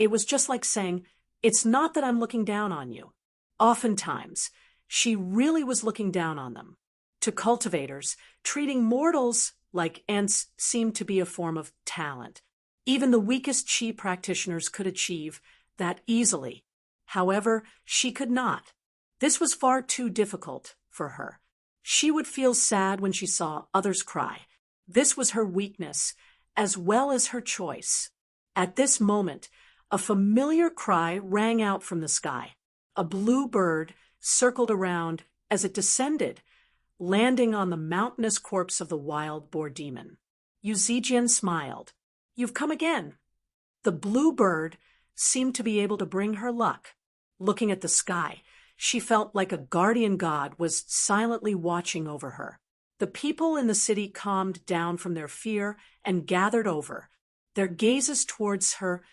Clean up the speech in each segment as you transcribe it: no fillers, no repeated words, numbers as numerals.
It was just like saying, "It's not that I'm looking down on you." Oftentimes, she really was looking down on them. To cultivators, treating mortals like ants seemed to be a form of talent. Even the weakest chi practitioners could achieve that easily. However, she could not. This was far too difficult for her. She would feel sad when she saw others cry. This was her weakness, as well as her choice. At this moment, a familiar cry rang out from the sky. A blue bird circled around as it descended, landing on the mountainous corpse of the wild boar demon. Yu Zijian smiled. "You've come again." The blue bird seemed to be able to bring her luck. Looking at the sky, she felt like a guardian god was silently watching over her. The people in the city calmed down from their fear and gathered over. Their gazes towards her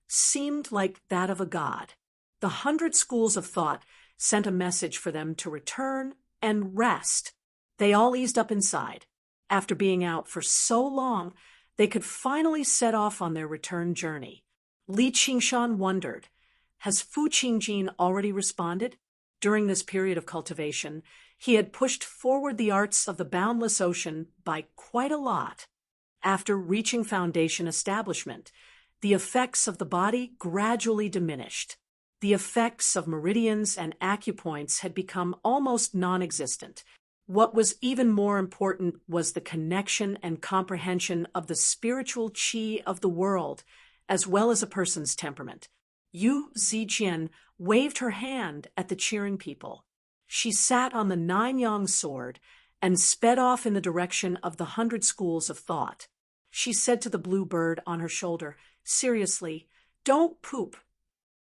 seemed like that of a god. The 100 schools of thought sent a message for them to return and rest. They all eased up inside. After being out for so long, they could finally set off on their return journey. Li Qingshan wondered, has Fu Qingjin already responded? During this period of cultivation, he had pushed forward the arts of the boundless ocean by quite a lot. After reaching foundation establishment, the effects of the body gradually diminished. The effects of meridians and acupoints had become almost non-existent. What was even more important was the connection and comprehension of the spiritual qi of the world, as well as a person's temperament. Yu Zijian waved her hand at the cheering people. She sat on the 9-yang sword and sped off in the direction of the 100 schools of thought. She said to the blue bird on her shoulder, "Seriously, don't poop."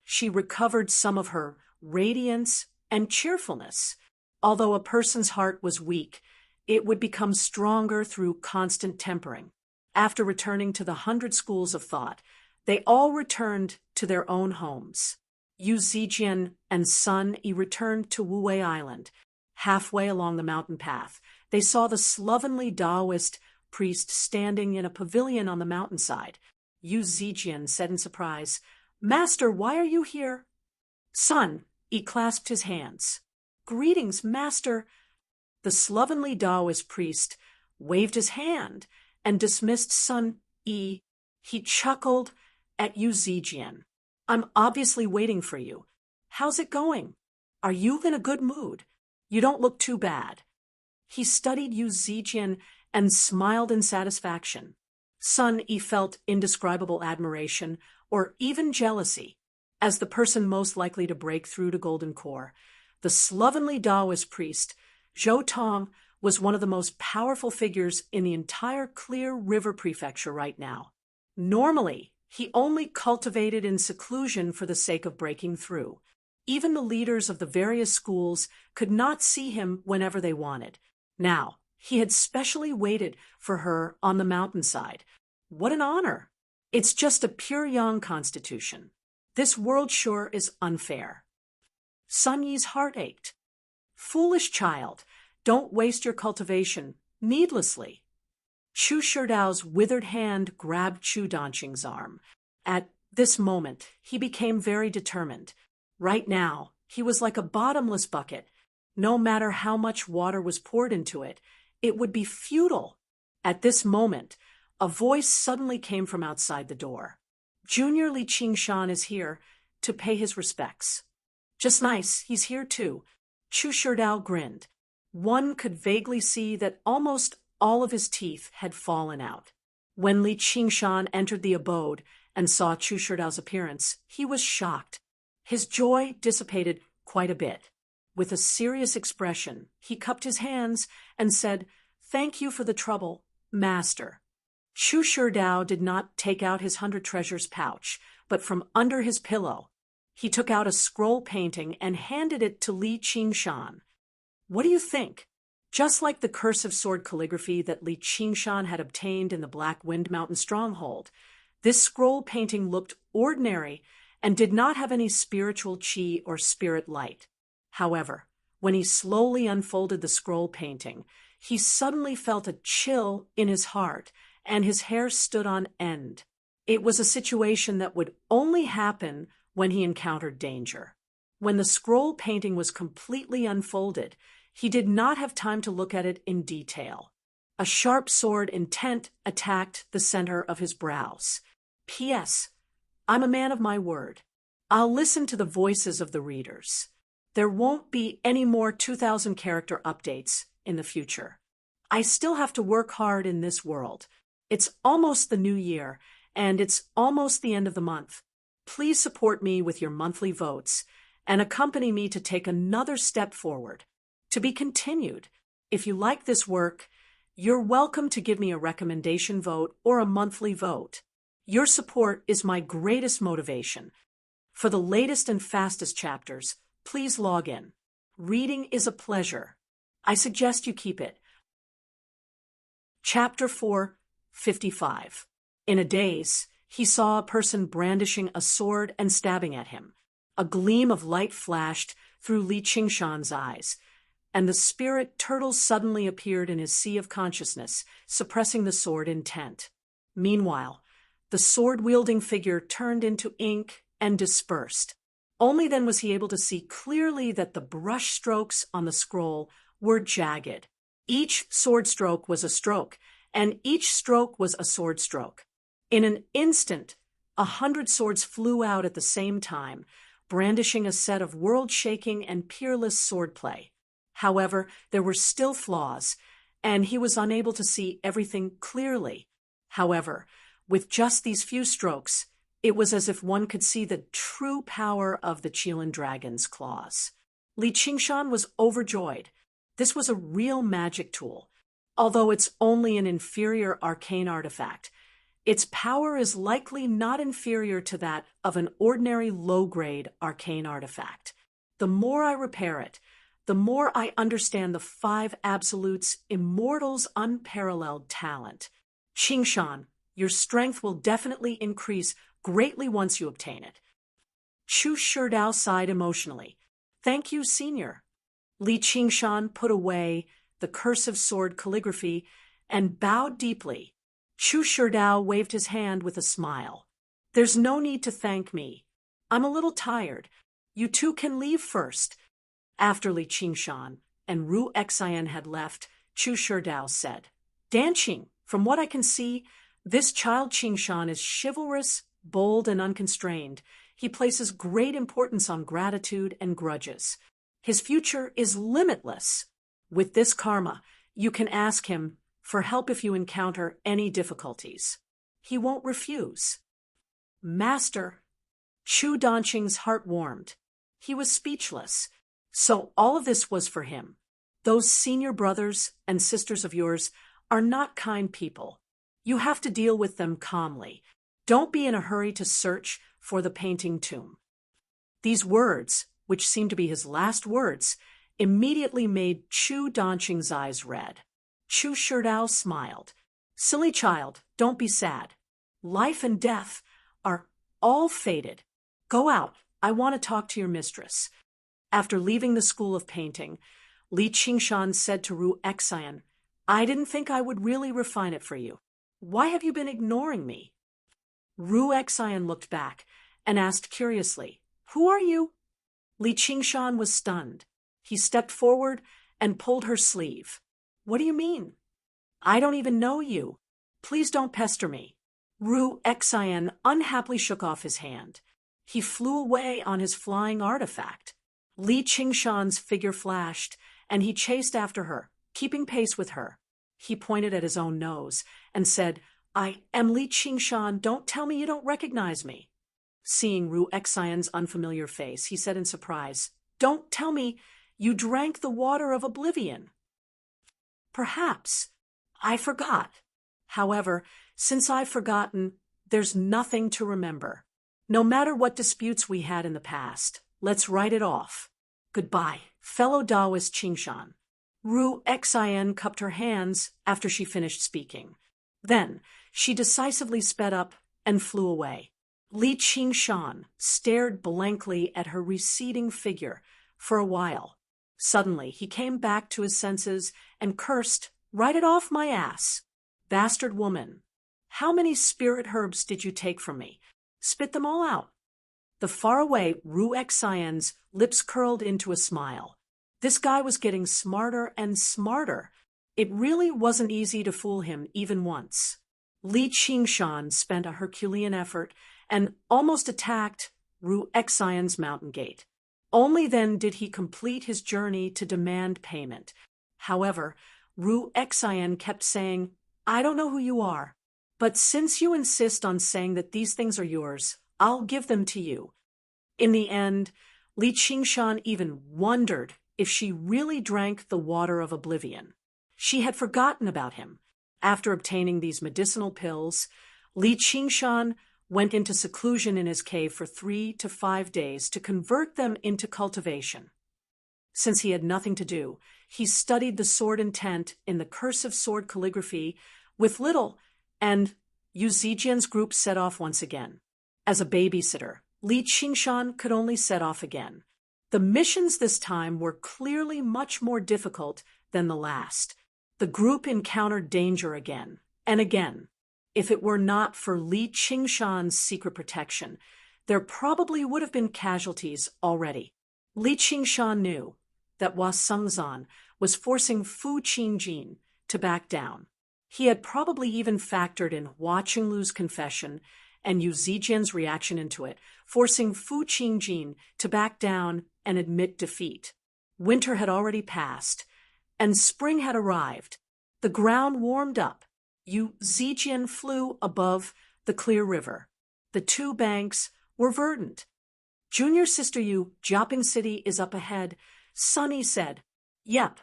She recovered some of her radiance and cheerfulness. Although a person's heart was weak, it would become stronger through constant tempering. After returning to the 100 schools of thought, they all returned to their own homes. Yu Zijian and Sun Yi returned to Wuwei Island. Halfway along the mountain path, they saw the slovenly Taoist priest standing in a pavilion on the mountainside. Yu Zijian said in surprise, "Master, why are you here?" Sun Yi clasped his hands. "Greetings, Master." The slovenly Taoist priest waved his hand and dismissed Sun Yi. He chuckled at Yu Zijian. "I'm obviously waiting for you. How's it going? Are you in a good mood? You don't look too bad." He studied Yu Zijian and smiled in satisfaction. Sun Yi felt indescribable admiration or even jealousy. As the person most likely to break through to Golden Core, the slovenly Taoist priest, Zhou Tong, was one of the most powerful figures in the entire Clear River Prefecture right now. Normally, he only cultivated in seclusion for the sake of breaking through. Even the leaders of the various schools could not see him whenever they wanted. Now, he had specially waited for her on the mountainside. What an honor! It's just a pure yang constitution. This world sure is unfair. Sun Yi's heart ached. "Foolish child, don't waste your cultivation needlessly." Chu Shidao's withered hand grabbed Chu Danqing's arm. At this moment, he became very determined. Right now, he was like a bottomless bucket. No matter how much water was poured into it, it would be futile. At this moment, a voice suddenly came from outside the door. "Junior Li Qingshan is here to pay his respects." "Just nice, he's here too." Chu Shidao grinned. One could vaguely see that almost all of his teeth had fallen out. When Li Qingshan entered the abode and saw Chu Shidao's appearance, he was shocked. His joy dissipated quite a bit. With a serious expression, he cupped his hands and said, "Thank you for the trouble, Master." Chu Shidao did not take out his 100 treasures pouch, but from under his pillow, he took out a scroll painting and handed it to Li Qingshan. "What do you think?" Just like the cursive sword calligraphy that Li Qingshan had obtained in the Black Wind Mountain stronghold, this scroll painting looked ordinary and did not have any spiritual chi or spirit light. However, when he slowly unfolded the scroll painting, he suddenly felt a chill in his heart and his hair stood on end. It was a situation that would only happen when he encountered danger. When the scroll painting was completely unfolded, he did not have time to look at it in detail. A sharp sword intent attacked the center of his brows. P.S. I'm a man of my word. I'll listen to the voices of the readers. There won't be any more 2,000 character updates in the future. I still have to work hard in this world. It's almost the new year, and it's almost the end of the month. Please support me with your monthly votes and accompany me to take another step forward. To be continued. If you like this work, you're welcome to give me a recommendation vote or a monthly vote. Your support is my greatest motivation. For the latest and fastest chapters, please log in. Reading is a pleasure. I suggest you keep it. Chapter 4:55. In a daze, he saw a person brandishing a sword and stabbing at him. A gleam of light flashed through Li Qingshan's eyes, and the spirit turtle suddenly appeared in his sea of consciousness, suppressing the sword intent. Meanwhile, the sword-wielding figure turned into ink and dispersed. Only then was he able to see clearly that the brush strokes on the scroll were jagged. Each sword stroke was a stroke, and each stroke was a sword stroke. In an instant, 100 swords flew out at the same time, brandishing a set of world-shaking and peerless swordplay. However, there were still flaws, and he was unable to see everything clearly. However, with just these few strokes, it was as if one could see the true power of the Qilin dragon's claws. Li Qingshan was overjoyed. This was a real magic tool. Although it's only an inferior arcane artifact, its power is likely not inferior to that of an ordinary low-grade arcane artifact. The more I repair it, the more I understand the 5 Absolutes' immortal's unparalleled talent. Qingshan, your strength will definitely increase greatly once you obtain it. Chu Sherdao sighed emotionally. Thank you, Senior. Li Qingshan put away the cursive sword calligraphy and bowed deeply. Chu Sherdao waved his hand with a smile. There's no need to thank me. I'm a little tired. You two can leave first. After Li Qingshan and Ru Xian had left, Chu Sherdao said, Danqing, from what I can see, this child Qingshan is chivalrous, bold, and unconstrained. He places great importance on gratitude and grudges. His future is limitless. With this karma, you can ask him for help if you encounter any difficulties. He won't refuse. Master, Chu Danqing's heart warmed. He was speechless. So all of this was for him. Those senior brothers and sisters of yours are not kind people. You have to deal with them calmly. Don't be in a hurry to search for the painting tomb. These words, which seemed to be his last words, immediately made Chu Danqing's eyes red. Chu Sherdao smiled. Silly child, don't be sad. Life and death are all fated. Go out. I want to talk to your mistress. After leaving the school of painting, Li Qingshan said to Ru Xian, I didn't think I would really refine it for you. Why have you been ignoring me? Ru Xian looked back and asked curiously, Who are you? Li Qingshan was stunned. He stepped forward and pulled her sleeve. What do you mean? I don't even know you. Please don't pester me. Ru Xian unhappily shook off his hand. He flew away on his flying artifact. Li Qingshan's figure flashed, and he chased after her, keeping pace with her. He pointed at his own nose and said, I am Li Qingshan. Don't tell me you don't recognize me. Seeing Ru Xian's unfamiliar face, he said in surprise, Don't tell me you drank the water of oblivion. Perhaps. I forgot. However, since I've forgotten, there's nothing to remember. No matter what disputes we had in the past, let's write it off. Goodbye, fellow Taoist Qingshan. Ru Xian cupped her hands after she finished speaking. Then she decisively sped up and flew away. Li Qingshan stared blankly at her receding figure for a while. Suddenly, he came back to his senses and cursed, Write it off my ass. Bastard woman. How many spirit herbs did you take from me? Spit them all out. The faraway Ruexian's lips curled into a smile. This guy was getting smarter and smarter. It really wasn't easy to fool him even once. Li Qingshan spent a Herculean effort and almost attacked Ruexian's mountain gate. Only then did he complete his journey to demand payment. However, Ruexian kept saying, "I don't know who you are, but since you insist on saying that these things are yours, I'll give them to you." In the end, Li Qingshan even wondered if she really drank the water of oblivion. She had forgotten about him. After obtaining these medicinal pills, Li Qingshan went into seclusion in his cave for 3 to 5 days to convert them into cultivation. Since he had nothing to do, he studied the sword intent in the cursive sword calligraphy with little, and Yu Zijian's group set off once again. As a babysitter, Li Qingshan could only set off again. The missions this time were clearly much more difficult than the last. The group encountered danger again and again. If it were not for Li Qingshan's secret protection, there probably would have been casualties already. Li Qingshan knew that Hua Sengzan was forcing Fu Qingjin to back down. He had probably even factored in Hua Qinglu's confession and Yu Zijian's reaction into it, forcing Fu Qingjin to back down and admit defeat. Winter had already passed, and spring had arrived. The ground warmed up. Yu Zijian flew above the clear river. The 2 banks were verdant. "Junior Sister Yu, Jiaping City is up ahead," Sunny said. "Yep."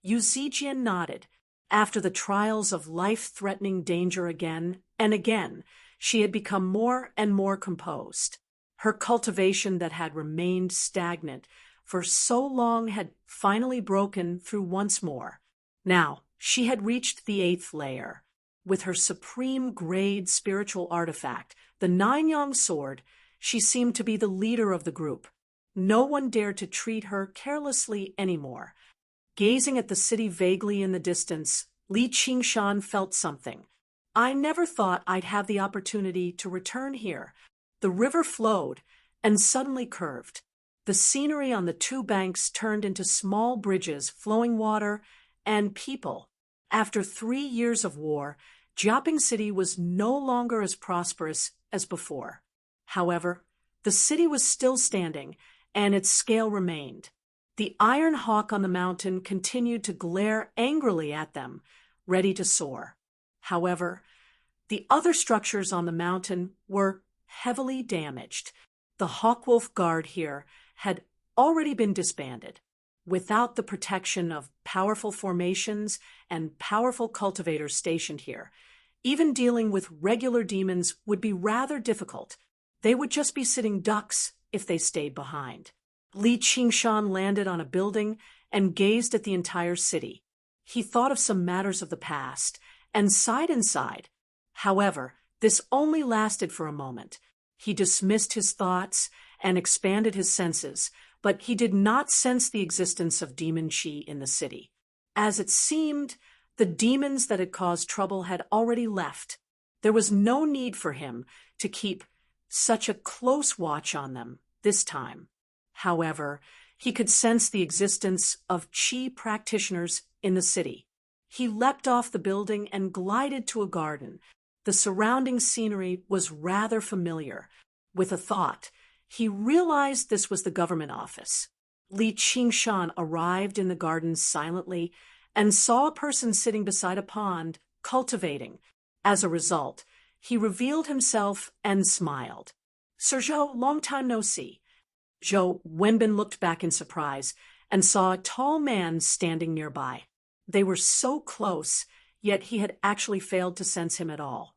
Yu Zijian nodded. After the trials of life-threatening danger again and again, she had become more and more composed. Her cultivation that had remained stagnant for so long had finally broken through once more. Now, she had reached the 8th layer. With her supreme grade spiritual artifact, the 9-yang sword, she seemed to be the leader of the group. No one dared to treat her carelessly anymore. Gazing at the city vaguely in the distance, Li Qingshan felt something. "I never thought I'd have the opportunity to return here." The river flowed and suddenly curved. The scenery on the 2 banks turned into small bridges, flowing water, and people. After 3 years of war, Jiaping City was no longer as prosperous as before. However, the city was still standing, and its scale remained. The iron hawk on the mountain continued to glare angrily at them, ready to soar. However, the other structures on the mountain were heavily damaged. The Hawkwolf Guard here had already been disbanded. Without the protection of powerful formations and powerful cultivators stationed here, even dealing with regular demons would be rather difficult. They would just be sitting ducks if they stayed behind. Li Qingshan landed on a building and gazed at the entire city. He thought of some matters of the past and sighed inside. However, this only lasted for a moment. He dismissed his thoughts and expanded his senses, but he did not sense the existence of demon chi in the city. As it seemed, the demons that had caused trouble had already left. There was no need for him to keep such a close watch on them this time. However, he could sense the existence of chi practitioners in the city. He leapt off the building and glided to a garden. The surrounding scenery was rather familiar. With a thought, he realized this was the government office. Li Qingshan arrived in the garden silently and saw a person sitting beside a pond, cultivating. As a result, he revealed himself and smiled. "Sir Zhou, long time no see." Zhou Wenbin looked back in surprise and saw a tall man standing nearby. They were so close, yet he had actually failed to sense him at all.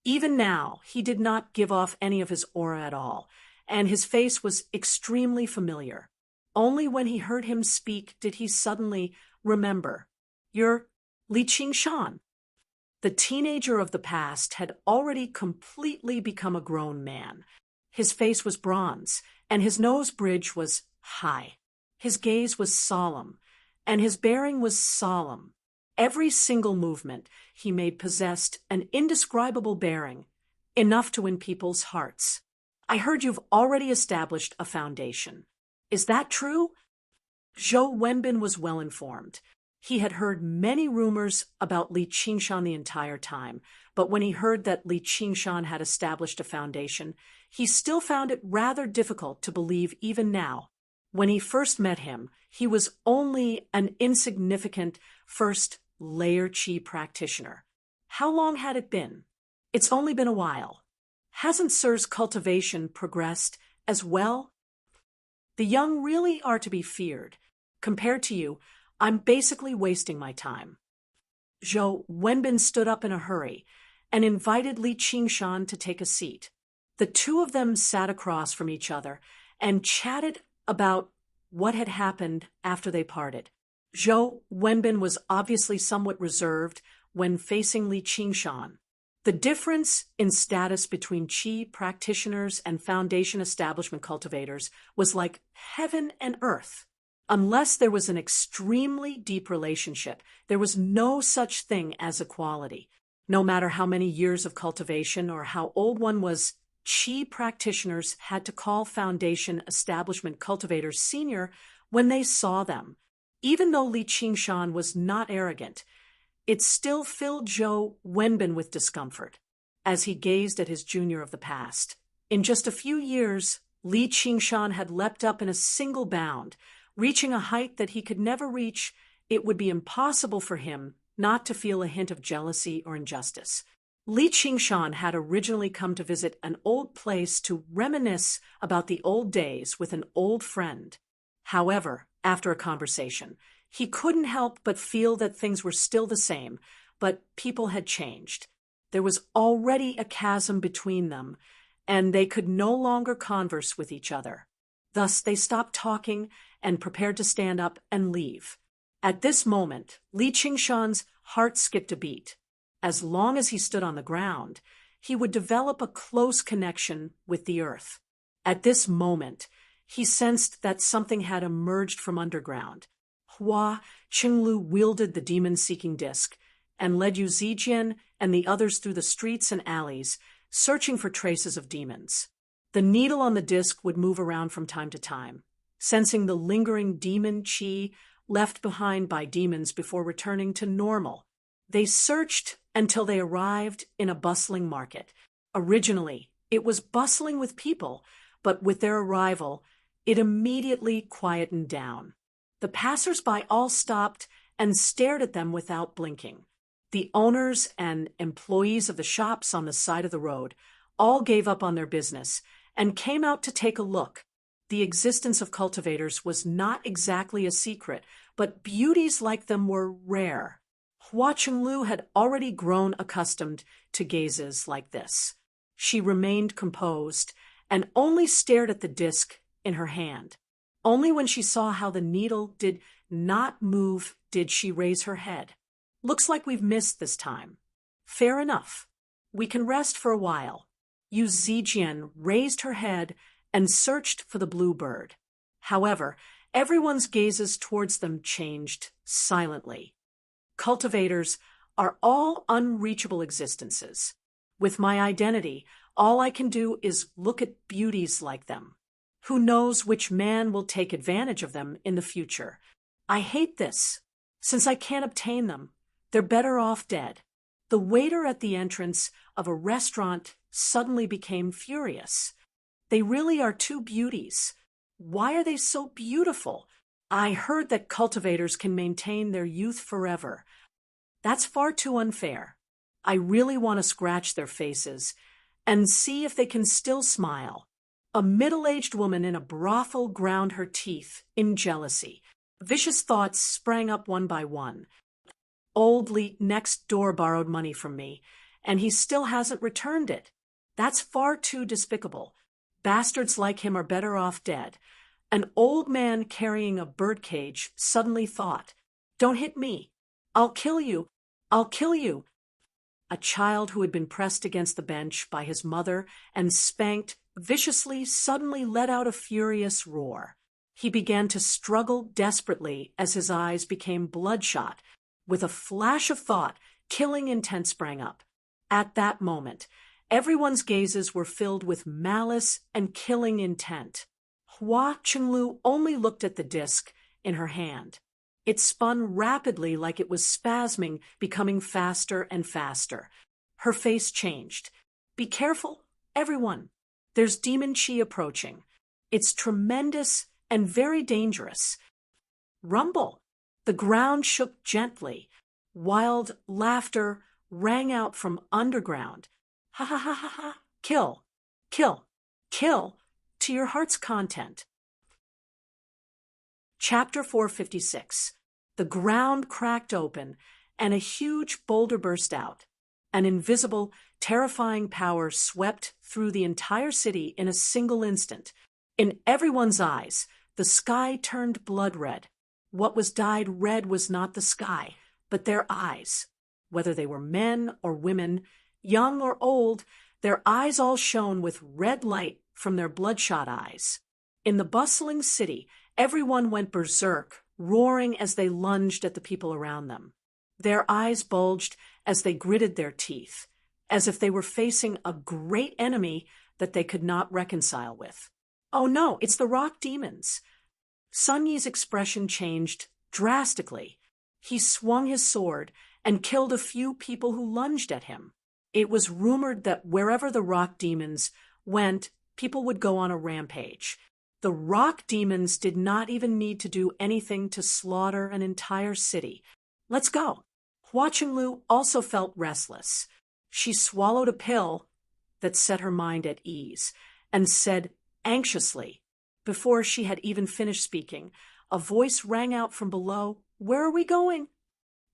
Even now, he did not give off any of his aura at all, and his face was extremely familiar. Only when he heard him speak did he suddenly remember. "You're Li Qingshan." The teenager of the past had already completely become a grown man. His face was bronze, and his nose bridge was high. His gaze was solemn, and his bearing was solemn. Every single movement he made possessed an indescribable bearing, enough to win people's hearts. I heard you've already established a foundation. Is that true? Zhou Wenbin was well informed. He had heard many rumors about Li Qingshan the entire time, but when he heard that Li Qingshan had established a foundation, he still found it rather difficult to believe even now. When he first met him, he was only an insignificant first-layer qi practitioner. How long had it been? It's only been a while. Hasn't Sir's cultivation progressed as well? The young really are to be feared. Compared to you, I'm basically wasting my time. Zhou Wenbin stood up in a hurry and invited Li Qingshan to take a seat. The two of them sat across from each other and chatted about what had happened after they parted. Zhou Wenbin was obviously somewhat reserved when facing Li Qingshan. The difference in status between qi practitioners and foundation establishment cultivators was like heaven and earth. Unless there was an extremely deep relationship, there was no such thing as equality. No matter how many years of cultivation or how old one was, qi practitioners had to call foundation establishment cultivators senior when they saw them. Even though Li Qingshan was not arrogant, it still filled Zhou Wenbin with discomfort as he gazed at his junior of the past. In just a few years, Li Qingshan had leapt up in a single bound, reaching a height that he could never reach. It would be impossible for him not to feel a hint of jealousy or injustice. Li Qingshan had originally come to visit an old place to reminisce about the old days with an old friend. However, after a conversation, he couldn't help but feel that things were still the same, but people had changed. There was already a chasm between them, and they could no longer converse with each other. Thus, they stopped talking and prepared to stand up and leave. At this moment, Li Qingshan's heart skipped a beat. As long as he stood on the ground, he would develop a close connection with the earth. At this moment, he sensed that something had emerged from underground. Hua Qinglu wielded the demon-seeking disc and led Yu Zijian and the others through the streets and alleys, searching for traces of demons. The needle on the disc would move around from time to time, sensing the lingering demon qi left behind by demons before returning to normal. They searched until they arrived in a bustling market. Originally, it was bustling with people, but with their arrival, it immediately quietened down. The passers-by all stopped and stared at them without blinking. The owners and employees of the shops on the side of the road all gave up on their business and came out to take a look. The existence of cultivators was not exactly a secret, but beauties like them were rare. Hua Qinglu had already grown accustomed to gazes like this. She remained composed and only stared at the disc in her hand. Only when she saw how the needle did not move did she raise her head. Looks like we've missed this time. Fair enough. We can rest for a while. Yu Zijian raised her head and searched for the blue bird. However, everyone's gazes towards them changed silently. Cultivators are all unreachable existences. With my identity, all I can do is look at beauties like them. Who knows which man will take advantage of them in the future? I hate this. Since I can't obtain them, they're better off dead. The waiter at the entrance of a restaurant suddenly became furious. They really are two beauties. Why are they so beautiful? I heard that cultivators can maintain their youth forever. That's far too unfair. I really want to scratch their faces and see if they can still smile. A middle-aged woman in a brothel ground her teeth in jealousy. Vicious thoughts sprang up one by one. Old Li next door borrowed money from me, and he still hasn't returned it. That's far too despicable. Bastards like him are better off dead. An old man carrying a birdcage suddenly thought, "Don't hit me. I'll kill you. I'll kill you." A child who had been pressed against the bench by his mother and spanked viciously suddenly let out a furious roar. He began to struggle desperately as his eyes became bloodshot. With a flash of thought, killing intent sprang up. At that moment, everyone's gazes were filled with malice and killing intent. Hua Qinglu only looked at the disc in her hand. It spun rapidly like it was spasming, becoming faster and faster. Her face changed. Be careful, everyone. There's demon chi approaching. It's tremendous and very dangerous. Rumble. The ground shook gently. Wild laughter rang out from underground. Ha ha ha ha ha. Kill, kill, kill to your heart's content. Chapter 456. The ground cracked open and a huge boulder burst out. An invisible, terrifying power swept through the entire city in a single instant. In everyone's eyes, the sky turned blood red. What was dyed red was not the sky, but their eyes. Whether they were men or women, young or old, their eyes all shone with red light from their bloodshot eyes. In the bustling city, everyone went berserk, roaring as they lunged at the people around them. Their eyes bulged as they gritted their teeth, as if they were facing a great enemy that they could not reconcile with. Oh no, it's the rock demons. Sun Yi's expression changed drastically. He swung his sword and killed a few people who lunged at him. It was rumored that wherever the rock demons went, people would go on a rampage. The rock demons did not even need to do anything to slaughter an entire city. Let's go. Hua Qinglu also felt restless. She swallowed a pill that set her mind at ease and said anxiously, before she had even finished speaking, a voice rang out from below, "Where are we going?"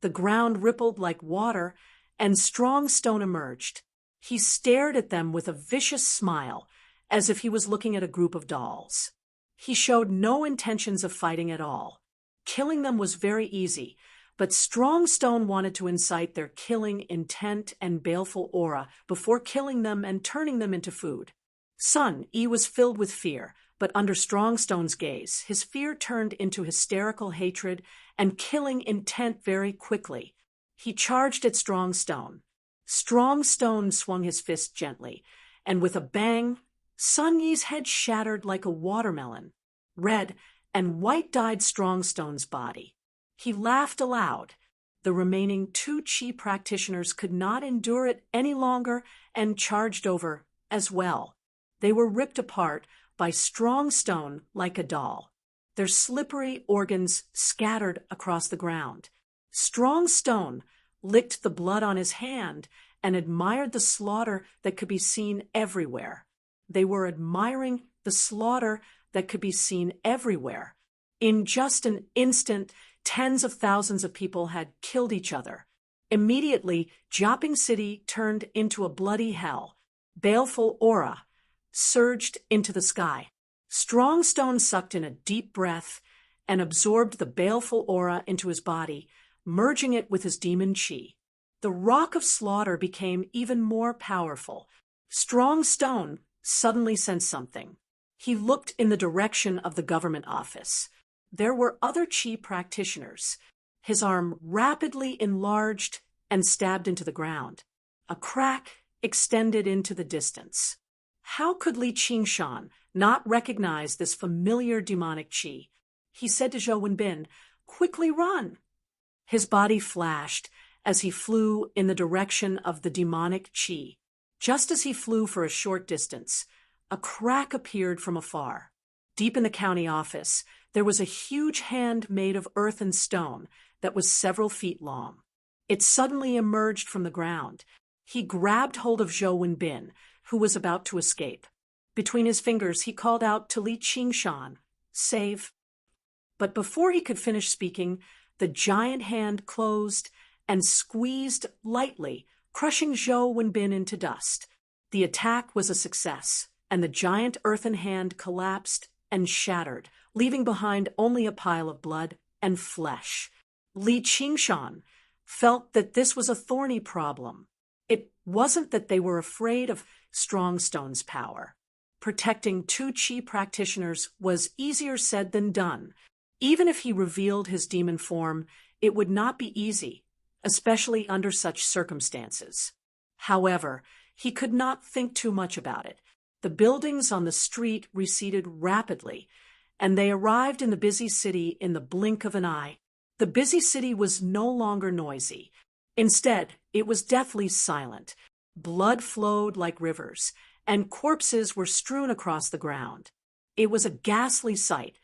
The ground rippled like water, and Strong Stone emerged. He stared at them with a vicious smile, as if he was looking at a group of dolls. He showed no intentions of fighting at all. Killing them was very easy, but Strong Stone wanted to incite their killing intent and baleful aura before killing them and turning them into food. Sun Yi was filled with fear, but under Strong Stone's gaze, his fear turned into hysterical hatred and killing intent very quickly. He charged at Strong Stone. Strong Stone swung his fist gently, and with a bang, Sun Yi's head shattered like a watermelon. Red and white dyed Strong Stone's body. He laughed aloud. The remaining 2 Qi practitioners could not endure it any longer and charged over as well. They were ripped apart by Strong Stone like a doll. Their slippery organs scattered across the ground. Strong Stone licked the blood on his hand and admired the slaughter that could be seen everywhere. They were admiring the slaughter that could be seen everywhere. In just an instant, tens of thousands of people had killed each other. Immediately, Jiaping City turned into a bloody hell. Baleful aura surged into the sky. Strong Stone sucked in a deep breath and absorbed the baleful aura into his body, merging it with his demon chi. The rock of slaughter became even more powerful. Strong Stone suddenly sensed something. He looked in the direction of the government office. There were other Qi practitioners. His arm rapidly enlarged and stabbed into the ground. A crack extended into the distance. How could Li Qingshan not recognize this familiar demonic Qi? He said to Zhou Wenbin, "Quickly run!" His body flashed as he flew in the direction of the demonic Qi. Just as he flew for a short distance, a crack appeared from afar. Deep in the county office, there was a huge hand made of earth and stone that was several feet long. It suddenly emerged from the ground. He grabbed hold of Zhou Wenbin, who was about to escape. Between his fingers, he called out to Li Qingshan, "Save." But before he could finish speaking, the giant hand closed and squeezed lightly, crushing Zhou Wenbin into dust. The attack was a success, and the giant earthen hand collapsed and shattered, leaving behind only a pile of blood and flesh. Li Qingshan felt that this was a thorny problem. It wasn't that they were afraid of Strong Stone's power. Protecting 2 Qi practitioners was easier said than done. Even if he revealed his demon form, It would not be easy, especially under such circumstances. However, he could not think too much about it. The buildings on the street receded rapidly, and they arrived in the busy city in the blink of an eye. The busy city was no longer noisy. Instead, it was deathly silent. Blood flowed like rivers, and corpses were strewn across the ground. It was a ghastly sight.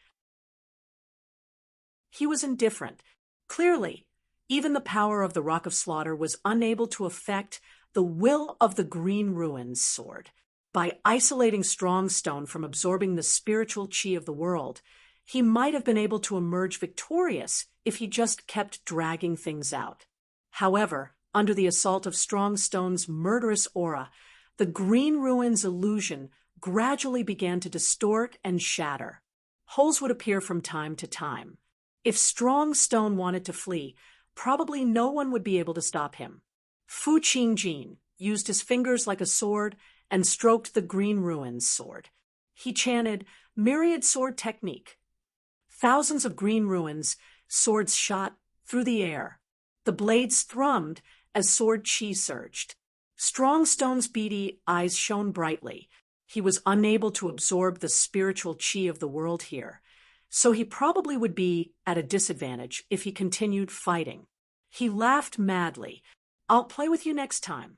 He was indifferent. Clearly, even the power of the Rock of Slaughter was unable to affect the will of the Green Ruins sword. By isolating Strong Stone from absorbing the spiritual chi of the world, he might have been able to emerge victorious if he just kept dragging things out. However, under the assault of Strong Stone's murderous aura, the Green Ruins illusion gradually began to distort and shatter. Holes would appear from time to time. If Strong Stone wanted to flee, probably no one would be able to stop him. Fu Qingjin used his fingers like a sword and stroked the Green Ruins sword. He chanted myriad sword technique. Thousands of green ruins swords shot through the air. The blades thrummed as sword chi surged. Strong Stone's beady eyes shone brightly. He was unable to absorb the spiritual chi of the world here, so he probably would be at a disadvantage if he continued fighting. He laughed madly. "I'll play with you next time."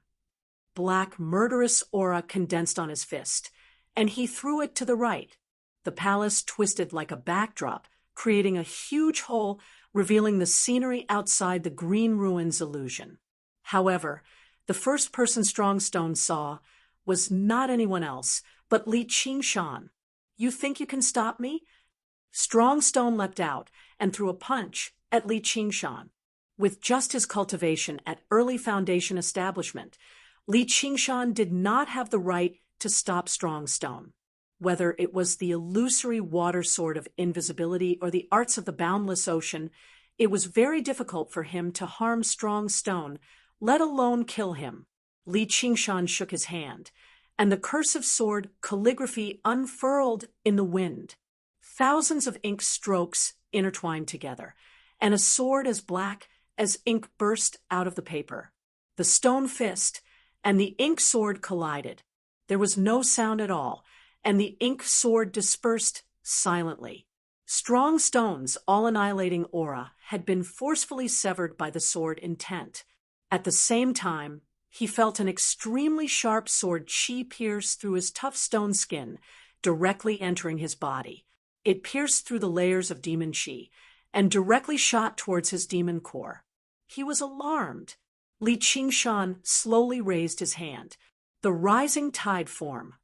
Black, murderous aura condensed on his fist, and he threw it to the right. The palace twisted like a backdrop, creating a huge hole, revealing the scenery outside the Green Ruins illusion. However, the first person Strong Stone saw was not anyone else, but Li Qingshan. "You think you can stop me?" Strong Stone leapt out and threw a punch at Li Qingshan. With just his cultivation at early foundation establishment, Li Qingshan did not have the right to stop Strong Stone. Whether it was the illusory water sword of invisibility or the arts of the boundless ocean, it was very difficult for him to harm Strong Stone, let alone kill him. Li Qingshan shook his hand, and the cursive sword calligraphy unfurled in the wind. Thousands of ink strokes intertwined together, and a sword as black as ink burst out of the paper. The stone fist and the ink sword collided. There was no sound at all, and the ink sword dispersed silently. Strong Stone's all-annihilating aura had been forcefully severed by the sword intent. At the same time, he felt an extremely sharp sword chi pierce through his tough stone skin, directly entering his body. It pierced through the layers of demon chi and directly shot towards his demon core. He was alarmed. Li Qingshan slowly raised his hand. The rising tide form.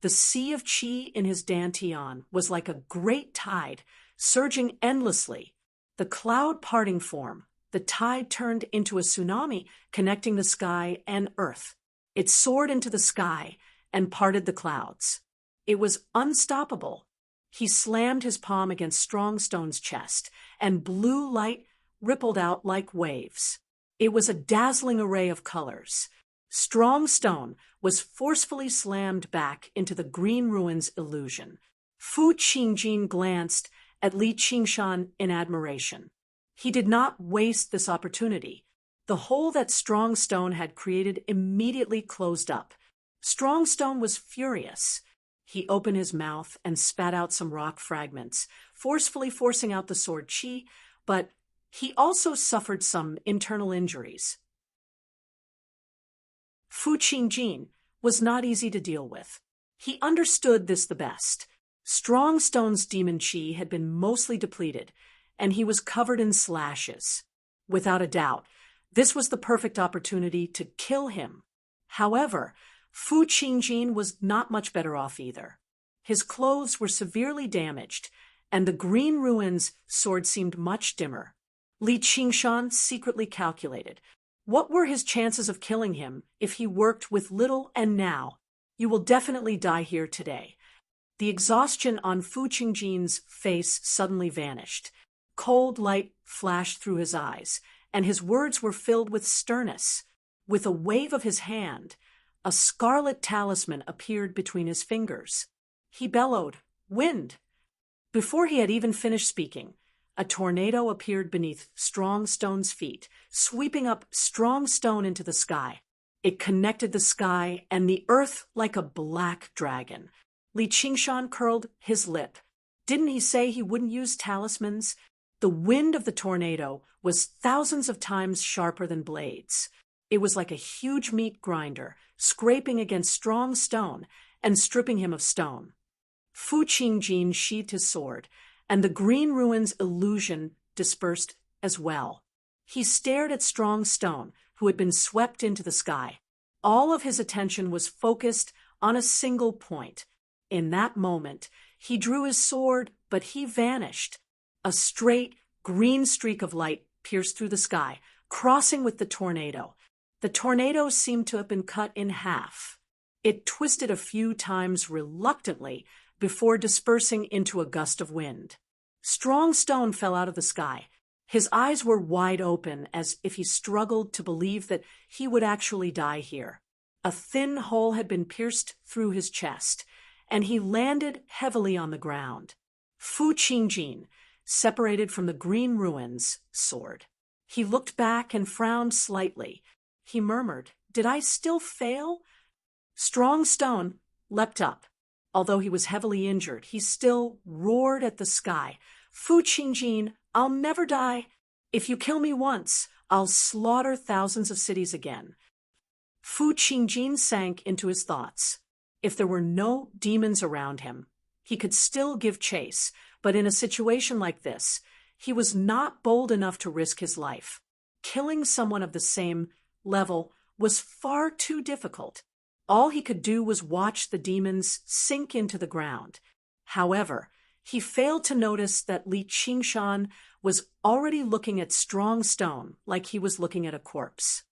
The sea of chi in his dantian was like a great tide, surging endlessly. The cloud parting form. The tide turned into a tsunami, connecting the sky and earth. It soared into the sky and parted the clouds. It was unstoppable. He slammed his palm against Strong Stone's chest, and blue light rippled out like waves. It was a dazzling array of colors. Strong Stone was forcefully slammed back into the Green Ruins illusion. Fu Qingjin glanced at Li Qingshan in admiration. He did not waste this opportunity. The hole that Strong Stone had created immediately closed up. Strong Stone was furious. He opened his mouth and spat out some rock fragments, forcefully forcing out the sword chi, but he also suffered some internal injuries. Fu Qingjin was not easy to deal with. He understood this the best. Strong Stone's demon chi had been mostly depleted, and he was covered in slashes. Without a doubt, this was the perfect opportunity to kill him. However, Fu Qingjin was not much better off either. His clothes were severely damaged, and the Green Ruins sword seemed much dimmer. Li Qingshan secretly calculated. What were his chances of killing him if he worked with little and now? "You will definitely die here today." The exhaustion on Fu Qingjin's face suddenly vanished. Cold light flashed through his eyes, and his words were filled with sternness. With a wave of his hand, a scarlet talisman appeared between his fingers. He bellowed, "Wind!" Before he had even finished speaking, a tornado appeared beneath Strong Stone's feet, sweeping up Strong Stone into the sky. It connected the sky and the earth like a black dragon. Li Qingshan curled his lip. Didn't he say he wouldn't use talismans? The wind of the tornado was thousands of times sharper than blades. It was like a huge meat grinder, scraping against Strong Stone and stripping him of stone. Fu Qingjin sheathed his sword, and the green ruins illusion dispersed as well. He stared at Strong Stone, who had been swept into the sky. All of his attention was focused on a single point. In that moment, he drew his sword, but he vanished. A straight, green streak of light pierced through the sky, crossing with the tornado. The tornado seemed to have been cut in half. It twisted a few times reluctantly before dispersing into a gust of wind. Strong Stone fell out of the sky. His eyes were wide open, as if he struggled to believe that he would actually die here. A thin hole had been pierced through his chest, and he landed heavily on the ground. Fu Qingjin, separated from the green ruins, soared. He looked back and frowned slightly. He murmured, "Did I still fail?" Strong Stone leapt up. Although he was heavily injured, he still roared at the sky. "Fu Qingjin, I'll never die. If you kill me once, I'll slaughter thousands of cities again." Fu Qingjin sank into his thoughts. If there were no demons around him, he could still give chase, but in a situation like this, he was not bold enough to risk his life. Killing someone of the same level was far too difficult. All he could do was watch the demons sink into the ground. However, he failed to notice that Li Qingshan was already looking at Strong Stone like he was looking at a corpse.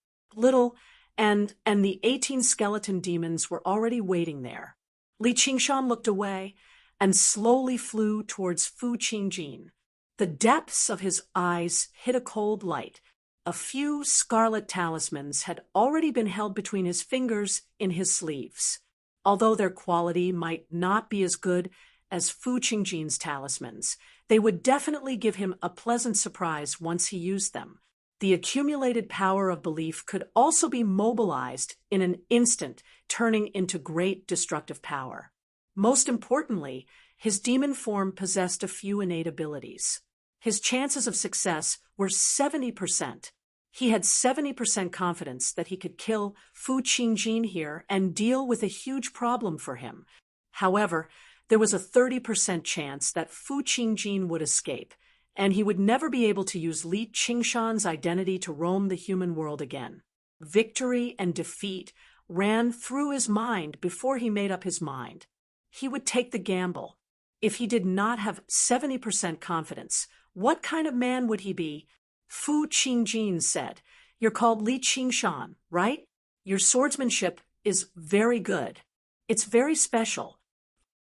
And the 18 skeleton demons were already waiting there. Li Qingshan looked away and slowly flew towards Fu Qingjin. The depths of his eyes hid a cold light. A few scarlet talismans had already been held between his fingers in his sleeves. Although their quality might not be as good as Fu Qingjin's talismans, they would definitely give him a pleasant surprise once he used them. The accumulated power of belief could also be mobilized in an instant, turning into great destructive power. Most importantly, his demon form possessed a few innate abilities. His chances of success were 70%. He had 70% confidence that he could kill Fu Qingjin here and deal with a huge problem for him. However, there was a 30% chance that Fu Qingjin would escape, and he would never be able to use Li Qingshan's identity to roam the human world again. Victory and defeat ran through his mind before he made up his mind. He would take the gamble. If he did not have 70% confidence, what kind of man would he be? Fu Qingjin said, "You're called Li Qingshan, right? Your swordsmanship is very good. It's very special.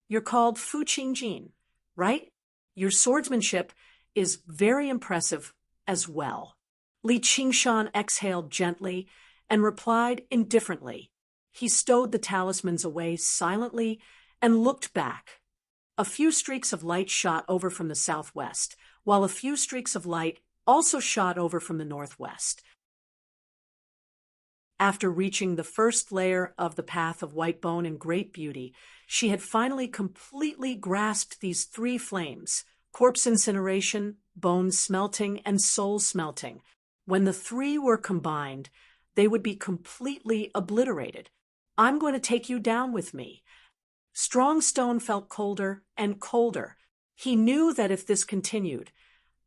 You're called Fu Qingjin, right? Your swordsmanship is very impressive as well." Li Qingshan exhaled gently and replied indifferently. He stowed the talismans away silently and looked back. A few streaks of light shot over from the southwest, while a few streaks of light also shot over from the northwest. After reaching the first layer of the path of white bone in great beauty, she had finally completely grasped these three flames: corpse incineration, bone smelting, and soul smelting. When the three were combined, they would be completely obliterated. "I'm going to take you down with me." Strong Stone felt colder and colder. He knew that if this continued,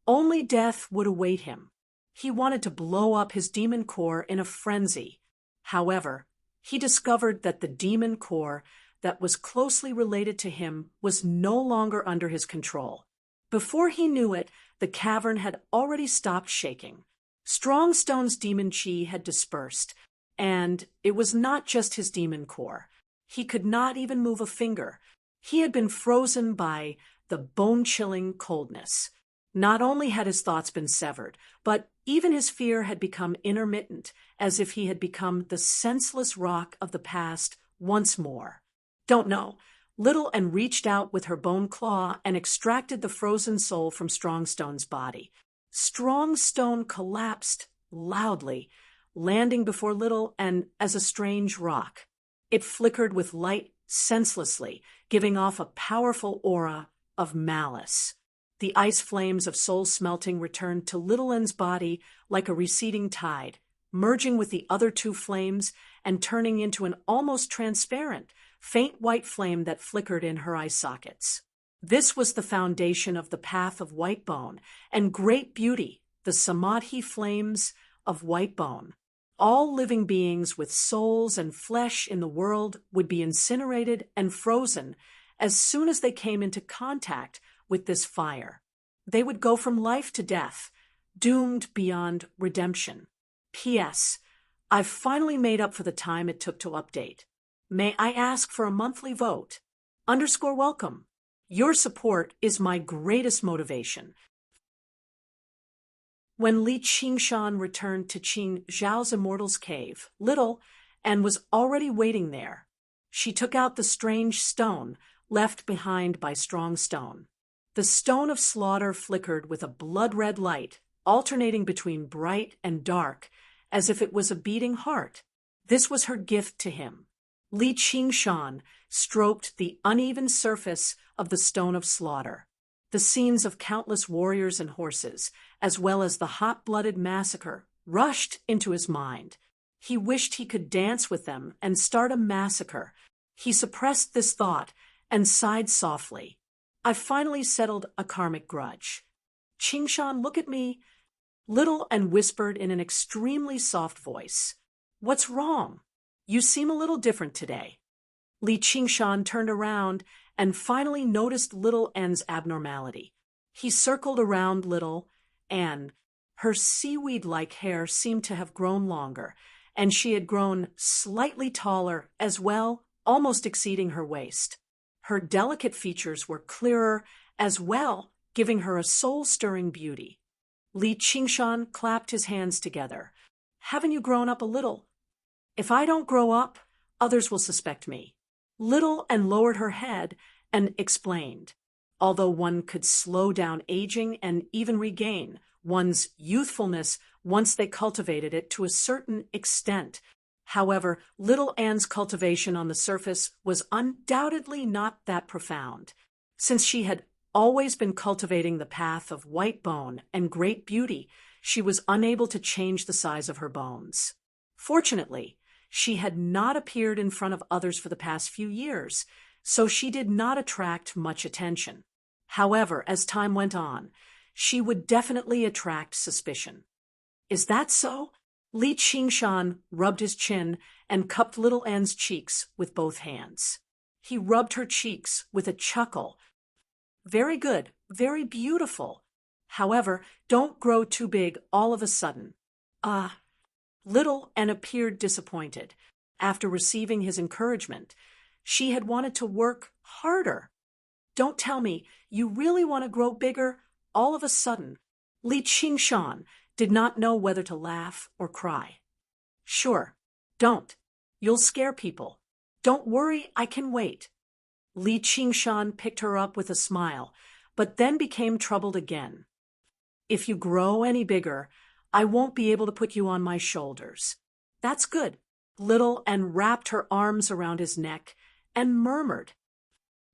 only death would await him. He wanted to blow up his demon core in a frenzy. However, he discovered that the demon core that was closely related to him was no longer under his control. Before he knew it, the cavern had already stopped shaking. Strong Stone's demon chi had dispersed, and it was not just his demon core. He could not even move a finger. He had been frozen by the bone-chilling coldness. Not only had his thoughts been severed, but even his fear had become intermittent, as if he had become the senseless rock of the past once more. "Don't know. Little Anne reached out with her bone claw and extracted the frozen soul from Strongstone's body. Strongstone collapsed loudly, landing before Little Anne as a strange rock. It flickered with light senselessly, giving off a powerful aura of malice. The ice flames of soul smelting returned to Little Anne's body like a receding tide, merging with the other two flames and turning into an almost transparent, faint white flame that flickered in her eye sockets. This was the foundation of the path of white bone and great beauty, the Samadhi flames of white bone. All living beings with souls and flesh in the world would be incinerated and frozen as soon as they came into contact with this fire. They would go from life to death, doomed beyond redemption. P.S. I've finally made up for the time it took to update. May I ask for a monthly vote? _welcome. Your support is my greatest motivation. When Li Qingshan returned to Qing Zhao's Immortal's Cave, Little Anne was already waiting there. She took out the strange stone left behind by Strongstone. The stone of slaughter flickered with a blood-red light, alternating between bright and dark, as if it was a beating heart. This was her gift to him. Li Qingshan stroked the uneven surface of the stone of slaughter. The scenes of countless warriors and horses, as well as the hot-blooded massacre, rushed into his mind. He wished he could dance with them and start a massacre. He suppressed this thought and sighed softly. I finally settled a karmic grudge. Qingshan, look at me. Little Anne whispered in an extremely soft voice. What's wrong? You seem a little different today. Li Qingshan turned around and finally noticed Little Anne's abnormality. He circled around Little Anne. Her seaweed-like hair seemed to have grown longer, and she had grown slightly taller as well, almost exceeding her waist. Her delicate features were clearer as well, giving her a soul-stirring beauty. Li Qingshan clapped his hands together. Haven't you grown up a little? If I don't grow up, others will suspect me. Little Anne lowered her head and explained. Although one could slow down aging and even regain one's youthfulness once they cultivated it to a certain extent. However, Little Anne's cultivation on the surface was undoubtedly not that profound. Since she had always been cultivating the path of white bone and great beauty, she was unable to change the size of her bones. Fortunately, she had not appeared in front of others for the past few years, so she did not attract much attention. However, as time went on, she would definitely attract suspicion. Is that so? Li Qingshan rubbed his chin and cupped Little Anne's cheeks with both hands. He rubbed her cheeks with a chuckle. Very good, very beautiful. However, don't grow too big all of a sudden. Little Anne appeared disappointed. After receiving his encouragement, she had wanted to work harder. Don't tell me you really want to grow bigger all of a sudden. Li Qingshan did not know whether to laugh or cry. Sure, don't. You'll scare people. Don't worry, I can wait. Li Qingshan picked her up with a smile, but then became troubled again. If you grow any bigger, I won't be able to put you on my shoulders. That's good. Little Anne wrapped her arms around his neck and murmured,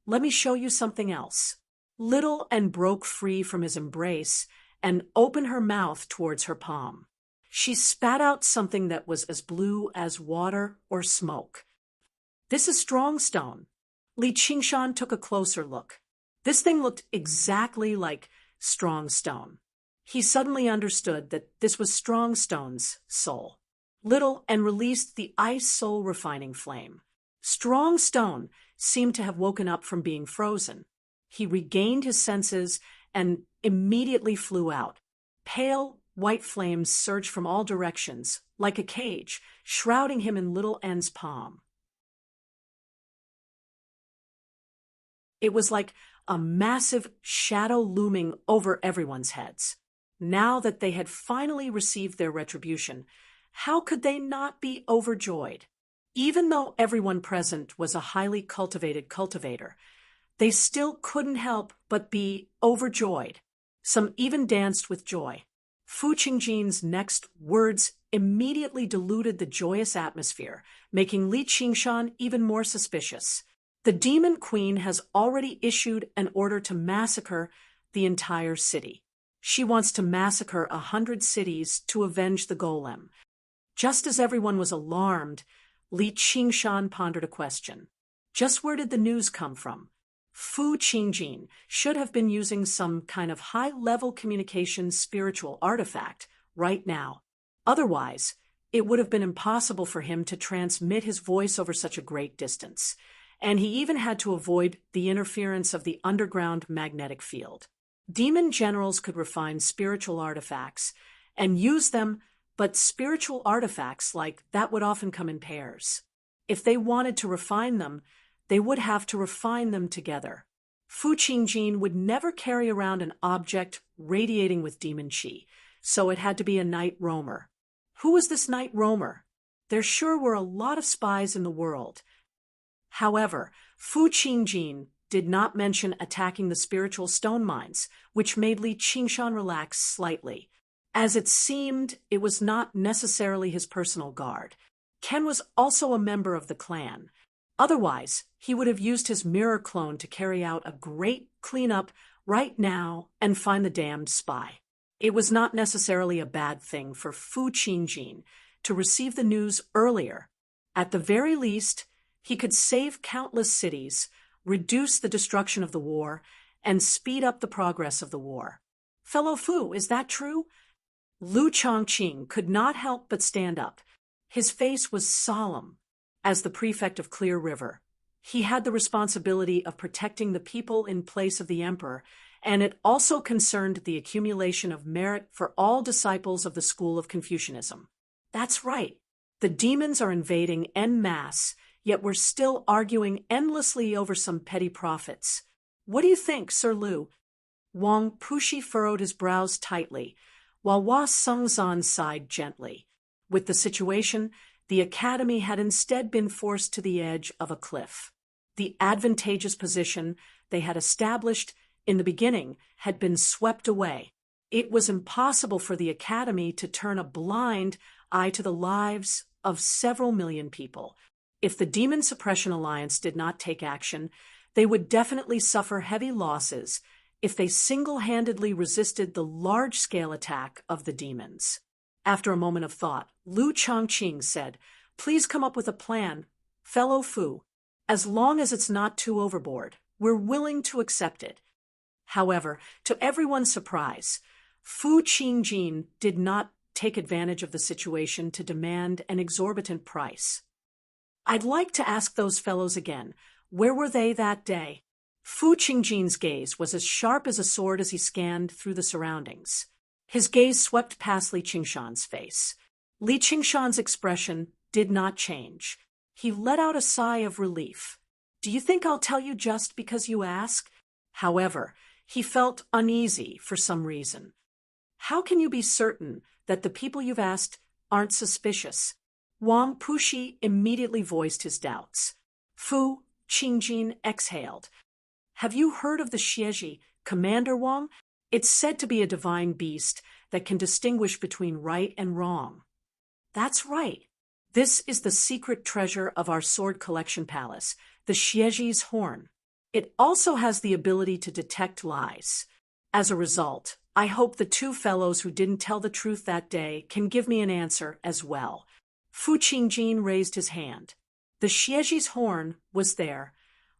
Let me show you something else. Little Anne broke free from his embrace and opened her mouth towards her palm. She spat out something that was as blue as water or smoke. This is Strongstone. Li Qingshan took a closer look. This thing looked exactly like Strongstone. He suddenly understood that this was Strongstone's soul. Little Anne released the ice soul refining flame. Strongstone seemed to have woken up from being frozen. He regained his senses and immediately flew out. Pale white flames surged from all directions, like a cage, shrouding him in Little Anne's palm. It was like a massive shadow looming over everyone's heads. Now that they had finally received their retribution, how could they not be overjoyed? Even though everyone present was a highly cultivated cultivator, they still couldn't help but be overjoyed. Some even danced with joy. Fu Qingjin's next words immediately diluted the joyous atmosphere, making Li Qingshan even more suspicious. The Demon Queen has already issued an order to massacre the entire city. She wants to massacre 100 cities to avenge the golem. Just as everyone was alarmed, Li Qingshan pondered a question. Just where did the news come from? Fu Qingjin should have been using some kind of high-level communication spiritual artifact right now. Otherwise, it would have been impossible for him to transmit his voice over such a great distance, and he even had to avoid the interference of the underground magnetic field. Demon generals could refine spiritual artifacts and use them, but spiritual artifacts like that would often come in pairs. If they wanted to refine them, they would have to refine them together. Fu Qingjin would never carry around an object radiating with demon qi, so it had to be a night roamer. Who was this night roamer? There sure were a lot of spies in the world. However, Fu Qingjin did not mention attacking the spiritual stone mines, which made Li Qingshan relax slightly, as it seemed it was not necessarily his personal guard. Ken was also a member of the clan. Otherwise, he would have used his mirror clone to carry out a great cleanup right now and find the damned spy. It was not necessarily a bad thing for Fu Qingjin to receive the news earlier. At the very least, he could save countless cities, reduce the destruction of the war, and speed up the progress of the war. Fellow Fu, is that true? Lu Chongqing could not help but stand up. His face was solemn. As the prefect of Clear River, he had the responsibility of protecting the people in place of the emperor, and it also concerned the accumulation of merit for all disciples of the school of Confucianism. That's right. The demons are invading en masse, yet we're still arguing endlessly over some petty profits. What do you think, Sir Lu? Wang Pushi furrowed his brows tightly, while Hua Sengzan sighed gently. With the situation, the academy had instead been forced to the edge of a cliff. The advantageous position they had established in the beginning had been swept away. It was impossible for the academy to turn a blind eye to the lives of several million people. If the Demon Suppression Alliance did not take action, they would definitely suffer heavy losses if they single-handedly resisted the large-scale attack of the demons. After a moment of thought, Lu Chongqing said, "Please come up with a plan, fellow Fu. As long as it's not too overboard, we're willing to accept it." However, to everyone's surprise, Fu Qingjin did not take advantage of the situation to demand an exorbitant price. "I'd like to ask those fellows again, where were they that day?" Fu Qingjin's gaze was as sharp as a sword as he scanned through the surroundings. His gaze swept past Li Qingshan's face. Li Qingshan's expression did not change. He let out a sigh of relief. "Do you think I'll tell you just because you ask?" However, he felt uneasy for some reason. "How can you be certain that the people you've asked aren't suspicious?" Wang Pushi immediately voiced his doubts. Fu Qingjin exhaled. "Have you heard of the Xieji, Commander Wang? It's said to be a divine beast that can distinguish between right and wrong." "That's right. This is the secret treasure of our sword collection palace, the Xieji's horn. It also has the ability to detect lies. As a result, I hope the two fellows who didn't tell the truth that day can give me an answer as well." Fu Qingjin raised his hand. The Xieji's horn was there,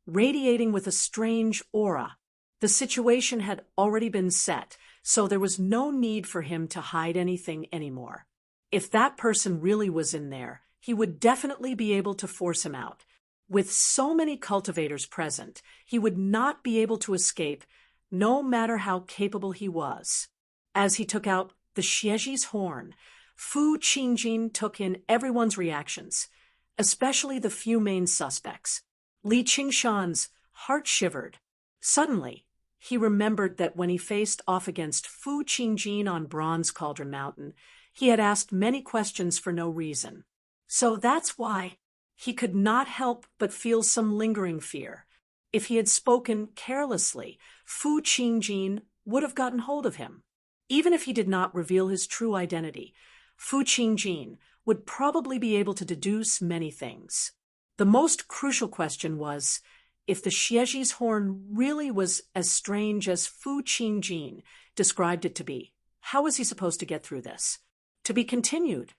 radiating with a strange aura. The situation had already been set, so there was no need for him to hide anything anymore. If that person really was in there, he would definitely be able to force him out. With so many cultivators present, he would not be able to escape, no matter how capable he was. As he took out the Xieji's horn, Fu Qingjin took in everyone's reactions, especially the few main suspects. Li Qingshan's heart shivered. Suddenly, he remembered that when he faced off against Fu Qingjin on Bronze Cauldron Mountain, he had asked many questions for no reason. So that's why. He could not help but feel some lingering fear. If he had spoken carelessly, Fu Qingjin would have gotten hold of him. Even if he did not reveal his true identity, Fu Qingjin would probably be able to deduce many things. The most crucial question was, if the Xieji's horn really was as strange as Fu Qingjin described it to be, how was he supposed to get through this? To be continued.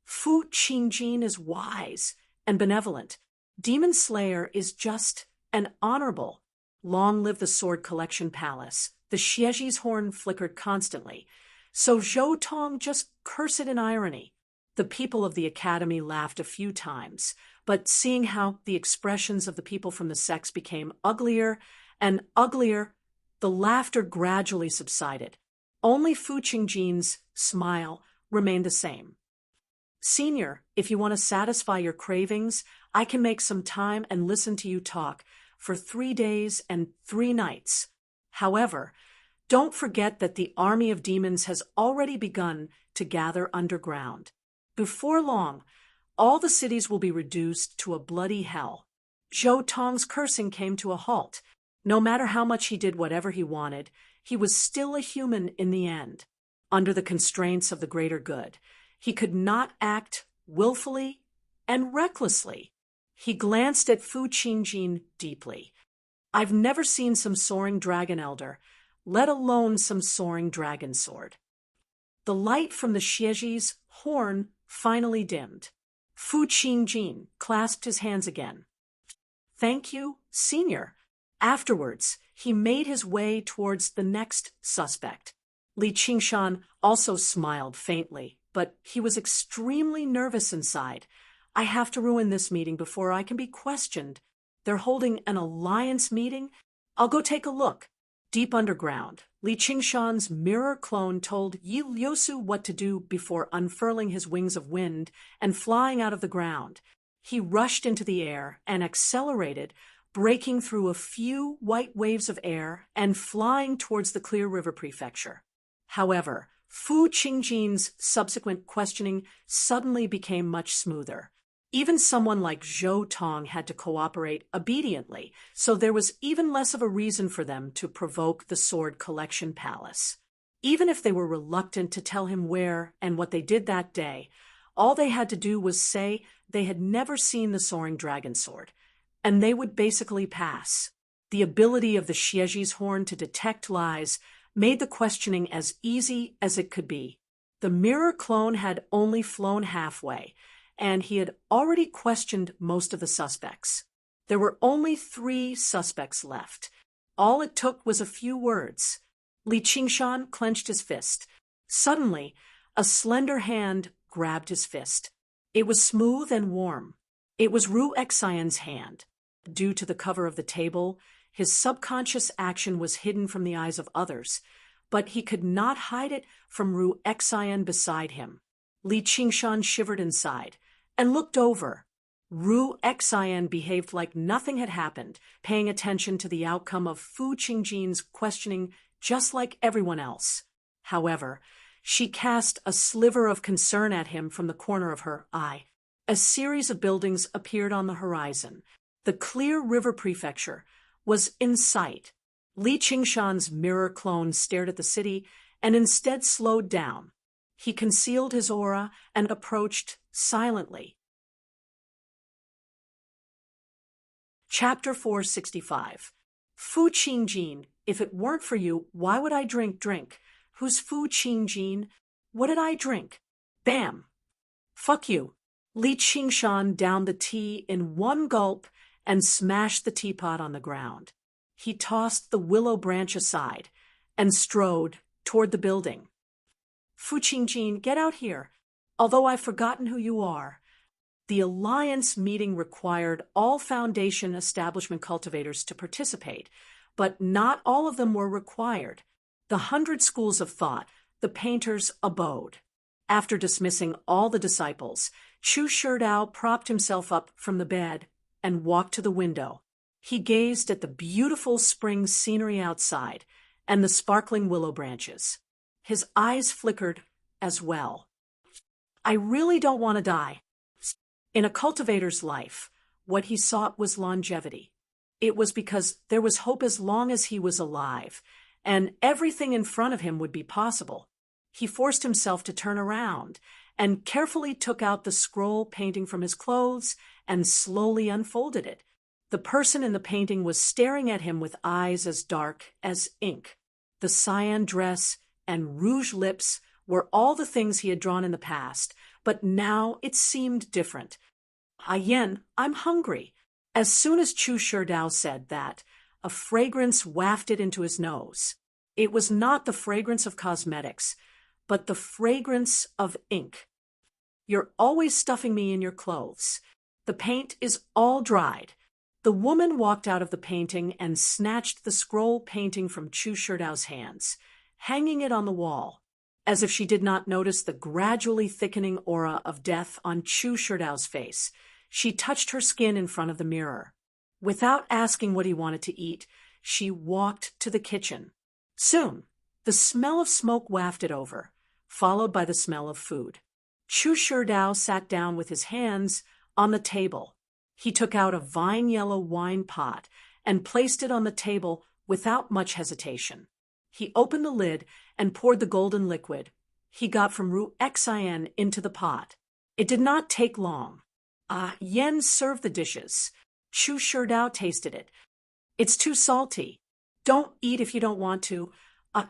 Fu Qingjin is wise and benevolent. Demon Slayer is just and honorable. Long live the Sword Collection Palace. The Xieji's horn flickered constantly, so Zhou Tong just cursed in irony. The people of the academy laughed a few times, but seeing how the expressions of the people from the sects became uglier and uglier, the laughter gradually subsided. Only Fu Qingjin's smile remained the same. Senior, if you want to satisfy your cravings, I can make some time and listen to you talk for 3 days and 3 nights. However, don't forget that the army of demons has already begun to gather underground. Before long, all the cities will be reduced to a bloody hell. Zhou Tong's cursing came to a halt. No matter how much he did whatever he wanted, he was still a human in the end. Under the constraints of the greater good, he could not act willfully and recklessly. He glanced at Fu Qingjin deeply. I've never seen some soaring dragon elder, let alone some soaring dragon sword. The light from the Xieji's horn finally dimmed. Fu Qingjin clasped his hands again. Thank you, Senior. Afterwards, he made his way towards the next suspect. Li Qingshan also smiled faintly, but he was extremely nervous inside. I have to ruin this meeting before I can be questioned. They're holding an alliance meeting? I'll go take a look. Deep underground, Li Qingshan's mirror clone told Yi Liusu what to do before unfurling his wings of wind and flying out of the ground. He rushed into the air and accelerated, breaking through a few white waves of air and flying towards the Clear River Prefecture. However, Fu Qingjin's subsequent questioning suddenly became much smoother. Even someone like Zhou Tong had to cooperate obediently, so there was even less of a reason for them to provoke the Sword Collection Palace. Even if they were reluctant to tell him where and what they did that day, all they had to do was say they had never seen the Soaring Dragon Sword, and they would basically pass. The ability of the Xieji's horn to detect lies made the questioning as easy as it could be. The mirror clone had only flown halfway, and he had already questioned most of the suspects. There were only 3 suspects left. All it took was a few words. Li Qingshan clenched his fist. Suddenly, a slender hand grabbed his fist. It was smooth and warm. It was Ru Xian's hand. Due to the cover of the table, his subconscious action was hidden from the eyes of others, but he could not hide it from Ru Xian beside him. Li Qingshan shivered inside and looked over. Ru Xian behaved like nothing had happened, paying attention to the outcome of Fu Qingjin's questioning just like everyone else. However, she cast a sliver of concern at him from the corner of her eye. A series of buildings appeared on the horizon. The Clear River Prefecture was in sight. Li Qingshan's mirror clone stared at the city and instead slowed down. He concealed his aura and approached silently. Chapter 465. Fu Qingjin, if it weren't for you, why would I drink? Who's Fu Qingjin? What did I drink? Bam! Fuck you. Li Qingshan downed the tea in one gulp and smashed the teapot on the ground. He tossed the willow branch aside and strode toward the building. Fu Qingjin, get out here. Although I've forgotten who you are. The alliance meeting required all Foundation establishment cultivators to participate, but not all of them were required. The 100 schools of thought, the painters abode. After dismissing all the disciples, Chu Sherdao propped himself up from the bed and walked to the window. He gazed at the beautiful spring scenery outside and the sparkling willow branches. His eyes flickered as well. I really don't want to die. In a cultivator's life, what he sought was longevity. It was because there was hope as long as he was alive, and everything in front of him would be possible. He forced himself to turn around and carefully took out the scroll painting from his clothes and slowly unfolded it. The person in the painting was staring at him with eyes as dark as ink. The cyan dress and rouge lips were all the things he had drawn in the past, but now it seemed different. Yen, I'm hungry. As soon as Chu Sherdao said that, a fragrance wafted into his nose. It was not the fragrance of cosmetics, but the fragrance of ink. You're always stuffing me in your clothes. The paint is all dried. The woman walked out of the painting and snatched the scroll painting from Chu Sherdao's hands, hanging it on the wall, as if she did not notice the gradually thickening aura of death on Chu Sherdao's face. She touched her skin in front of the mirror. Without asking what he wanted to eat, she walked to the kitchen. Soon, the smell of smoke wafted over, followed by the smell of food. Chu Sherdao sat down with his hands on the table. He took out a vine-yellow wine pot and placed it on the table without much hesitation. He opened the lid and poured the golden liquid he got from Ru Xin into the pot. It did not take long. Yen served the dishes. Chu Sherdao tasted it. It's too salty. Don't eat if you don't want to,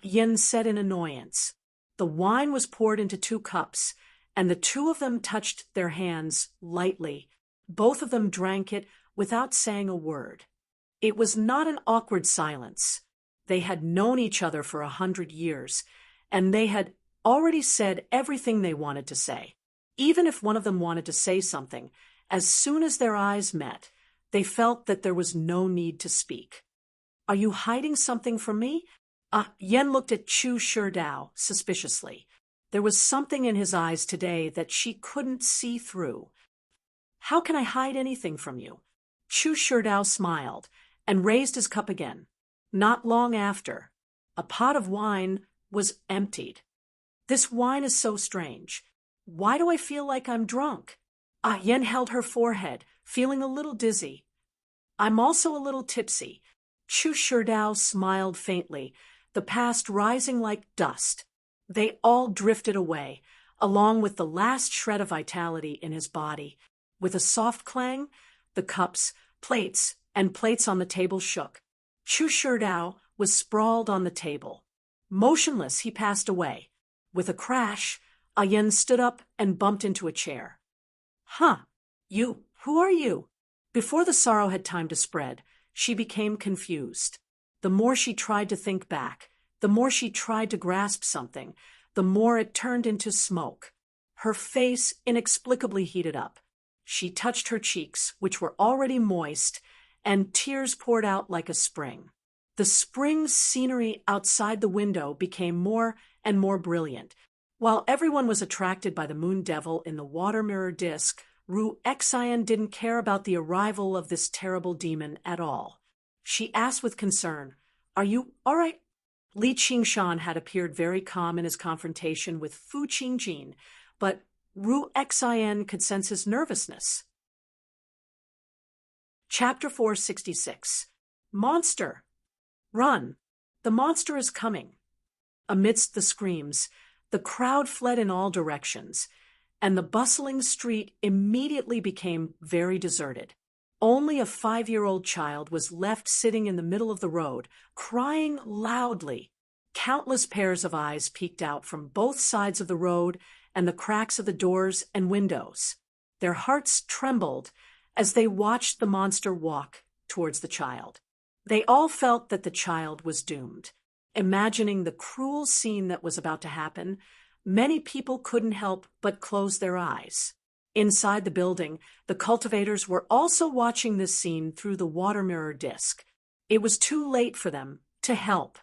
Yen said in annoyance. The wine was poured into 2 cups, and the 2 of them touched their hands lightly. Both of them drank it without saying a word. It was not an awkward silence. They had known each other for 100 years, and they had already said everything they wanted to say. Even if one of them wanted to say something, as soon as their eyes met, they felt that there was no need to speak. Are you hiding something from me? Yen looked at Chu Sherdao suspiciously. There was something in his eyes today that she couldn't see through. How can I hide anything from you? Chu Sherdao smiled and raised his cup again. Not long after, a pot of wine was emptied. This wine is so strange. Why do I feel like I'm drunk? Yen held her forehead, feeling a little dizzy. I'm also a little tipsy. Chu Sherdao smiled faintly, the past rising like dust. They all drifted away, along with the last shred of vitality in his body. With a soft clang, the cups, plates, and plates on the table shook. Chu Sherdao was sprawled on the table. Motionless, he passed away. With a crash, Yen stood up and bumped into a chair. Who are you? Before the sorrow had time to spread, she became confused. The more she tried to think back, the more she tried to grasp something, the more it turned into smoke. Her face inexplicably heated up. She touched her cheeks, which were already moist, and tears poured out like a spring. The spring scenery outside the window became more and more brilliant. While everyone was attracted by the moon devil in the water mirror disk, Ru Xian didn't care about the arrival of this terrible demon at all. She asked with concern, Are you all right? Li Qingshan had appeared very calm in his confrontation with Fu Qingjin, but Ru Xian could sense his nervousness. Chapter 466. Monster! Run! The monster is coming. Amidst the screams, the crowd fled in all directions, and the bustling street immediately became very deserted. Only a 5-year-old child was left sitting in the middle of the road, crying loudly. Countless pairs of eyes peeked out from both sides of the road and the cracks of the doors and windows. Their hearts trembled as they watched the monster walk towards the child. They all felt that the child was doomed. Imagining the cruel scene that was about to happen, many people couldn't help but close their eyes. Inside the building, the cultivators were also watching this scene through the water mirror disc. It was too late for them to help.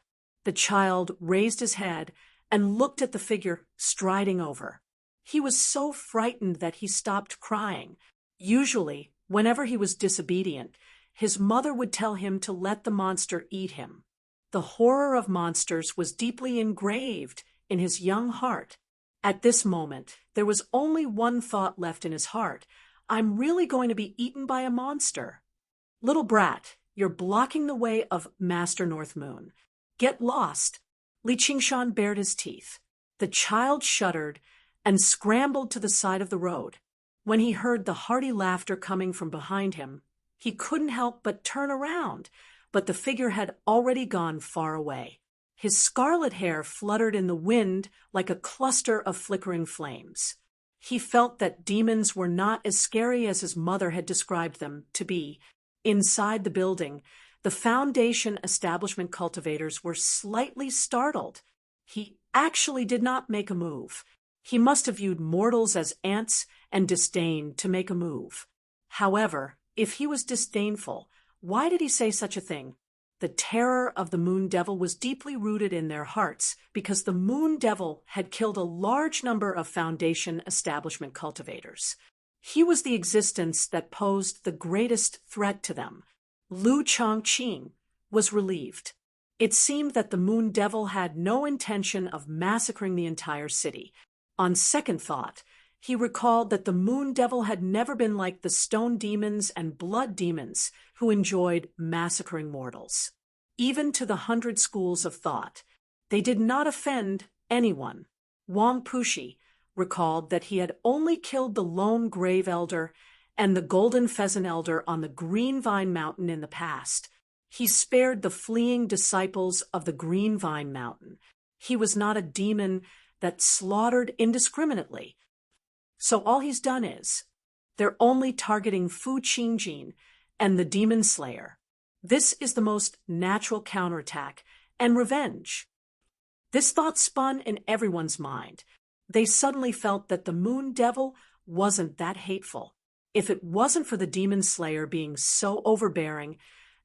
The child raised his head and looked at the figure striding over. He was so frightened that he stopped crying. Usually, whenever he was disobedient, his mother would tell him to let the monster eat him. The horror of monsters was deeply engraved in his young heart. At this moment, there was only one thought left in his heart. I'm really going to be eaten by a monster. Little brat, you're blocking the way of Master North Moon. Get lost. Li Qingshan bared his teeth. The child shuddered and scrambled to the side of the road. When he heard the hearty laughter coming from behind him, he couldn't help but turn around, but the figure had already gone far away. His scarlet hair fluttered in the wind like a cluster of flickering flames. He felt that demons were not as scary as his mother had described them to be. Inside the building, the Foundation establishment cultivators were slightly startled. He actually did not make a move. He must have viewed mortals as ants and disdained to make a move. However, if he was disdainful, why did he say such a thing? The terror of the Moon Devil was deeply rooted in their hearts because the Moon Devil had killed a large number of Foundation establishment cultivators. He was the existence that posed the greatest threat to them. Lu Chongqing was relieved. It seemed that the Moon Devil had no intention of massacring the entire city. On second thought, he recalled that the Moon Devil had never been like the stone demons and blood demons who enjoyed massacring mortals. Even to the 100 schools of thought, they did not offend anyone. Wang Pushi recalled that he had only killed the lone grave elder and the golden pheasant elder on the Green Vine Mountain in the past. He spared the fleeing disciples of the Green Vine Mountain. He was not a demon that slaughtered indiscriminately. So all he's done is, they're only targeting Fu Qingjin and the Demon Slayer. This is the most natural counterattack and revenge. This thought spun in everyone's mind. They suddenly felt that the Moon Devil wasn't that hateful. If it wasn't for the Demon Slayer being so overbearing,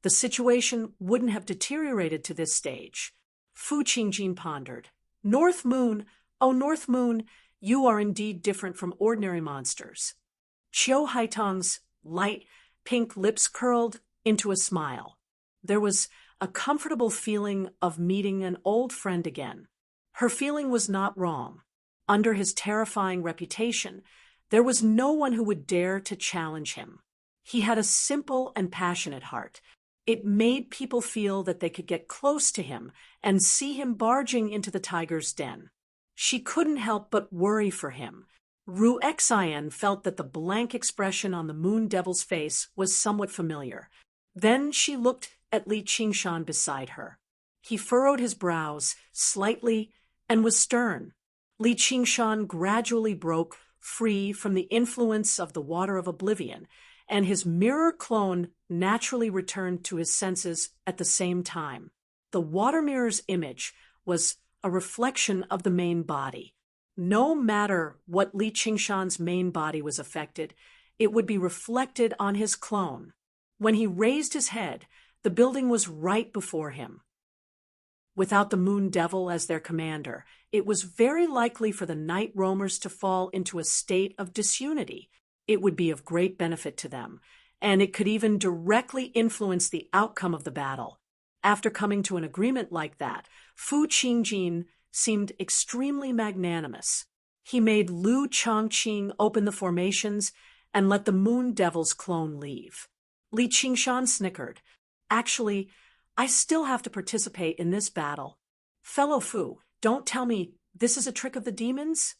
the situation wouldn't have deteriorated to this stage. Fu Qingjin pondered. North Moon, oh North Moon, you are indeed different from ordinary monsters. Qiu Haitong's light pink lips curled into a smile. There was a comfortable feeling of meeting an old friend again. Her feeling was not wrong. Under his terrifying reputation, there was no one who would dare to challenge him. He had a simple and passionate heart. It made people feel that they could get close to him and see him barging into the tiger's den. She couldn't help but worry for him. Ru Xian felt that the blank expression on the Moon Devil's face was somewhat familiar. Then she looked at Li Qingshan beside her. He furrowed his brows slightly and was stern. Li Qingshan gradually broke free from the influence of the water of oblivion, and his mirror clone naturally returned to his senses at the same time. The water mirror's image was a reflection of the main body. No matter what Li Qingshan's main body was affected, it would be reflected on his clone. When he raised his head, the building was right before him. Without the Moon Devil as their commander, it was very likely for the night roamers to fall into a state of disunity. It would be of great benefit to them, and it could even directly influence the outcome of the battle. After coming to an agreement like that, Fu Qingjin seemed extremely magnanimous. He made Lu Chongqing open the formations and let the Moon Devil's clone leave. Li Qingshan snickered. Actually, I still have to participate in this battle. Fellow Fu, don't tell me this is a trick of the demons?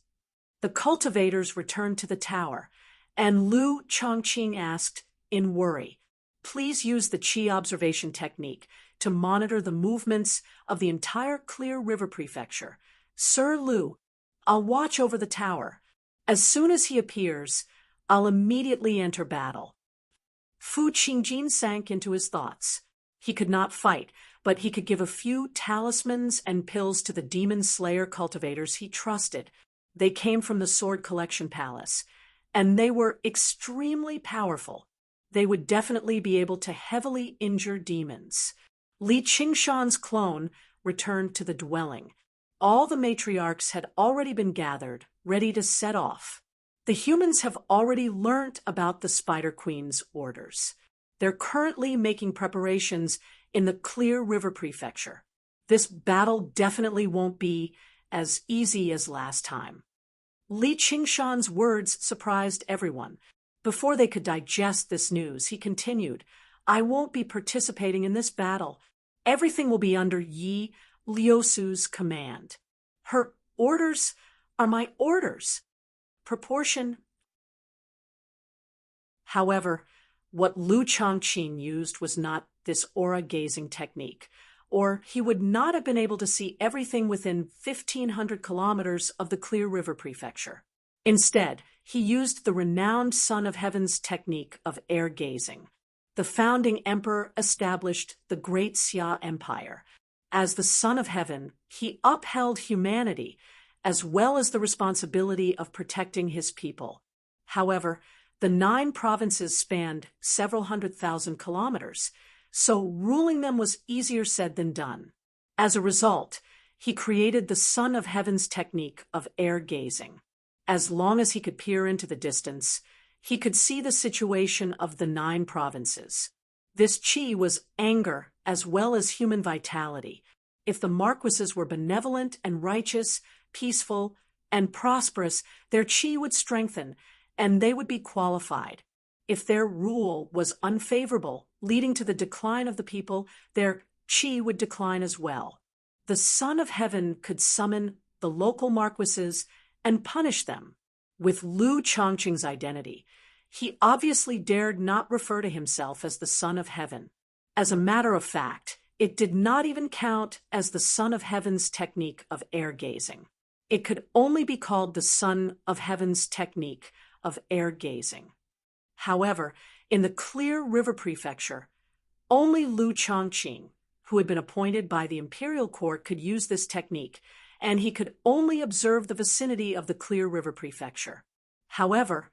The cultivators returned to the tower, and Lu Chongqing asked, in worry, please use the Qi observation technique to monitor the movements of the entire Clear River Prefecture. Sir Lu, I'll watch over the tower. As soon as he appears, I'll immediately enter battle. Fu Qingjin sank into his thoughts. He could not fight, but he could give a few talismans and pills to the Demon Slayer cultivators he trusted. They came from the Sword Collection Palace, and they were extremely powerful. They would definitely be able to heavily injure demons. Li Qingshan's clone returned to the dwelling. All the matriarchs had already been gathered, ready to set off. The humans have already learnt about the Spider Queen's orders. They're currently making preparations in the Clear River Prefecture. This battle definitely won't be as easy as last time. Li Qingshan's words surprised everyone. Before they could digest this news, he continued, "I won't be participating in this battle. Everything will be under Yi Liusu's command. Her orders are my orders. Proportion." However, what Lu Chongqing used was not this aura-gazing technique, or he would not have been able to see everything within 1,500 kilometers of the Clear River Prefecture. Instead, he used the renowned Son of Heaven's technique of air-gazing. The founding emperor established the Great Xia Empire. As the Son of Heaven, he upheld humanity, as well as the responsibility of protecting his people. However, the 9 provinces spanned several 100,000 kilometers, so ruling them was easier said than done. As a result, he created the Son of Heaven's technique of air-gazing. As long as he could peer into the distance, he could see the situation of the 9 provinces. This qi was anger as well as human vitality. If the marquises were benevolent and righteous, peaceful, and prosperous, their qi would strengthen, and they would be qualified. If their rule was unfavorable, leading to the decline of the people, their qi would decline as well. The Son of Heaven could summon the local marquises and punish them. With Lu Chongqing's identity, he obviously dared not refer to himself as the Son of Heaven. As a matter of fact, it did not even count as the Son of Heaven's technique of air-gazing. It could only be called the Son of Heaven's technique of air-gazing. However, in the Clear River Prefecture, only Lu Chongqing, who had been appointed by the imperial court, could use this technique, and he could only observe the vicinity of the Clear River Prefecture. However,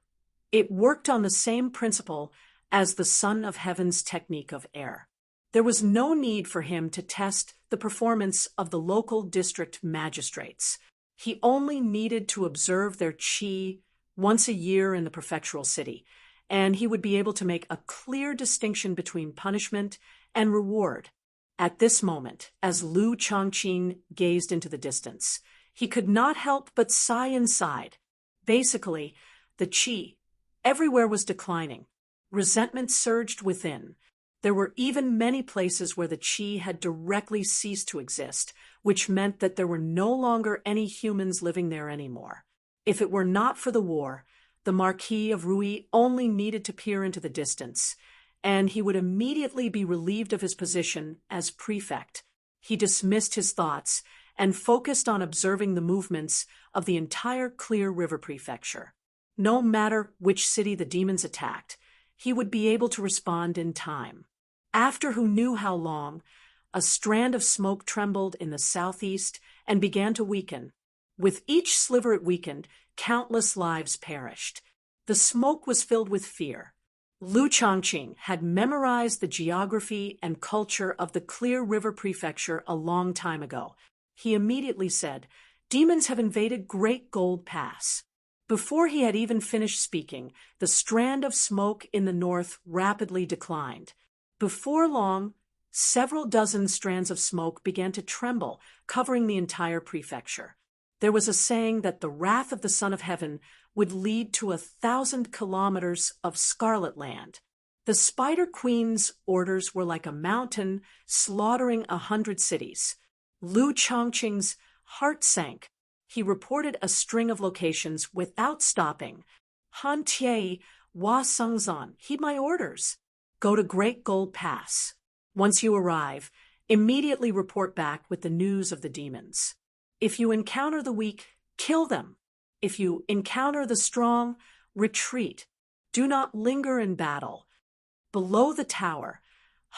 it worked on the same principle as the Son of Heaven's technique of air. There was no need for him to test the performance of the local district magistrates. He only needed to observe their qi once a year in the prefectural city, and he would be able to make a clear distinction between punishment and reward. At this moment, as Lu Chongqing gazed into the distance, he could not help but sigh inside. Basically, the qi everywhere was declining. Resentment surged within. There were even many places where the qi had directly ceased to exist, which meant that there were no longer any humans living there anymore. If it were not for the war, the Marquis of Rui only needed to peer into the distance, and he would immediately be relieved of his position as prefect. He dismissed his thoughts and focused on observing the movements of the entire Clear River Prefecture. No matter which city the demons attacked, he would be able to respond in time. After who knew how long, a strand of smoke trembled in the southeast and began to weaken. With each sliver it weakened, countless lives perished. The smoke was filled with fear. Lu Chongqing had memorized the geography and culture of the Clear River Prefecture a long time ago. He immediately said, "Demons have invaded Great Gold Pass." Before he had even finished speaking, the strand of smoke in the north rapidly declined. Before long, several dozen strands of smoke began to tremble, covering the entire prefecture. There was a saying that the wrath of the Son of Heaven would lead to 1,000 kilometers of scarlet land. The Spider Queen's orders were like a mountain slaughtering 100 cities. Lu Chongqing's heart sank. He reported a string of locations without stopping. Han Tie, Wa Sengzan, heed my orders. Go to Great Gold Pass. Once you arrive, immediately report back with the news of the demons. If you encounter the weak, kill them. If you encounter the strong, retreat. Do not linger in battle. Below the tower,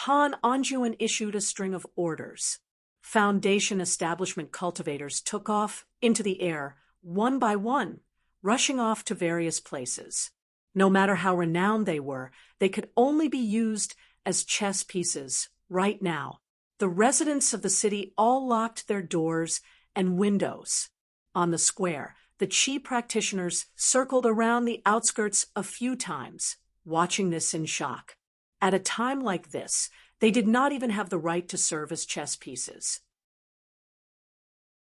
Han Anjuan issued a string of orders. Foundation establishment cultivators took off into the air, one by one, rushing off to various places. No matter how renowned they were, they could only be used as chess pieces right now. The residents of the city all locked their doors and windows. On the square, the qi practitioners circled around the outskirts a few times, watching this in shock. At a time like this, they did not even have the right to serve as chess pieces.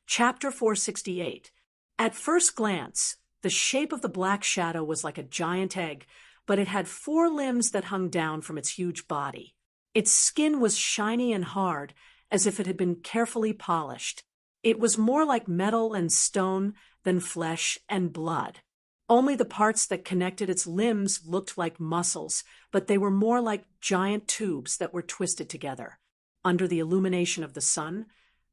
Chapter 468. At first glance, the shape of the black shadow was like a giant egg, but it had 4 limbs that hung down from its huge body. Its skin was shiny and hard, as if it had been carefully polished. It was more like metal and stone than flesh and blood. Only the parts that connected its limbs looked like muscles, but they were more like giant tubes that were twisted together. Under the illumination of the sun,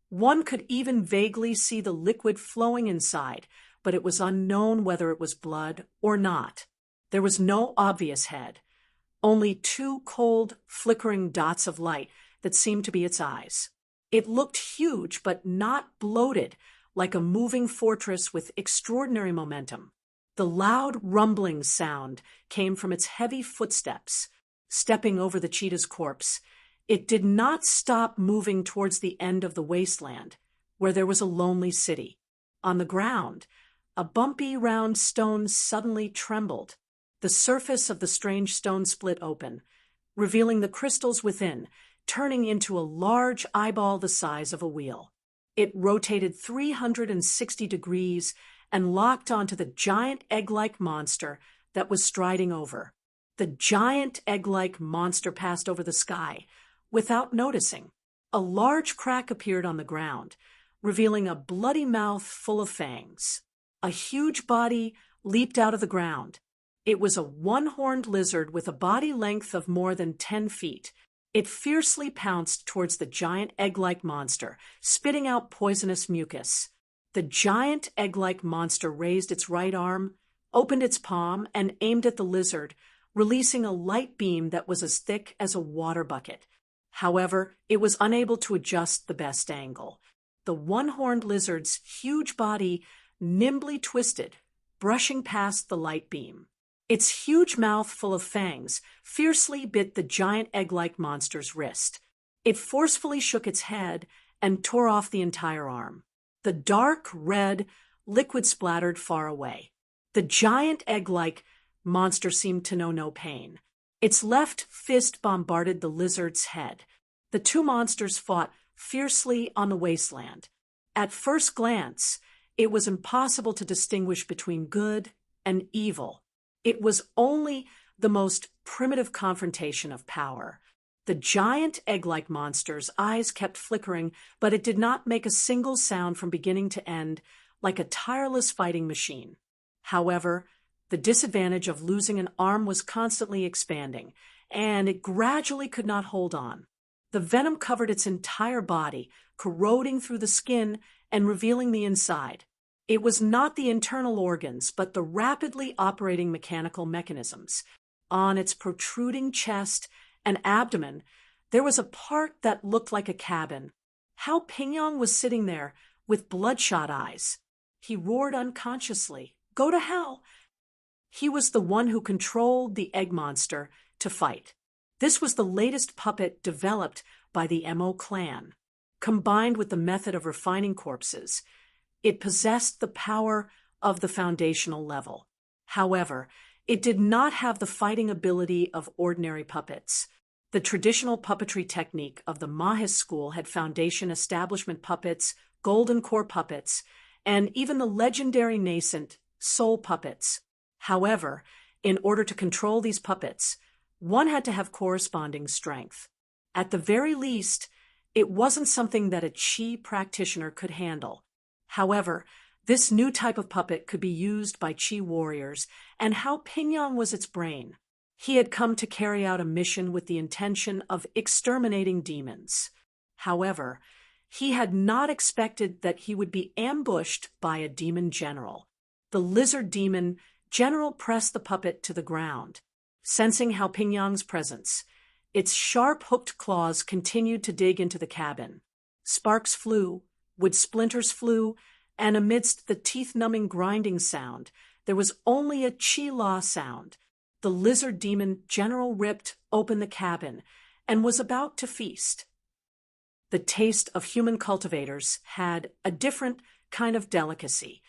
one could even vaguely see the liquid flowing inside, but it was unknown whether it was blood or not. There was no obvious head, only 2 cold, flickering dots of light that seemed to be its eyes. It looked huge, but not bloated, like a moving fortress with extraordinary momentum. The loud rumbling sound came from its heavy footsteps. Stepping over the cheetah's corpse, it did not stop moving towards the end of the wasteland, where there was a lonely city. On the ground, a bumpy round stone suddenly trembled. The surface of the strange stone split open, revealing the crystals within, turning into a large eyeball the size of a wheel. It rotated 360 degrees and locked onto the giant egg-like monster that was striding over. The giant egg-like monster passed over the sky without noticing. A large crack appeared on the ground, revealing a bloody mouth full of fangs. A huge body leaped out of the ground. It was a 1-horned lizard with a body length of more than 10 feet. It fiercely pounced towards the giant egg-like monster, spitting out poisonous mucus. The giant egg-like monster raised its right arm, opened its palm, and aimed at the lizard, releasing a light beam that was as thick as a water bucket. However, it was unable to adjust the best angle. The 1-horned lizard's huge body nimbly twisted, brushing past the light beam. Its huge mouth full of fangs fiercely bit the giant egg-like monster's wrist. It forcefully shook its head and tore off the entire arm. The dark red liquid splattered far away. The giant egg-like monster seemed to know no pain. Its left fist bombarded the lizard's head. The 2 monsters fought fiercely on the wasteland. At first glance, it was impossible to distinguish between good and evil. It was only the most primitive confrontation of power. The giant egg-like monster's eyes kept flickering, but it did not make a single sound from beginning to end, like a tireless fighting machine. However, the disadvantage of losing an arm was constantly expanding, and it gradually could not hold on. The venom covered its entire body, corroding through the skin and revealing the inside. It was not the internal organs, but the rapidly operating mechanical mechanisms. On its protruding chest and abdomen, there was a part that looked like a cabin. Hao Pingyong was sitting there with bloodshot eyes. He roared unconsciously, "Go to hell!" He was the one who controlled the egg monster to fight. This was the latest puppet developed by the Mo clan. Combined with the method of refining corpses, it possessed the power of the foundational level. However, it did not have the fighting ability of ordinary puppets. The traditional puppetry technique of the Mahis school had foundation establishment puppets, golden core puppets, and even the legendary nascent soul puppets. However, in order to control these puppets, one had to have corresponding strength. At the very least, it wasn't something that a Qi practitioner could handle. However, this new type of puppet could be used by Qi warriors, and Hao Pingyong was its brain. He had come to carry out a mission with the intention of exterminating demons. However, he had not expected that he would be ambushed by a demon general. The lizard demon general pressed the puppet to the ground. Sensing Hao Pingyong's presence, its sharp hooked claws continued to dig into the cabin. Sparks flew, wood splinters flew, and amidst the teeth-numbing grinding sound, there was only a Qi-La sound. The lizard demon general ripped open the cabin and was about to feast. The taste of human cultivators had a different kind of delicacy.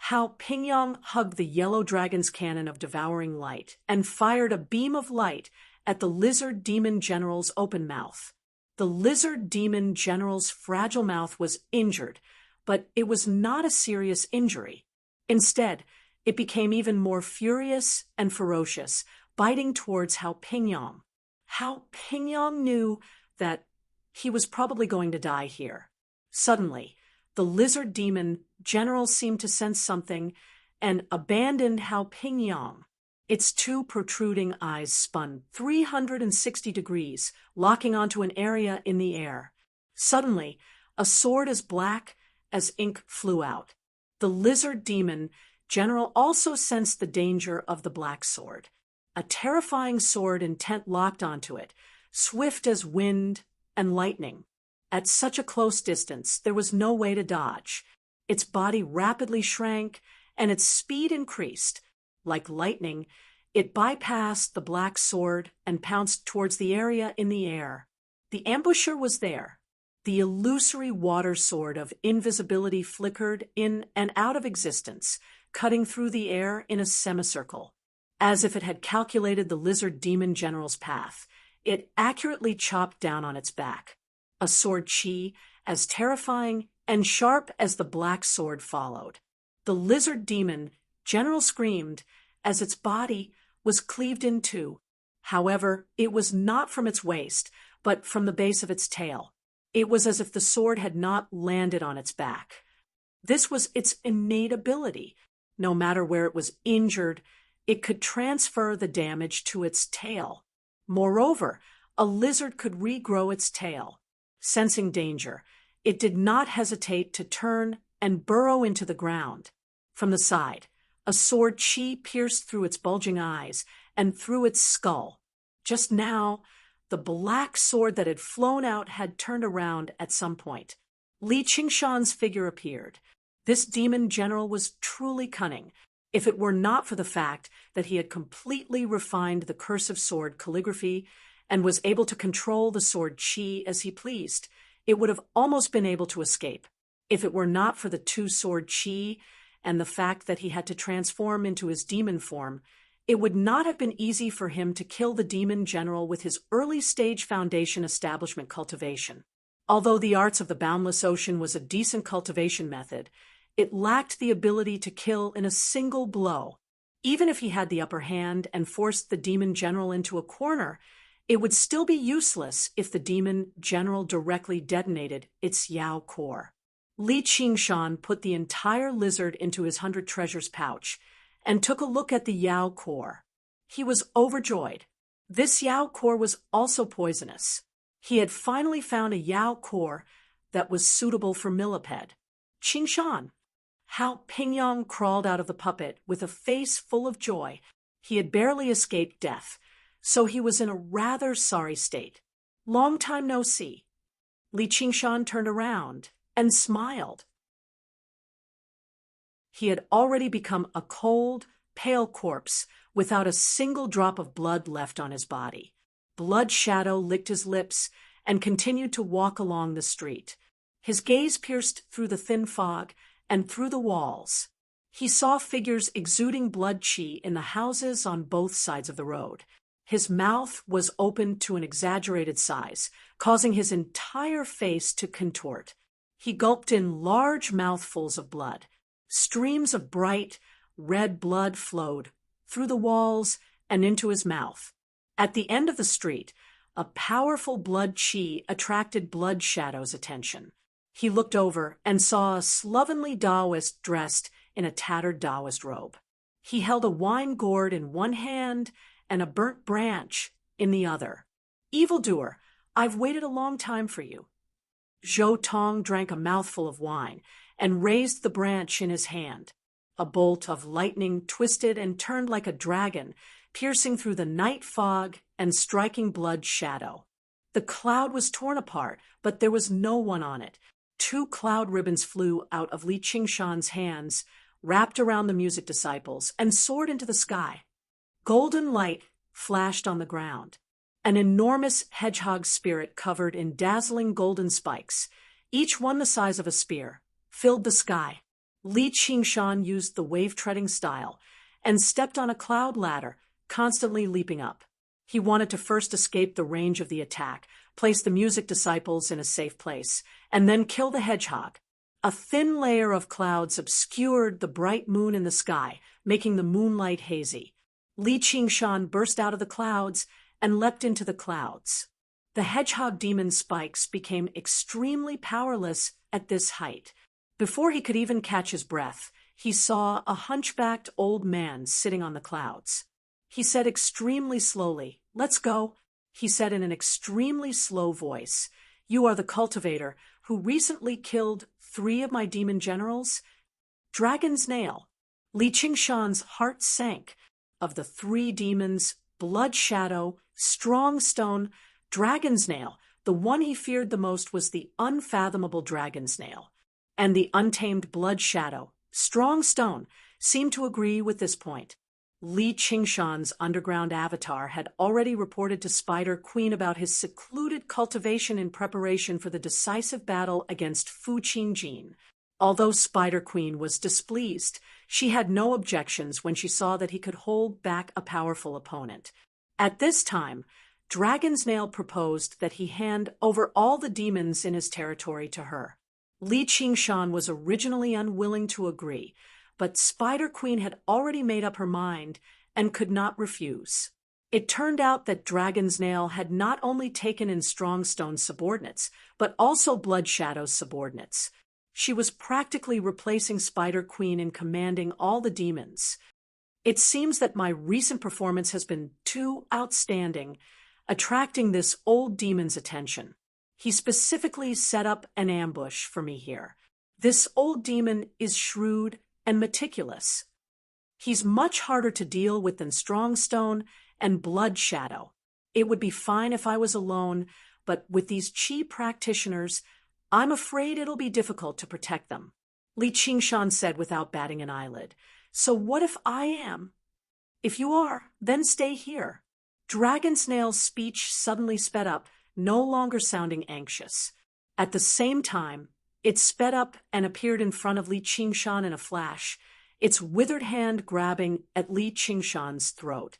Hao Pingyong hugged the yellow dragon's cannon of devouring light and fired a beam of light at the lizard demon general's open mouth. The lizard demon general's fragile mouth was injured, but it was not a serious injury. Instead, it became even more furious and ferocious, biting towards Hao Pingyong. Hao Pingyong knew that he was probably going to die here. Suddenly, the lizard demon general seemed to sense something and abandoned Hao Pingyong. Its two protruding eyes spun 360 degrees, locking onto an area in the air. Suddenly, a sword as black as ink flew out. The lizard demon general also sensed the danger of the black sword. A terrifying sword intent locked onto it, swift as wind and lightning. At such a close distance, there was no way to dodge. Its body rapidly shrank, and its speed increased. Like lightning, it bypassed the black sword and pounced towards the area in the air. The ambusher was there. The illusory water sword of invisibility flickered in and out of existence, cutting through the air in a semicircle. As if it had calculated the lizard demon general's path, it accurately chopped down on its back. A sword chi as terrifying and sharp as the black sword followed. The lizard demon general screamed as its body was cleaved in two. However, it was not from its waist, but from the base of its tail. It was as if the sword had not landed on its back. This was its innate ability. No matter where it was injured, it could transfer the damage to its tail. Moreover, a lizard could regrow its tail. Sensing danger, it did not hesitate to turn and burrow into the ground. From the side, a sword chi pierced through its bulging eyes and through its skull. Just now, the black sword that had flown out had turned around at some point. Li Qingshan's figure appeared. This demon general was truly cunning, if it were not for the fact that he had completely refined the cursive sword calligraphy and was able to control the sword chi as he pleased. It would have almost been able to escape. If it were not for the two-sword chi and the fact that he had to transform into his demon form, it would not have been easy for him to kill the demon general with his early-stage foundation establishment cultivation. Although the arts of the boundless ocean was a decent cultivation method, it lacked the ability to kill in a single blow. Even if he had the upper hand and forced the demon general into a corner, it would still be useless if the demon general directly detonated its Yao core. Li Qingshan put the entire lizard into his 100 treasures pouch and took a look at the Yao core. He was overjoyed. This Yao core was also poisonous. He had finally found a Yao core that was suitable for millipede. Qingshan. Hao Pingyong crawled out of the puppet with a face full of joy. He had barely escaped death, so he was in a rather sorry state. Long time no see. Li Qingshan turned around and smiled. He had already become a cold, pale corpse without a single drop of blood left on his body. Blood Shadow licked his lips and continued to walk along the street. His gaze pierced through the thin fog and through the walls. He saw figures exuding blood chi in the houses on both sides of the road. His mouth was opened to an exaggerated size, causing his entire face to contort. He gulped in large mouthfuls of blood. Streams of bright, red blood flowed through the walls and into his mouth. At the end of the street, a powerful blood chi attracted Blood Shadow's attention. He looked over and saw a slovenly Taoist dressed in a tattered Taoist robe. He held a wine gourd in one hand and a burnt branch in the other. "Evildoer, I've waited a long time for you." Zhou Tong drank a mouthful of wine and raised the branch in his hand. A bolt of lightning twisted and turned like a dragon, piercing through the night fog and striking Blood Shadow. The cloud was torn apart, but there was no one on it. 2 cloud ribbons flew out of Li Qingshan's hands, wrapped around the music disciples, and soared into the sky. Golden light flashed on the ground. An enormous hedgehog spirit covered in dazzling golden spikes, each one the size of a spear, filled the sky. Li Qingshan used the wave-treading style and stepped on a cloud ladder, constantly leaping up. He wanted to first escape the range of the attack, place the music disciples in a safe place, and then kill the hedgehog. A thin layer of clouds obscured the bright moon in the sky, making the moonlight hazy. Li Qingshan burst out of the clouds and leapt into the clouds. The hedgehog demon's spikes became extremely powerless at this height. Before he could even catch his breath, he saw a hunchbacked old man sitting on the clouds. He said extremely slowly, "Let's go," he said in an extremely slow voice. "You are the cultivator who recently killed 3 of my demon generals?" Dragon's nail. Li Qingshan's heart sank. Of the 3 demons, Blood Shadow, Strong Stone, Dragon's Nail, the one he feared the most was the unfathomable Dragon's Nail. And the untamed Blood Shadow, Strong Stone, seemed to agree with this point. Li Qingshan's underground avatar had already reported to Spider Queen about his secluded cultivation in preparation for the decisive battle against Fu Qingjin. Although Spider Queen was displeased, she had no objections when she saw that he could hold back a powerful opponent. At this time, Dragon's Nail proposed that he hand over all the demons in his territory to her. Li Qingshan was originally unwilling to agree, but Spider Queen had already made up her mind and could not refuse. It turned out that Dragon's Nail had not only taken in Strongstone's subordinates, but also Blood Shadow's subordinates. She was practically replacing Spider Queen in commanding all the demons. It seems that my recent performance has been too outstanding, attracting this old demon's attention. He specifically set up an ambush for me here. This old demon is shrewd and meticulous. He's much harder to deal with than Strongstone and Blood Shadow. It would be fine if I was alone, but with these Qi practitioners, I'm afraid it'll be difficult to protect them. Li Qingshan said without batting an eyelid. So what if I am? If you are, then stay here. Dragon's Nail's speech suddenly sped up, no longer sounding anxious. At the same time, it sped up and appeared in front of Li Qingshan in a flash, its withered hand grabbing at Li Qingshan's throat.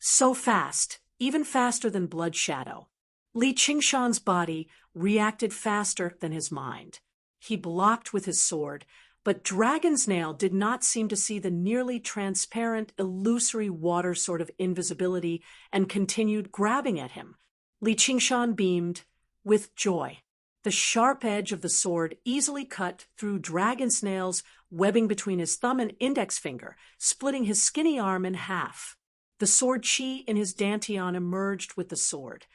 So fast, even faster than Blood Shadow. Li Qingshan's body reacted faster than his mind. He blocked with his sword, but Dragon's Nail did not seem to see the nearly transparent, illusory water sort of invisibility and continued grabbing at him. Li Qingshan beamed with joy. The sharp edge of the sword easily cut through Dragon's Nail's webbing between his thumb and index finger, splitting his skinny arm in half. The sword Qi in his dantian emerged with the sword.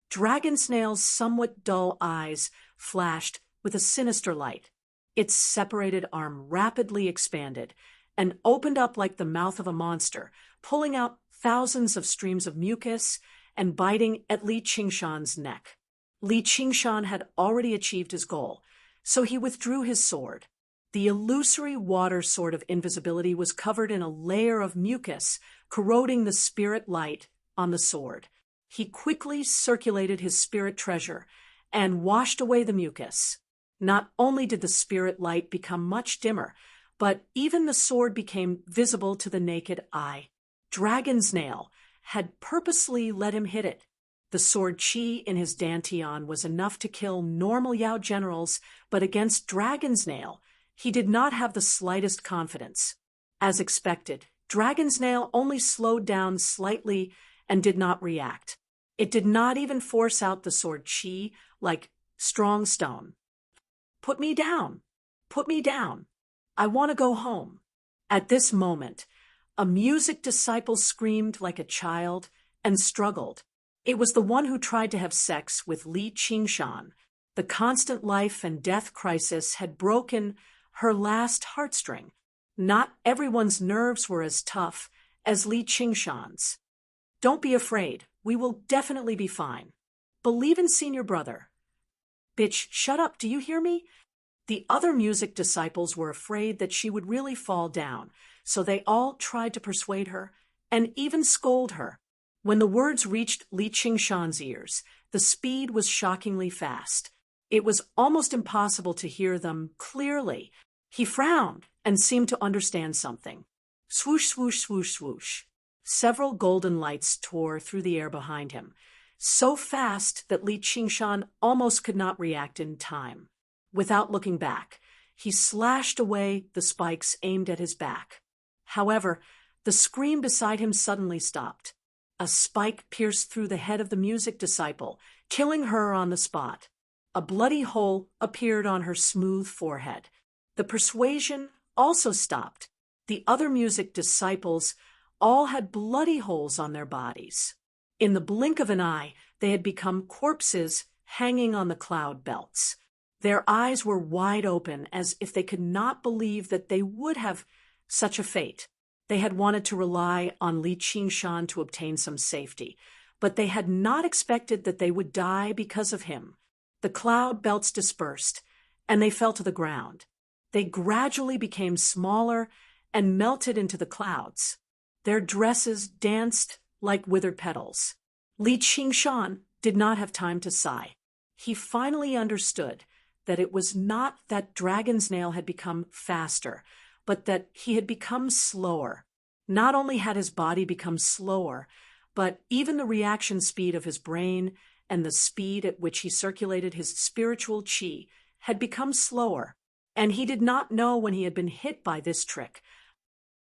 Dragon's Nail's somewhat dull eyes flashed with a sinister light. Its separated arm rapidly expanded and opened up like the mouth of a monster, pulling out thousands of streams of mucus and biting at Li Qingshan's neck. Li Qingshan had already achieved his goal, so he withdrew his sword. The illusory water sword of invisibility was covered in a layer of mucus, corroding the spirit light on the sword. He quickly circulated his spirit treasure and washed away the mucus. Not only did the spirit light become much dimmer, but even the sword became visible to the naked eye. Dragon's Nail had purposely let him hit it. The sword Qi in his dantian was enough to kill normal Yao generals, but against Dragon's Nail, he did not have the slightest confidence. As expected, Dragon's Nail only slowed down slightly and did not react. It did not even force out the sword Qi like Strong Stone. "Put me down! Put me down! I want to go home." At this moment, a music disciple screamed like a child and struggled. It was the one who tried to have sex with Li Qingshan. The constant life and death crisis had broken her last heartstring. Not everyone's nerves were as tough as Li Qingshan's. "Don't be afraid. We will definitely be fine. Believe in Senior Brother." "Bitch, shut up, do you hear me?" The other music disciples were afraid that she would really fall down, so they all tried to persuade her and even scold her. When the words reached Li Qingshan's ears, the speed was shockingly fast. It was almost impossible to hear them clearly. He frowned and seemed to understand something. Swoosh, swoosh, swoosh, swoosh. Several golden lights tore through the air behind him, so fast that Li Qingshan almost could not react in time. Without looking back, he slashed away the spikes aimed at his back. However, The scream beside him suddenly stopped. A spike pierced through the head of the music disciple, killing her on the spot. A bloody hole appeared on her smooth forehead. The persuasion also stopped. The other music disciples all had bloody holes on their bodies. In the blink of an eye, they had become corpses hanging on the cloud belts. Their eyes were wide open, as if they could not believe that they would have such a fate. They had wanted to rely on Li Qingshan to obtain some safety, but they had not expected that they would die because of him. The cloud belts dispersed, and they fell to the ground. They gradually became smaller and melted into the clouds. Their dresses danced like withered petals. Li Qingshan did not have time to sigh. He finally understood that it was not that Dragon's Nail had become faster, but that he had become slower. Not only had his body become slower, but even the reaction speed of his brain and the speed at which he circulated his spiritual qi had become slower, and he did not know when he had been hit by this trick.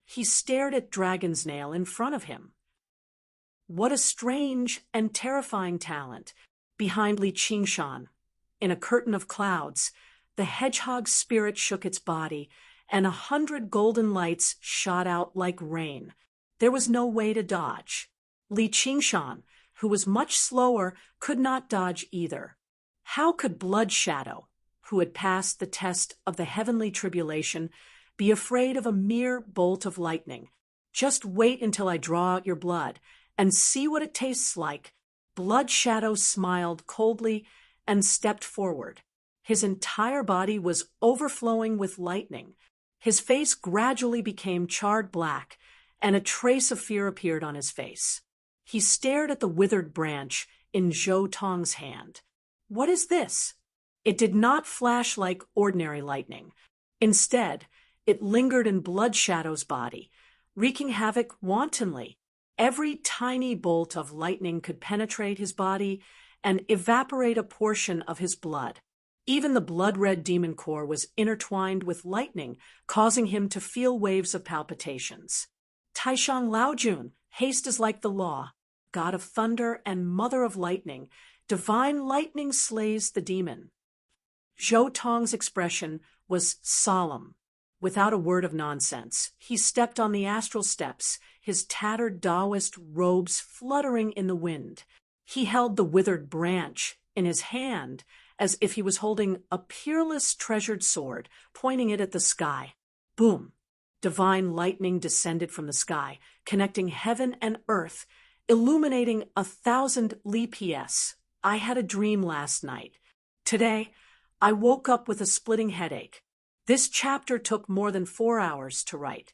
He stared at Dragon's Nail in front of him. What a strange and terrifying talent! Behind Li Qingshan, in a curtain of clouds, the hedgehog's spirit shook its body, and 100 golden lights shot out like rain. There was no way to dodge. Li Qingshan, who was much slower, could not dodge either. How could Blood Shadow, who had passed the test of the heavenly tribulation, be afraid of a mere bolt of lightning? Just wait until I draw out your blood, and see what it tastes like. Blood Shadow smiled coldly and stepped forward. His entire body was overflowing with lightning. His face gradually became charred black, and a trace of fear appeared on his face. He stared at the withered branch in Zhou Tong's hand. What is this? It did not flash like ordinary lightning. Instead, it lingered in Blood Shadow's body, wreaking havoc wantonly. Every tiny bolt of lightning could penetrate his body and evaporate a portion of his blood. Even the blood-red demon core was intertwined with lightning, causing him to feel waves of palpitations. Taishang Laojun, haste is like the law. God of thunder and mother of lightning, divine lightning slays the demon. Zhou Tong's expression was solemn. Without a word of nonsense, he stepped on the astral steps, his tattered Taoist robes fluttering in the wind. He held the withered branch in his hand as if he was holding a peerless treasured sword, pointing it at the sky. Boom! Divine lightning descended from the sky, connecting heaven and earth, illuminating 1,000 li ps. I had a dream last night. Today, I woke up with a splitting headache. This chapter took more than 4 hours to write.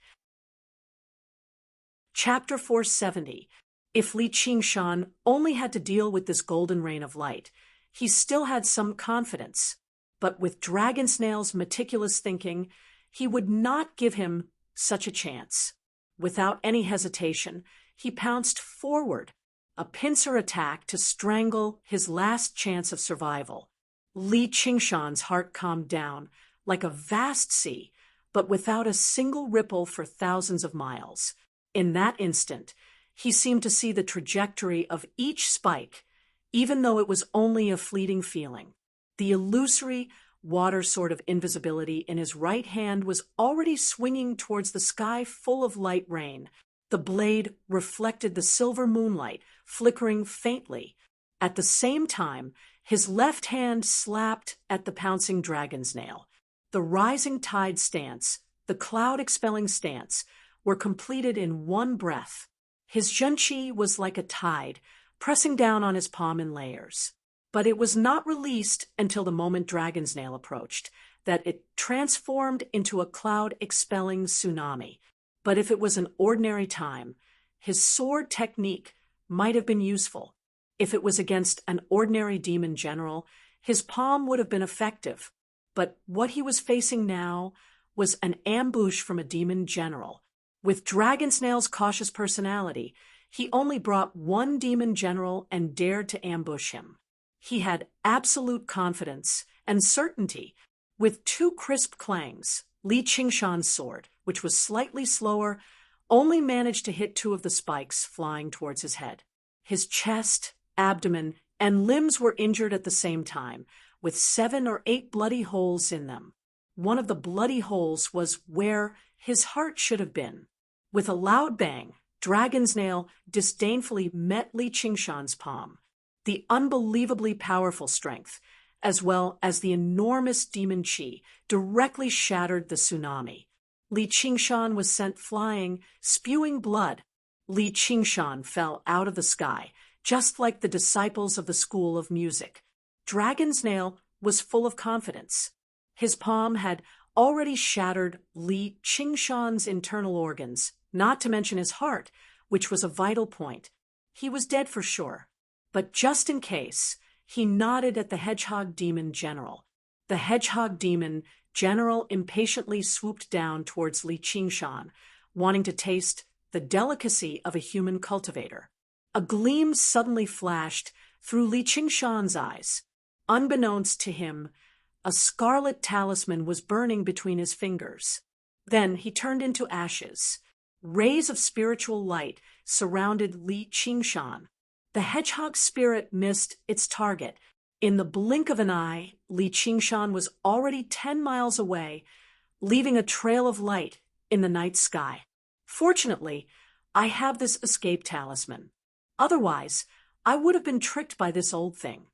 Chapter 470. If Li Qingshan only had to deal with this golden rain of light, he still had some confidence. But with Dragon's Nail's meticulous thinking, he would not give him such a chance. Without any hesitation, he pounced forward, a pincer attack to strangle his last chance of survival. Li Qingshan's heart calmed down, like a vast sea, but without a single ripple for thousands of miles. In that instant, he seemed to see the trajectory of each spike, even though it was only a fleeting feeling. The illusory water sword of invisibility in his right hand was already swinging towards the sky full of light rain. The blade reflected the silver moonlight, flickering faintly. At the same time, his left hand slapped at the pouncing Dragon's Nail. The rising tide stance, the cloud-expelling stance, were completed in one breath. His zhenqi was like a tide, pressing down on his palm in layers. But it was not released until the moment Dragon's Nail approached, that it transformed into a cloud-expelling tsunami. But if it was an ordinary time, his sword technique might have been useful. If it was against an ordinary demon general, his palm would have been effective. But what he was facing now was an ambush from a demon general. With Dragon's Nail's cautious personality, he only brought one demon general and dared to ambush him. He had absolute confidence and certainty. With 2 crisp clangs, Li Qingshan's sword, which was slightly slower, only managed to hit two of the spikes flying towards his head. His chest, abdomen, and limbs were injured at the same time, with 7 or 8 bloody holes in them. One of the bloody holes was where his heart should have been. With a loud bang, Dragon's Nail disdainfully met Li Qingshan's palm. The unbelievably powerful strength, as well as the enormous demon qi, directly shattered the tsunami. Li Qingshan was sent flying, spewing blood. Li Qingshan fell out of the sky, just like the disciples of the School of Music. Dragon's Nail was full of confidence. His palm had already shattered Li Qingshan's internal organs, not to mention his heart, which was a vital point. He was dead for sure. But just in case, he nodded at the Hedgehog Demon General. The Hedgehog Demon General impatiently swooped down towards Li Qingshan, wanting to taste the delicacy of a human cultivator. A gleam suddenly flashed through Li Qingshan's eyes. Unbeknownst to him, a scarlet talisman was burning between his fingers. Then he turned into ashes. Rays of spiritual light surrounded Li Qingshan. The hedgehog spirit missed its target. In the blink of an eye, Li Qingshan was already 10 miles away, leaving a trail of light in the night sky. Fortunately, I have this escape talisman. Otherwise, I would have been tricked by this old thing.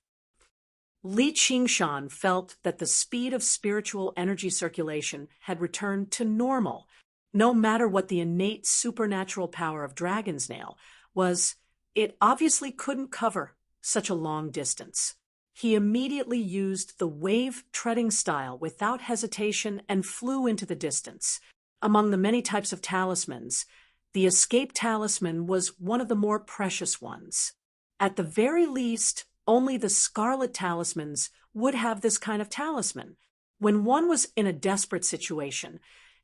Li Qingshan felt that the speed of spiritual energy circulation had returned to normal, no matter what the innate supernatural power of Dragon's Nail was. It obviously couldn't cover such a long distance. He immediately used the wave-treading style without hesitation and flew into the distance. Among the many types of talismans, the escape talisman was one of the more precious ones. At the very least, only the scarlet talismans would have this kind of talisman. When one was in a desperate situation,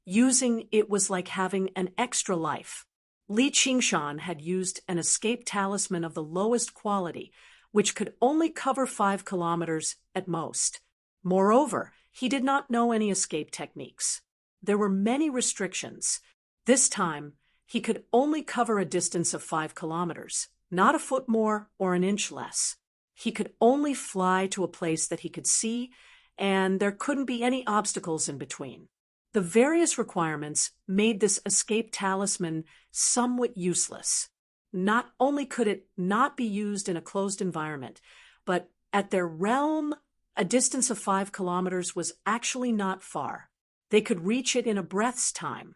using it was like having an extra life. Li Qingshan had used an escape talisman of the lowest quality, which could only cover 5 kilometers at most. Moreover, he did not know any escape techniques. There were many restrictions. This time, he could only cover a distance of 5 kilometers, not a foot more or an inch less. He could only fly to a place that he could see, and there couldn't be any obstacles in between. The various requirements made this escape talisman somewhat useless. Not only could it not be used in a closed environment, but at their realm, a distance of 5 kilometers was actually not far. They could reach it in a breath's time,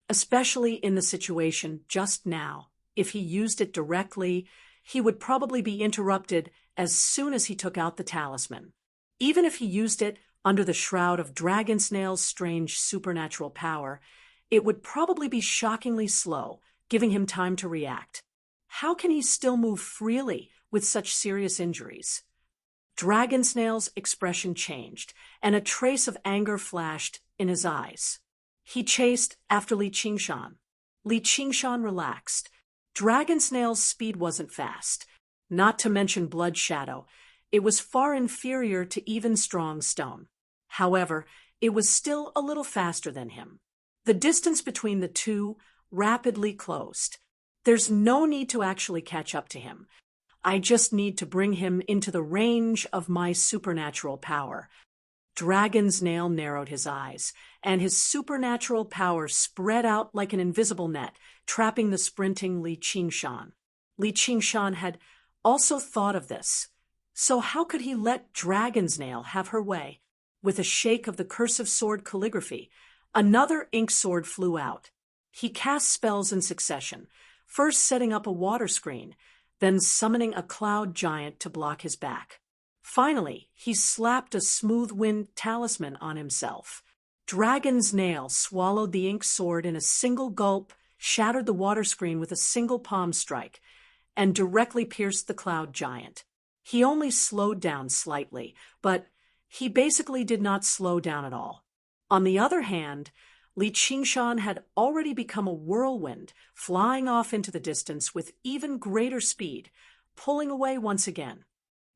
especially in the situation just now. If he used it directly, he would probably be interrupted as soon as he took out the talisman. Even if he used it under the shroud of Dragon's Nail's strange supernatural power, it would probably be shockingly slow, giving him time to react. How can he still move freely with such serious injuries? Dragon's Nail's expression changed, and a trace of anger flashed in his eyes. He chased after Li Qingshan. Li Qingshan relaxed. Dragon's Nail's speed wasn't fast. Not to mention Blood Shadow, it was far inferior to even Strong Stone. However, it was still a little faster than him. The distance between the two rapidly closed. There's no need to actually catch up to him. I just need to bring him into the range of my supernatural power. Dragon's Nail narrowed his eyes, and his supernatural power spread out like an invisible net, trapping the sprinting Li Qingshan. Li Qingshan had also thought of this. So how could he let Dragon's Nail have her way? With a shake of the cursive sword calligraphy, another ink sword flew out. He cast spells in succession, first setting up a water screen, then summoning a cloud giant to block his back. Finally, he slapped a smooth wind talisman on himself. Dragon's Nail swallowed the ink sword in a single gulp, shattered the water screen with a single palm strike, and directly pierced the cloud giant. He only slowed down slightly, but he basically did not slow down at all. On the other hand, Li Qingshan had already become a whirlwind, flying off into the distance with even greater speed, pulling away once again.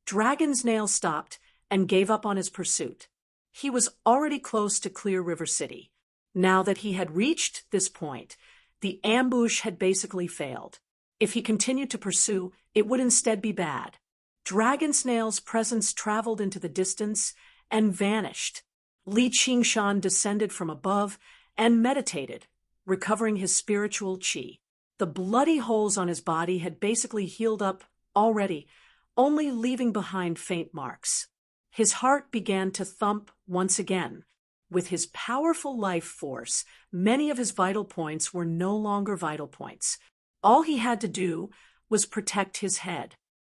Dragon's Nail stopped and gave up on his pursuit. He was already close to Clear River City. Now that he had reached this point, The ambush had basically failed. If he continued to pursue, it would instead be bad. Dragon Snail's presence traveled into the distance and vanished. Li Qingshan descended from above and meditated, recovering his spiritual qi. The bloody holes on his body had basically healed up already, only leaving behind faint marks. His heart began to thump once again. With his powerful life force, many of his vital points were no longer vital points. All he had to do was protect his head.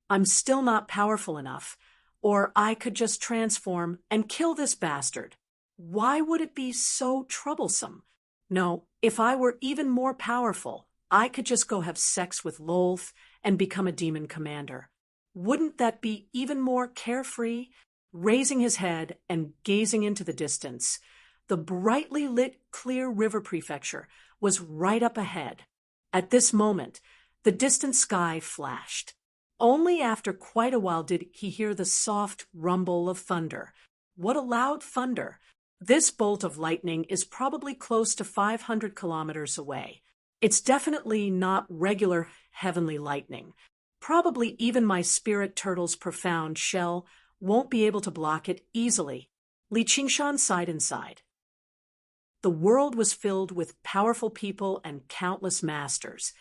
I'm still not powerful enough, or I could just transform and kill this bastard. Why would it be so troublesome? No, if I were even more powerful, I could just go have sex with Lolth and become a demon commander. Wouldn't that be even more carefree? Raising his head and gazing into the distance, the brightly lit Clear River Prefecture was right up ahead. At this moment, the distant sky flashed. Only after quite a while did he hear the soft rumble of thunder. What a loud thunder! This bolt of lightning is probably close to 500 kilometers away. It's definitely not regular heavenly lightning. Probably even my spirit turtle's profound shell won't be able to block it easily. Li Qingshan sighed inside. The world was filled with powerful people and countless masters,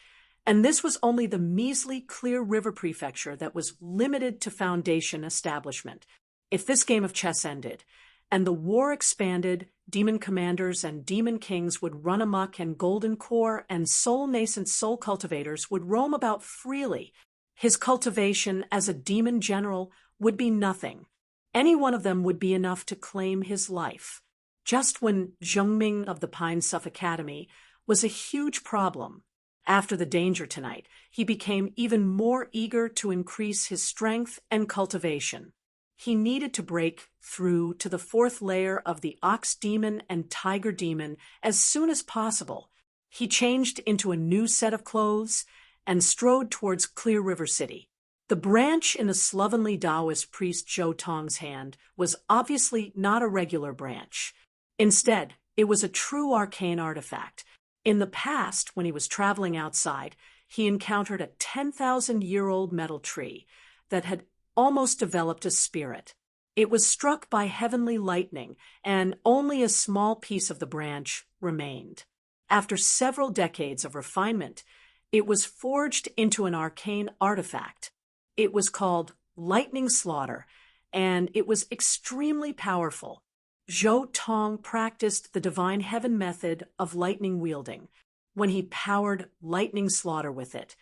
and this was only the measly Clear River Prefecture that was limited to foundation establishment. If this game of chess ended, and the war expanded, demon commanders and demon kings would run amok, and golden core and soul-nascent soul cultivators would roam about freely. His cultivation as a demon general would be nothing. Any one of them would be enough to claim his life. Just when Zhengming of the Pine Suff Academy was a huge problem. After the danger tonight, he became even more eager to increase his strength and cultivation. He needed to break through to the fourth layer of the Ox Demon and Tiger Demon as soon as possible. He changed into a new set of clothes and strode towards Clear River City. The branch in the slovenly Taoist priest Zhou Tong's hand was obviously not a regular branch. Instead, it was a true arcane artifact. In the past, when he was traveling outside, he encountered a 10,000-year-old metal tree that had almost developed a spirit. It was struck by heavenly lightning, and only a small piece of the branch remained. After several decades of refinement, it was forged into an arcane artifact. It was called Lightning Slaughter, and it was extremely powerful. Zhou Tong practiced the divine heaven method of lightning wielding. When he powered Lightning Slaughter with it,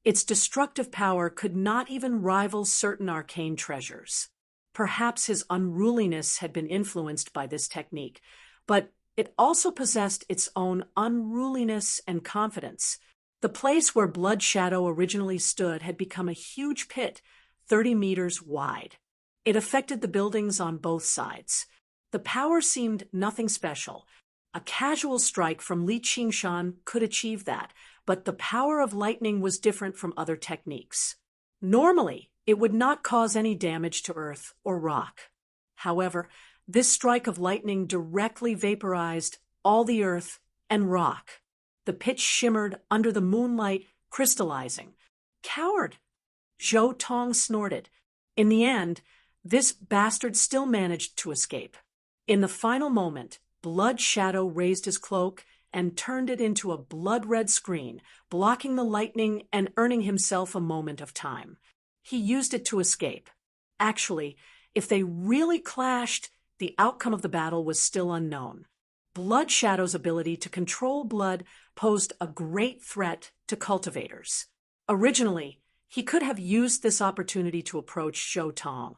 its destructive power could not even rival certain arcane treasures. Perhaps his unruliness had been influenced by this technique, but it also possessed its own unruliness and confidence. The place where Blood Shadow originally stood had become a huge pit, 30 meters wide. It affected the buildings on both sides. The power seemed nothing special. A casual strike from Li Qingshan could achieve that, but the power of lightning was different from other techniques. Normally, it would not cause any damage to earth or rock. However, this strike of lightning directly vaporized all the earth and rock. The pit shimmered under the moonlight, crystallizing. Coward! Zhou Tong snorted. In the end, this bastard still managed to escape. In the final moment, Blood Shadow raised his cloak and turned it into a blood-red screen, blocking the lightning and earning himself a moment of time. He used it to escape. Actually, if they really clashed, the outcome of the battle was still unknown. Blood Shadow's ability to control blood posed a great threat to cultivators. Originally, he could have used this opportunity to approach Zhou Tong,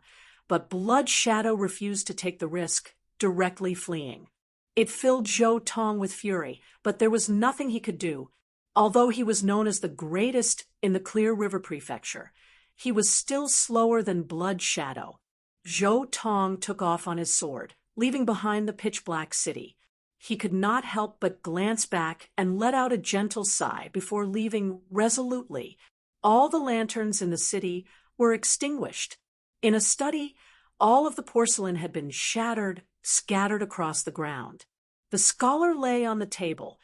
but Blood Shadow refused to take the risk, directly fleeing. It filled Zhou Tong with fury, but there was nothing he could do. Although he was known as the greatest in the Clear River Prefecture, he was still slower than Blood Shadow. Zhou Tong took off on his sword, leaving behind the pitch-black city. He could not help but glance back and let out a gentle sigh before leaving resolutely. All the lanterns in the city were extinguished. In a study, all of the porcelain had been shattered, scattered across the ground. The scholar lay on the table,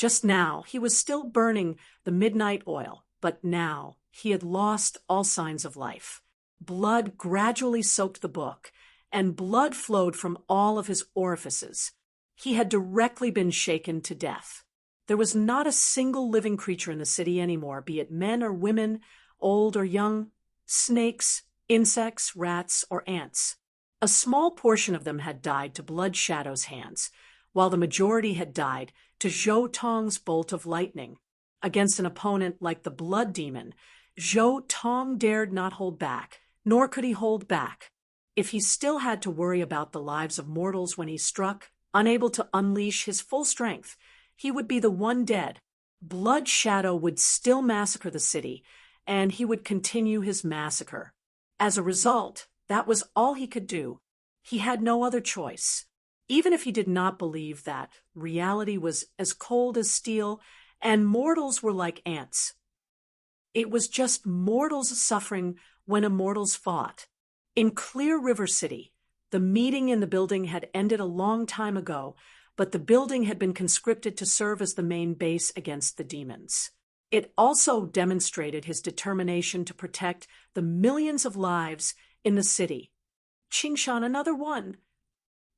Just now, he was still burning the midnight oil, but now he had lost all signs of life. Blood gradually soaked the book, and blood flowed from all of his orifices. He had directly been shaken to death. There was not a single living creature in the city anymore, be it men or women, old or young, snakes, insects, rats, or ants. A small portion of them had died to Blood Shadow's hands, while the majority had died to Zhou Tong's bolt of lightning. Against an opponent like the Blood Demon, Zhou Tong dared not hold back, nor could he hold back. If he still had to worry about the lives of mortals when he struck, unable to unleash his full strength, he would be the one dead. Blood Shadow would still massacre the city, and he would continue his massacre. As a result, that was all he could do. He had no other choice. Even if he did not believe that reality was as cold as steel and mortals were like ants. It was just mortals suffering when immortals fought. In Clear River City, the meeting in the building had ended a long time ago, but the building had been conscripted to serve as the main base against the demons. It also demonstrated his determination to protect the millions of lives in the city. Qingshan, another one.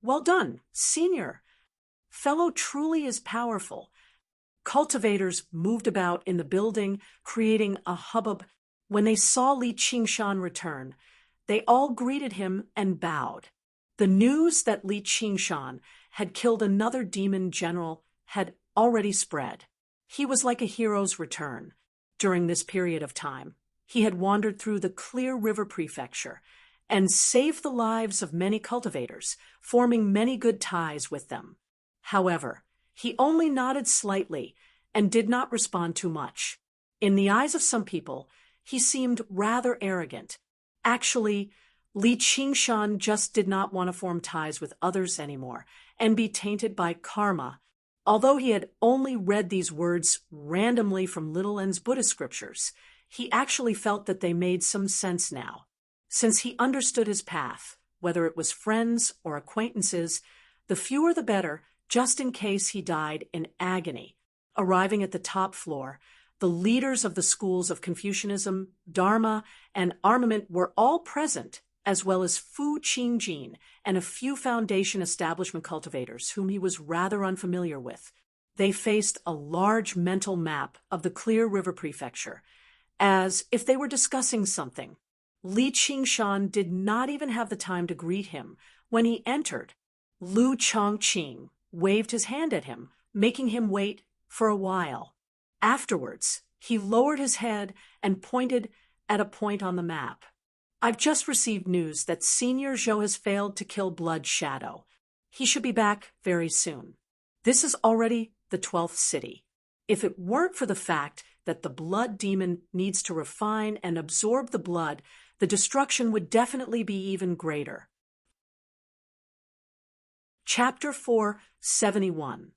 Well done, senior. Fellow truly is powerful. Cultivators moved about in the building, creating a hubbub. When they saw Li Qingshan return, they all greeted him and bowed. The news that Li Qingshan had killed another demon general had already spread. He was like a hero's return. During this period of time, he had wandered through the Clear River Prefecture and saved the lives of many cultivators, forming many good ties with them. However, he only nodded slightly and did not respond too much. In the eyes of some people, he seemed rather arrogant. Actually, Li Qingshan just did not want to form ties with others anymore and be tainted by karma. Although he had only read these words randomly from Little N's Buddhist scriptures, he actually felt that they made some sense now. Since he understood his path, whether it was friends or acquaintances, the fewer the better, just in case he died in agony. Arriving at the top floor, the leaders of the schools of Confucianism, Dharma, and armament were all present, as well as Fu Qingjin and a few foundation establishment cultivators whom he was rather unfamiliar with. They faced a large mental map of the Clear River Prefecture, as if they were discussing something. Li Qingshan did not even have the time to greet him when he entered. Lu Chongqing waved his hand at him, making him wait for a while. Afterwards, he lowered his head and pointed at a point on the map. I've just received news that Senior Zhou has failed to kill Blood Shadow. He should be back very soon. This is already the 12th city. If it weren't for the fact that the blood demon needs to refine and absorb the blood, the destruction would definitely be even greater. Chapter 471.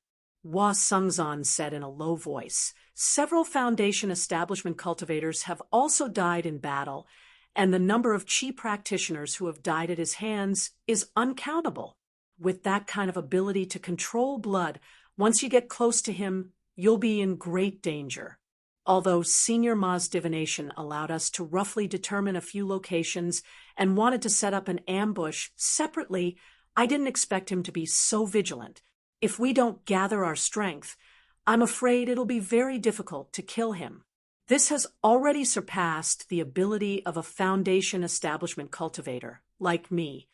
Hua Sengzan said in a low voice, several Foundation establishment cultivators have also died in battle, and the number of Qi practitioners who have died at his hands is uncountable. With that kind of ability to control blood, once you get close to him, you'll be in great danger. Although Senior Ma's divination allowed us to roughly determine a few locations and wanted to set up an ambush separately, I didn't expect him to be so vigilant. If we don't gather our strength, I'm afraid it'll be very difficult to kill him. This has already surpassed the ability of a Foundation establishment cultivator, like me.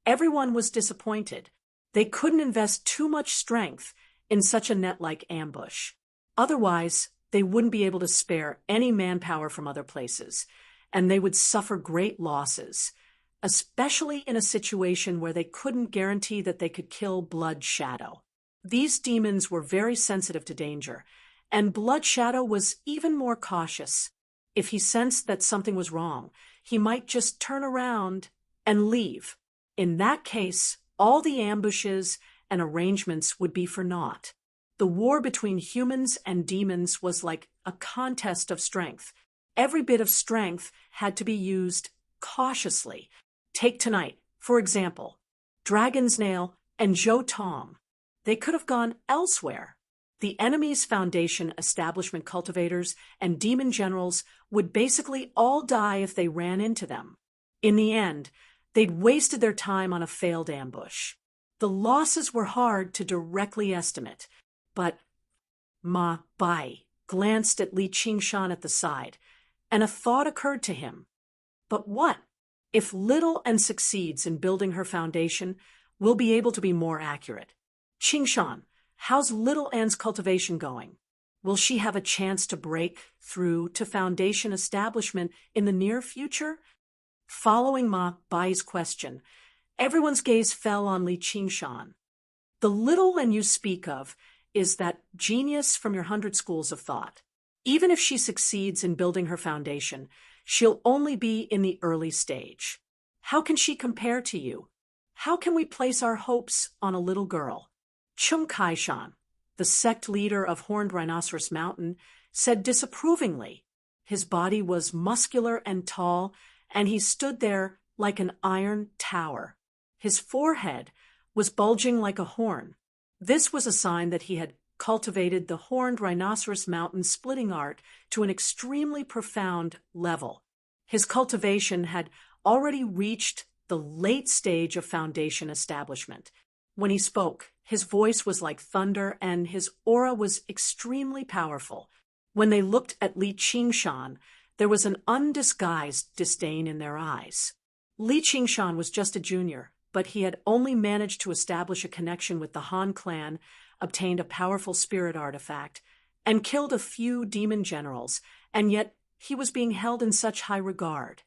Everyone was disappointed. They couldn't invest too much strength in such a net-like ambush. Otherwise, they wouldn't be able to spare any manpower from other places, and they would suffer great losses, especially in a situation where they couldn't guarantee that they could kill Blood Shadow. These demons were very sensitive to danger, and Blood Shadow was even more cautious. If he sensed that something was wrong, he might just turn around and leave. In that case, all the ambushes and arrangements would be for naught. The war between humans and demons was like a contest of strength. Every bit of strength had to be used cautiously. Take tonight, for example, Dragon's Nail and Zhou Tong. They could have gone elsewhere. The enemy's foundation establishment cultivators and demon generals would basically all die if they ran into them. In the end, they'd wasted their time on a failed ambush. The losses were hard to directly estimate, but Ma Bai glanced at Li Qingshan at the side, and a thought occurred to him. But what? If Little N succeeds in building her foundation, we'll be able to be more accurate. Qingshan, how's Little N's cultivation going? Will she have a chance to break through to foundation establishment in the near future? Following Ma Bai's question, everyone's gaze fell on Li Qingshan. The Little N you speak of is that genius from your 100 schools of thought. Even if she succeeds in building her foundation, she'll only be in the early stage. How can she compare to you? How can we place our hopes on a little girl? Chung Kaishan, the sect leader of Horned Rhinoceros Mountain, said disapprovingly. His body was muscular and tall, and he stood there like an iron tower. His forehead was bulging like a horn. This was a sign that he had cultivated the Horned Rhinoceros Mountain splitting art to an extremely profound level. His cultivation had already reached the late stage of foundation establishment. When he spoke, his voice was like thunder and his aura was extremely powerful. When they looked at Li Qingshan, there was an undisguised disdain in their eyes. Li Qingshan was just a junior, but he had only managed to establish a connection with the Han clan, obtained a powerful spirit artifact, and killed a few demon generals, and yet he was being held in such high regard.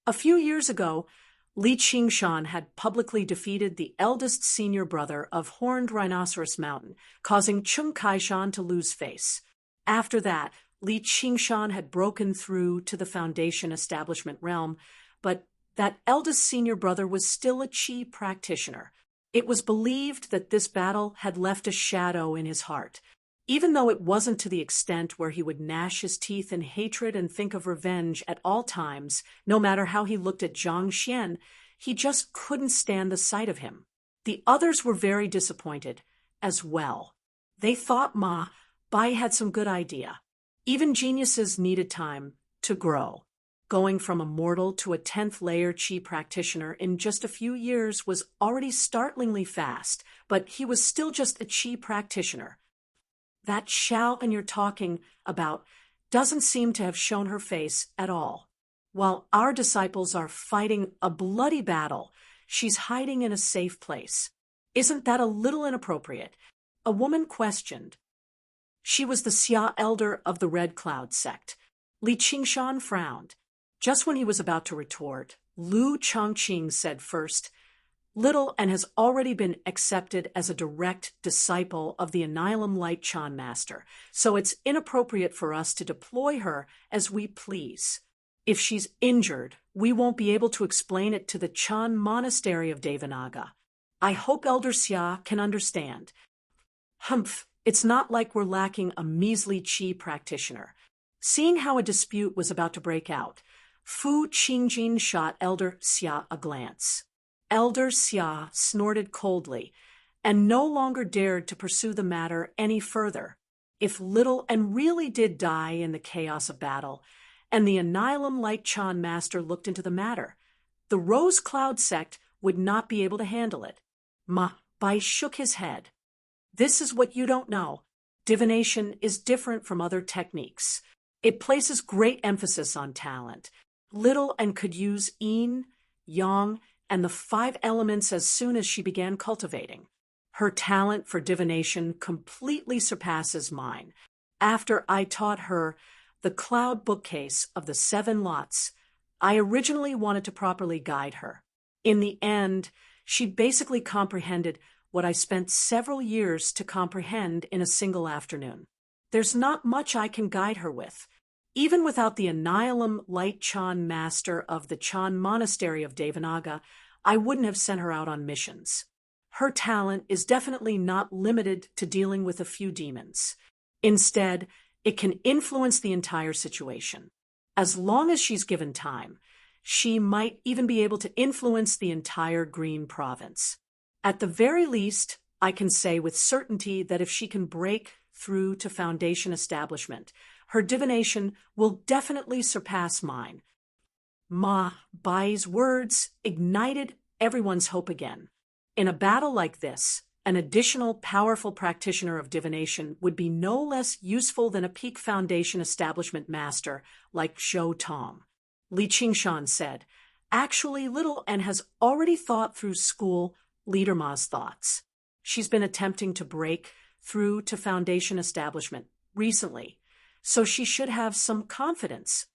A few years ago, Li Qingshan had publicly defeated the eldest senior brother of Horned Rhinoceros Mountain, causing Chung Kaishan to lose face. After that, Li Qingshan had broken through to the foundation establishment realm, but that eldest senior brother was still a Qi practitioner. It was believed that this battle had left a shadow in his heart. Even though it wasn't to the extent where he would gnash his teeth in hatred and think of revenge at all times, no matter how he looked at Zhang Xian, he just couldn't stand the sight of him. The others were very disappointed as well. They thought Ma Bai had some good idea. Even geniuses needed time to grow. Going from a mortal to a 10th layer Qi practitioner in just a few years was already startlingly fast, but he was still just a Qi practitioner. That Xiao you're talking about doesn't seem to have shown her face at all. While our disciples are fighting a bloody battle, she's hiding in a safe place. Isn't that a little inappropriate? A woman questioned. She was the Xia elder of the Red Cloud sect. Li Qingshan frowned. Just when he was about to retort, Lu Chongqing said first, Little N has already been accepted as a direct disciple of the Annihilum Light Chan Master, so it's inappropriate for us to deploy her as we please. If she's injured, we won't be able to explain it to the Chan Monastery of Devanaga. I hope Elder Xia can understand. Humph, it's not like we're lacking a measly Qi practitioner. Seeing how a dispute was about to break out, Fu Qingjin shot Elder Xia a glance. Elder Xia snorted coldly and no longer dared to pursue the matter any further. If Little N really did die in the chaos of battle, and the Annihilum Light Chan Master looked into the matter, the Rose Cloud sect would not be able to handle it. Ma Bai shook his head. This is what you don't know. Divination is different from other techniques. It places great emphasis on talent. Little N could use yin, yang, and the 5 elements as soon as she began cultivating. Her talent for divination completely surpasses mine. After I taught her the cloud bookcase of the 7 lots, I originally wanted to properly guide her. In the end, she basically comprehended what I spent several years to comprehend in a single afternoon. There's not much I can guide her with. Even without the Annihilum Light Chan Master of the Chan Monastery of Devanaga, I wouldn't have sent her out on missions. Her talent is definitely not limited to dealing with a few demons. Instead, it can influence the entire situation. As long as she's given time, she might even be able to influence the entire Green Province. At the very least, I can say with certainty that if she can break through to foundation establishment. Her divination will definitely surpass mine. Ma Bai's words ignited everyone's hope again. In a battle like this, an additional powerful practitioner of divination would be no less useful than a peak foundation establishment master like Zhou Tong. Li Qingshan said, "Actually, little N has already thought through school Leader Ma's thoughts. She's been attempting to break through to foundation establishment recently, so she should have some confidence."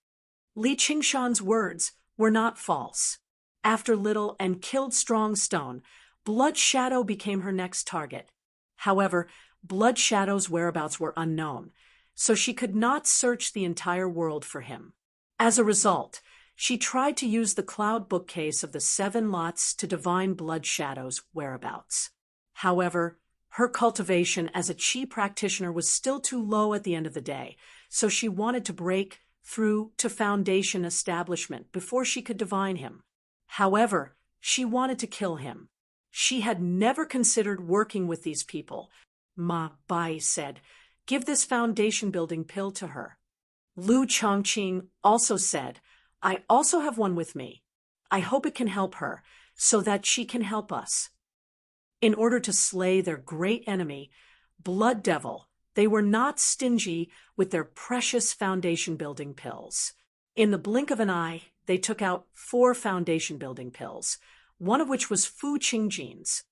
Li Qingshan's words were not false. After Little N killed Strong Stone, Blood Shadow became her next target. However, Blood Shadow's whereabouts were unknown, so she could not search the entire world for him. As a result, she tried to use the cloud bookcase of the 7 lots to divine Blood Shadow's whereabouts. However, her cultivation as a Qi practitioner was still too low at the end of the day, so she wanted to break through to foundation establishment before she could divine him. However, she wanted to kill him. She had never considered working with these people. Ma Bai said, "Give this foundation building pill to her." Lu Chongqing also said, "I also have one with me. I hope it can help her, so that she can help us." In order to slay their great enemy, Blood Devil, they were not stingy with their precious foundation-building pills. In the blink of an eye, they took out 4 foundation-building pills, one of which was Fu Qingjian's.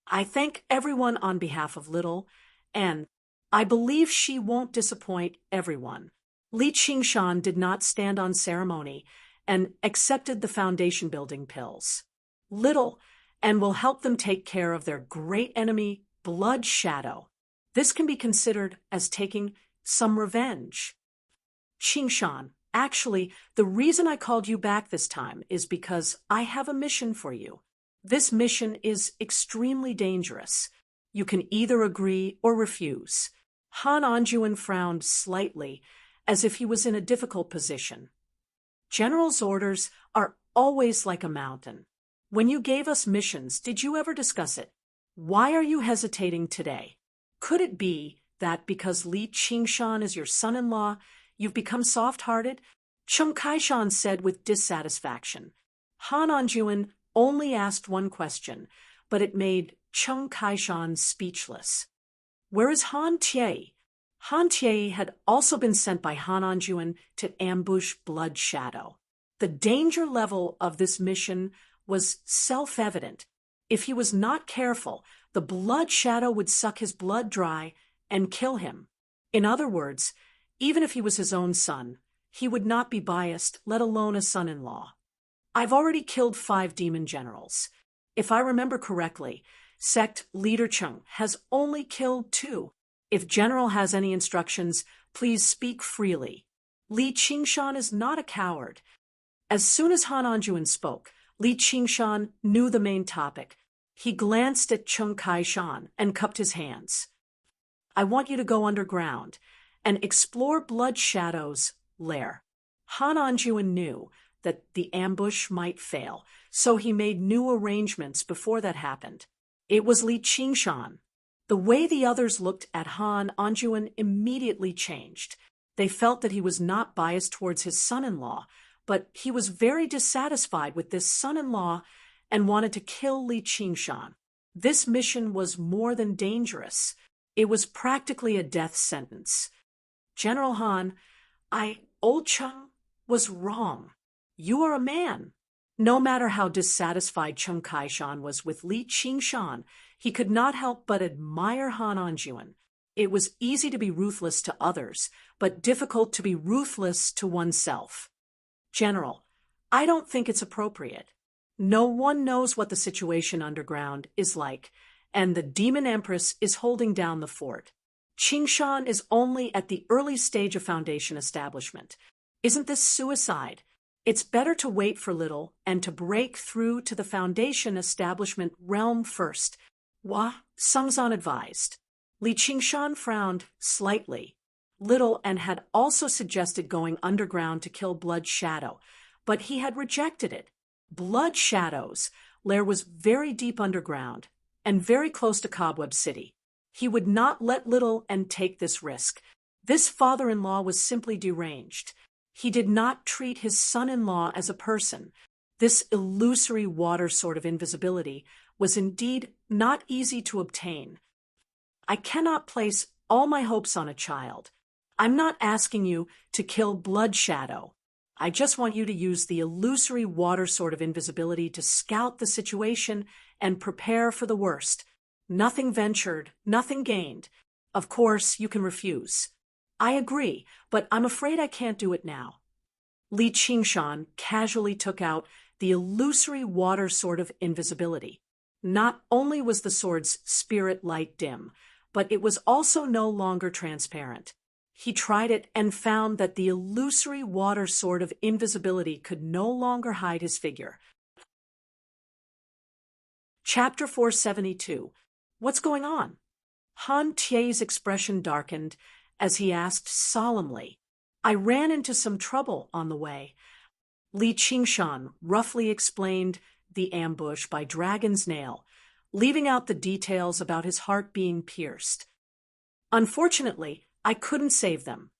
"I thank everyone on behalf of Little, and I believe she won't disappoint everyone." Li Qingshan did not stand on ceremony and accepted the foundation-building pills. Little, and will help them take care of their great enemy, Blood Shadow. This can be considered as taking some revenge. Qingshan, actually, the reason I called you back this time is because I have a mission for you. This mission is extremely dangerous. You can either agree or refuse. Han Anjuan frowned slightly, as if he was in a difficult position. General's orders are always like a mountain. When you gave us missions, did you ever discuss it? Why are you hesitating today? Could it be that because Li Qingshan is your son-in-law, you've become soft-hearted? Chung Kaishan said with dissatisfaction. Han Anjuan only asked one question, but it made Chung Kaishan speechless. Where is Han Tie? Han Tie had also been sent by Han Anjuan to ambush Blood Shadow. The danger level of this mission was self-evident. If he was not careful, the Blood Shadow would suck his blood dry and kill him. In other words, even if he was his own son, he would not be biased, let alone a son-in-law. I've already killed 5 demon generals. If I remember correctly, Sect Leader Chung has only killed 2. If General has any instructions, please speak freely. Li Qingshan is not a coward. As soon as Han Anjuan spoke, Li Qingshan knew the main topic. He glanced at Chung Kaishan and cupped his hands. I want you to go underground and explore Blood Shadow's lair. Han Anjuan knew that the ambush might fail, so he made new arrangements before that happened. It was Li Qingshan. The way the others looked at Han Anjuan immediately changed. They felt that he was not biased towards his son-in-law, but he was very dissatisfied with this son-in-law and wanted to kill Li Qingshan. This mission was more than dangerous. It was practically a death sentence. General Han, Old Chung was wrong. You are a man. No matter how dissatisfied Chung Kaishan was with Li Qingshan, he could not help but admire Han Anjuan. It was easy to be ruthless to others, but difficult to be ruthless to oneself. General, I don't think it's appropriate. No one knows what the situation underground is like, and the Demon Empress is holding down the fort. Qingshan is only at the early stage of foundation establishment. Isn't this suicide? It's better to wait for little and to break through to the foundation establishment realm first. Wah, Sungzan advised. Li Qingshan frowned slightly. Little and had also suggested going underground to kill Blood Shadow, but he had rejected it. Blood Shadow's lair was very deep underground and very close to Cobweb City. He would not let little and take this risk. This father-in-law was simply deranged. He did not treat his son-in-law as a person. This illusory water sort of invisibility was indeed not easy to obtain. I cannot place all my hopes on a child. I'm not asking you to kill Blood Shadow. I just want you to use the illusory water sort of invisibility to scout the situation and prepare for the worst. Nothing ventured, nothing gained. Of course, you can refuse. I agree, but I'm afraid I can't do it now. Li Qingshan casually took out the illusory water sort of invisibility. Not only was the sword's spirit light dim, but it was also no longer transparent. He tried it and found that the illusory water sort of invisibility could no longer hide his figure. Chapter 472. What's going on? Han Tie's expression darkened as he asked solemnly, I ran into some trouble on the way. Li Qingshan roughly explained the ambush by Dragon's Nail, leaving out the details about his heart being pierced. Unfortunately, I couldn't save them.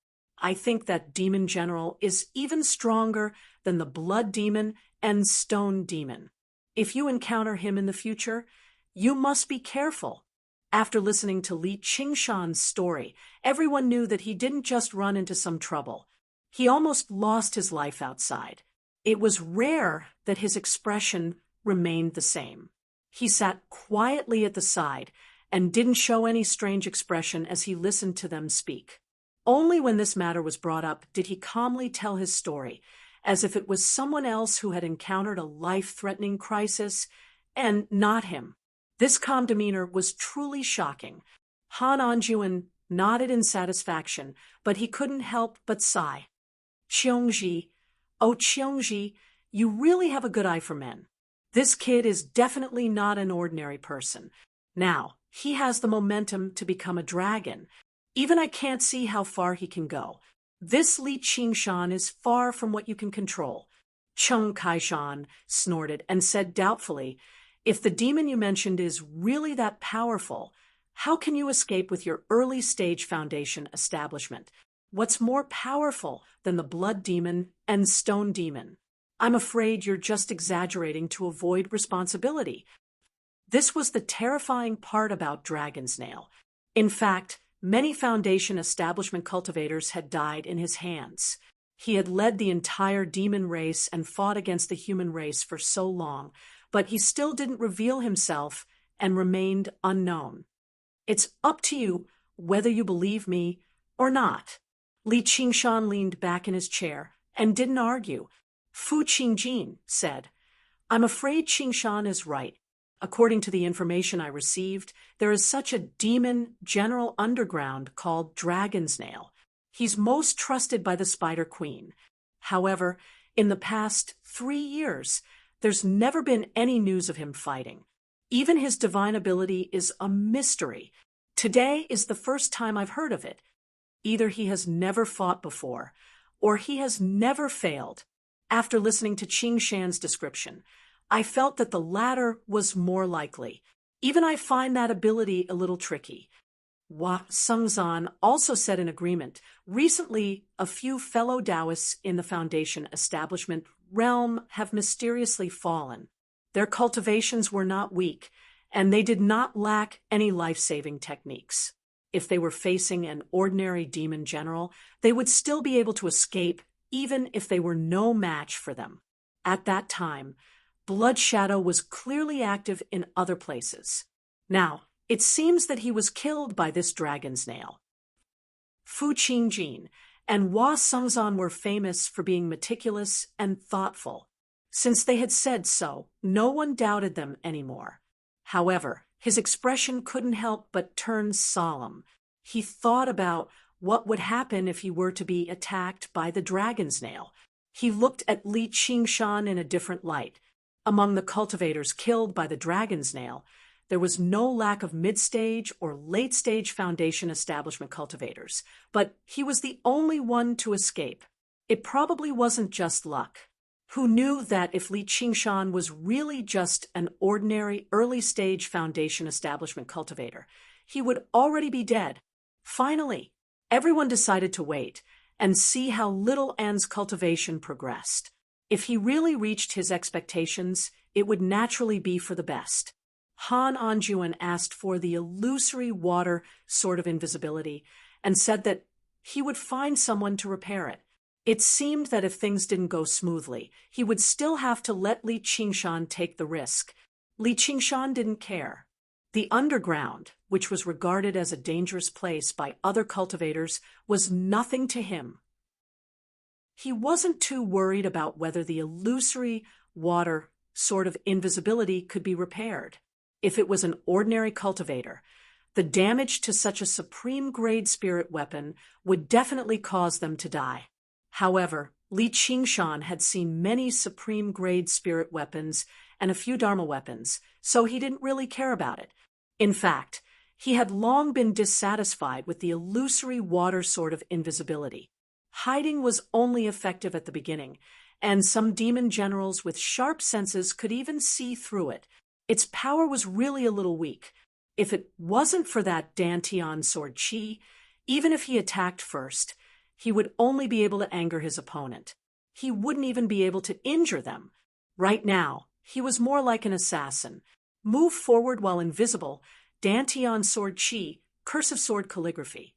I think that Demon General is even stronger than the Blood Demon and Stone Demon. If you encounter him in the future, you must be careful. After listening to Li Qingshan's story, everyone knew that he didn't just run into some trouble. He almost lost his life outside. It was rare that his expression remained the same. He sat quietly at the side and didn't show any strange expression as he listened to them speak. Only when this matter was brought up did he calmly tell his story, as if it was someone else who had encountered a life-threatening crisis, and not him. This calm demeanor was truly shocking. Han Anjuan nodded in satisfaction, but he couldn't help but sigh. Qiongji, oh Qiongji, you really have a good eye for men. This kid is definitely not an ordinary person. Now, he has the momentum to become a dragon. Even I can't see how far he can go. This Li Qingshan is far from what you can control. Cheng Kaishan snorted and said doubtfully, if the demon you mentioned is really that powerful, how can you escape with your early-stage foundation establishment? What's more powerful than the Blood Demon and Stone Demon? I'm afraid you're just exaggerating to avoid responsibility. This was the terrifying part about Dragon's Nail. In fact, many Foundation establishment cultivators had died in his hands. He had led the entire demon race and fought against the human race for so long, but he still didn't reveal himself and remained unknown. It's up to you whether you believe me or not. Li Qingshan leaned back in his chair and didn't argue. Fu Qingjin said, I'm afraid Qingshan is right. According to the information I received, there is such a demon general underground called Dragon's Nail. He's most trusted by the Spider Queen. However, in the past 3 years, there's never been any news of him fighting. Even his divine ability is a mystery. Today is the first time I've heard of it. Either he has never fought before, or he has never failed. After listening to Qingshan's description, I felt that the latter was more likely. Even I find that ability a little tricky. Hua Sengzan also said in agreement. Recently, a few fellow Taoists in the Foundation establishment realm have mysteriously fallen. Their cultivations were not weak, and they did not lack any life-saving techniques. If they were facing an ordinary demon general, they would still be able to escape, even if they were no match for them. At that time, Blood Shadow was clearly active in other places. Now, it seems that he was killed by this Dragon's Nail. Fu Qingjin and Hua Sengzan were famous for being meticulous and thoughtful. Since they had said so, no one doubted them anymore. However, his expression couldn't help but turn solemn. He thought about what would happen if he were to be attacked by the Dragon's Nail. He looked at Li Qingshan in a different light. Among the cultivators killed by the Dragon's Nail, there was no lack of mid-stage or late-stage Foundation establishment cultivators, but he was the only one to escape. It probably wasn't just luck. Who knew that if Li Qingshan was really just an ordinary early-stage Foundation establishment cultivator, he would already be dead. Finally, everyone decided to wait and see how little An's cultivation progressed. If he really reached his expectations, it would naturally be for the best. Han Anjuan asked for the illusory water sort of invisibility and said that he would find someone to repair it. It seemed that if things didn't go smoothly, he would still have to let Li Qingshan take the risk. Li Qingshan didn't care. The underground, which was regarded as a dangerous place by other cultivators, was nothing to him. He wasn't too worried about whether the illusory water sort of invisibility could be repaired. If it was an ordinary cultivator, the damage to such a supreme-grade spirit weapon would definitely cause them to die. However, Li Qingshan had seen many supreme-grade spirit weapons and a few Dharma weapons, so he didn't really care about it. In fact, he had long been dissatisfied with the illusory water sort of invisibility. Hiding was only effective at the beginning, and some demon generals with sharp senses could even see through it. Its power was really a little weak. If it wasn't for that Dantian sword chi, even if he attacked first, he would only be able to anger his opponent. He wouldn't even be able to injure them. Right now, he was more like an assassin. Move forward while invisible, Dantian sword chi, cursive sword calligraphy.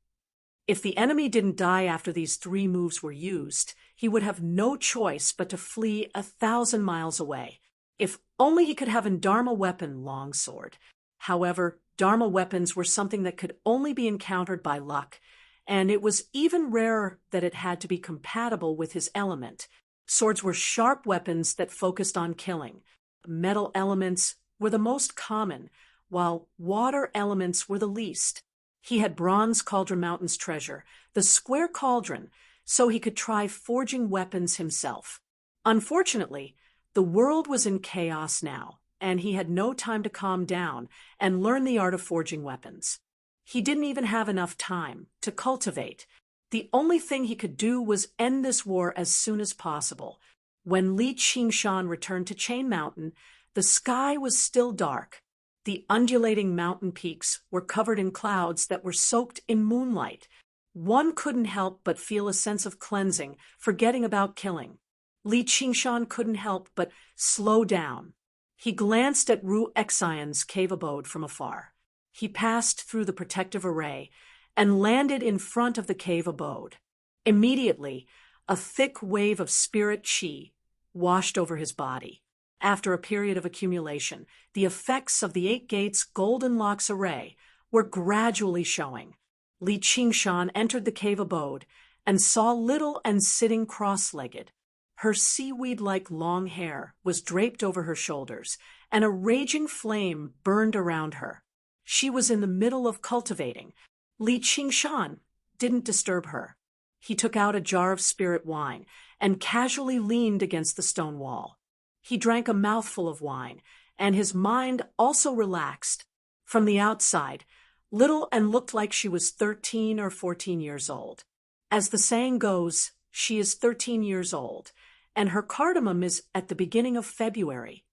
If the enemy didn't die after these 3 moves were used, he would have no choice but to flee 1,000 miles away. If only he could have a Dharma weapon longsword. However, Dharma weapons were something that could only be encountered by luck, and it was even rarer that it had to be compatible with his element. Swords were sharp weapons that focused on killing. Metal elements were the most common, while water elements were the least. He had Bronze Cauldron Mountain's treasure, the square cauldron, so he could try forging weapons himself. Unfortunately, the world was in chaos now, and he had no time to calm down and learn the art of forging weapons. He didn't even have enough time to cultivate. The only thing he could do was end this war as soon as possible. When Li Qingshan returned to Chain Mountain, the sky was still dark. The undulating mountain peaks were covered in clouds that were soaked in moonlight. One couldn't help but feel a sense of cleansing, forgetting about killing. Li Qingshan couldn't help but slow down. He glanced at Ru Xian's cave abode from afar. He passed through the protective array and landed in front of the cave abode. Immediately, a thick wave of spirit chi washed over his body. After a period of accumulation, the effects of the 8 gates Golden Locks array were gradually showing. Li Qingshan entered the cave abode and saw Little and sitting cross-legged. Her seaweed-like long hair was draped over her shoulders, and a raging flame burned around her. She was in the middle of cultivating. Li Qingshan didn't disturb her. He took out a jar of spirit wine and casually leaned against the stone wall. He drank a mouthful of wine, and his mind also relaxed. From the outside, Little and looked like she was 13 or 14 years old. As the saying goes, she is 13 years old, and her cardamom is at the beginning of February.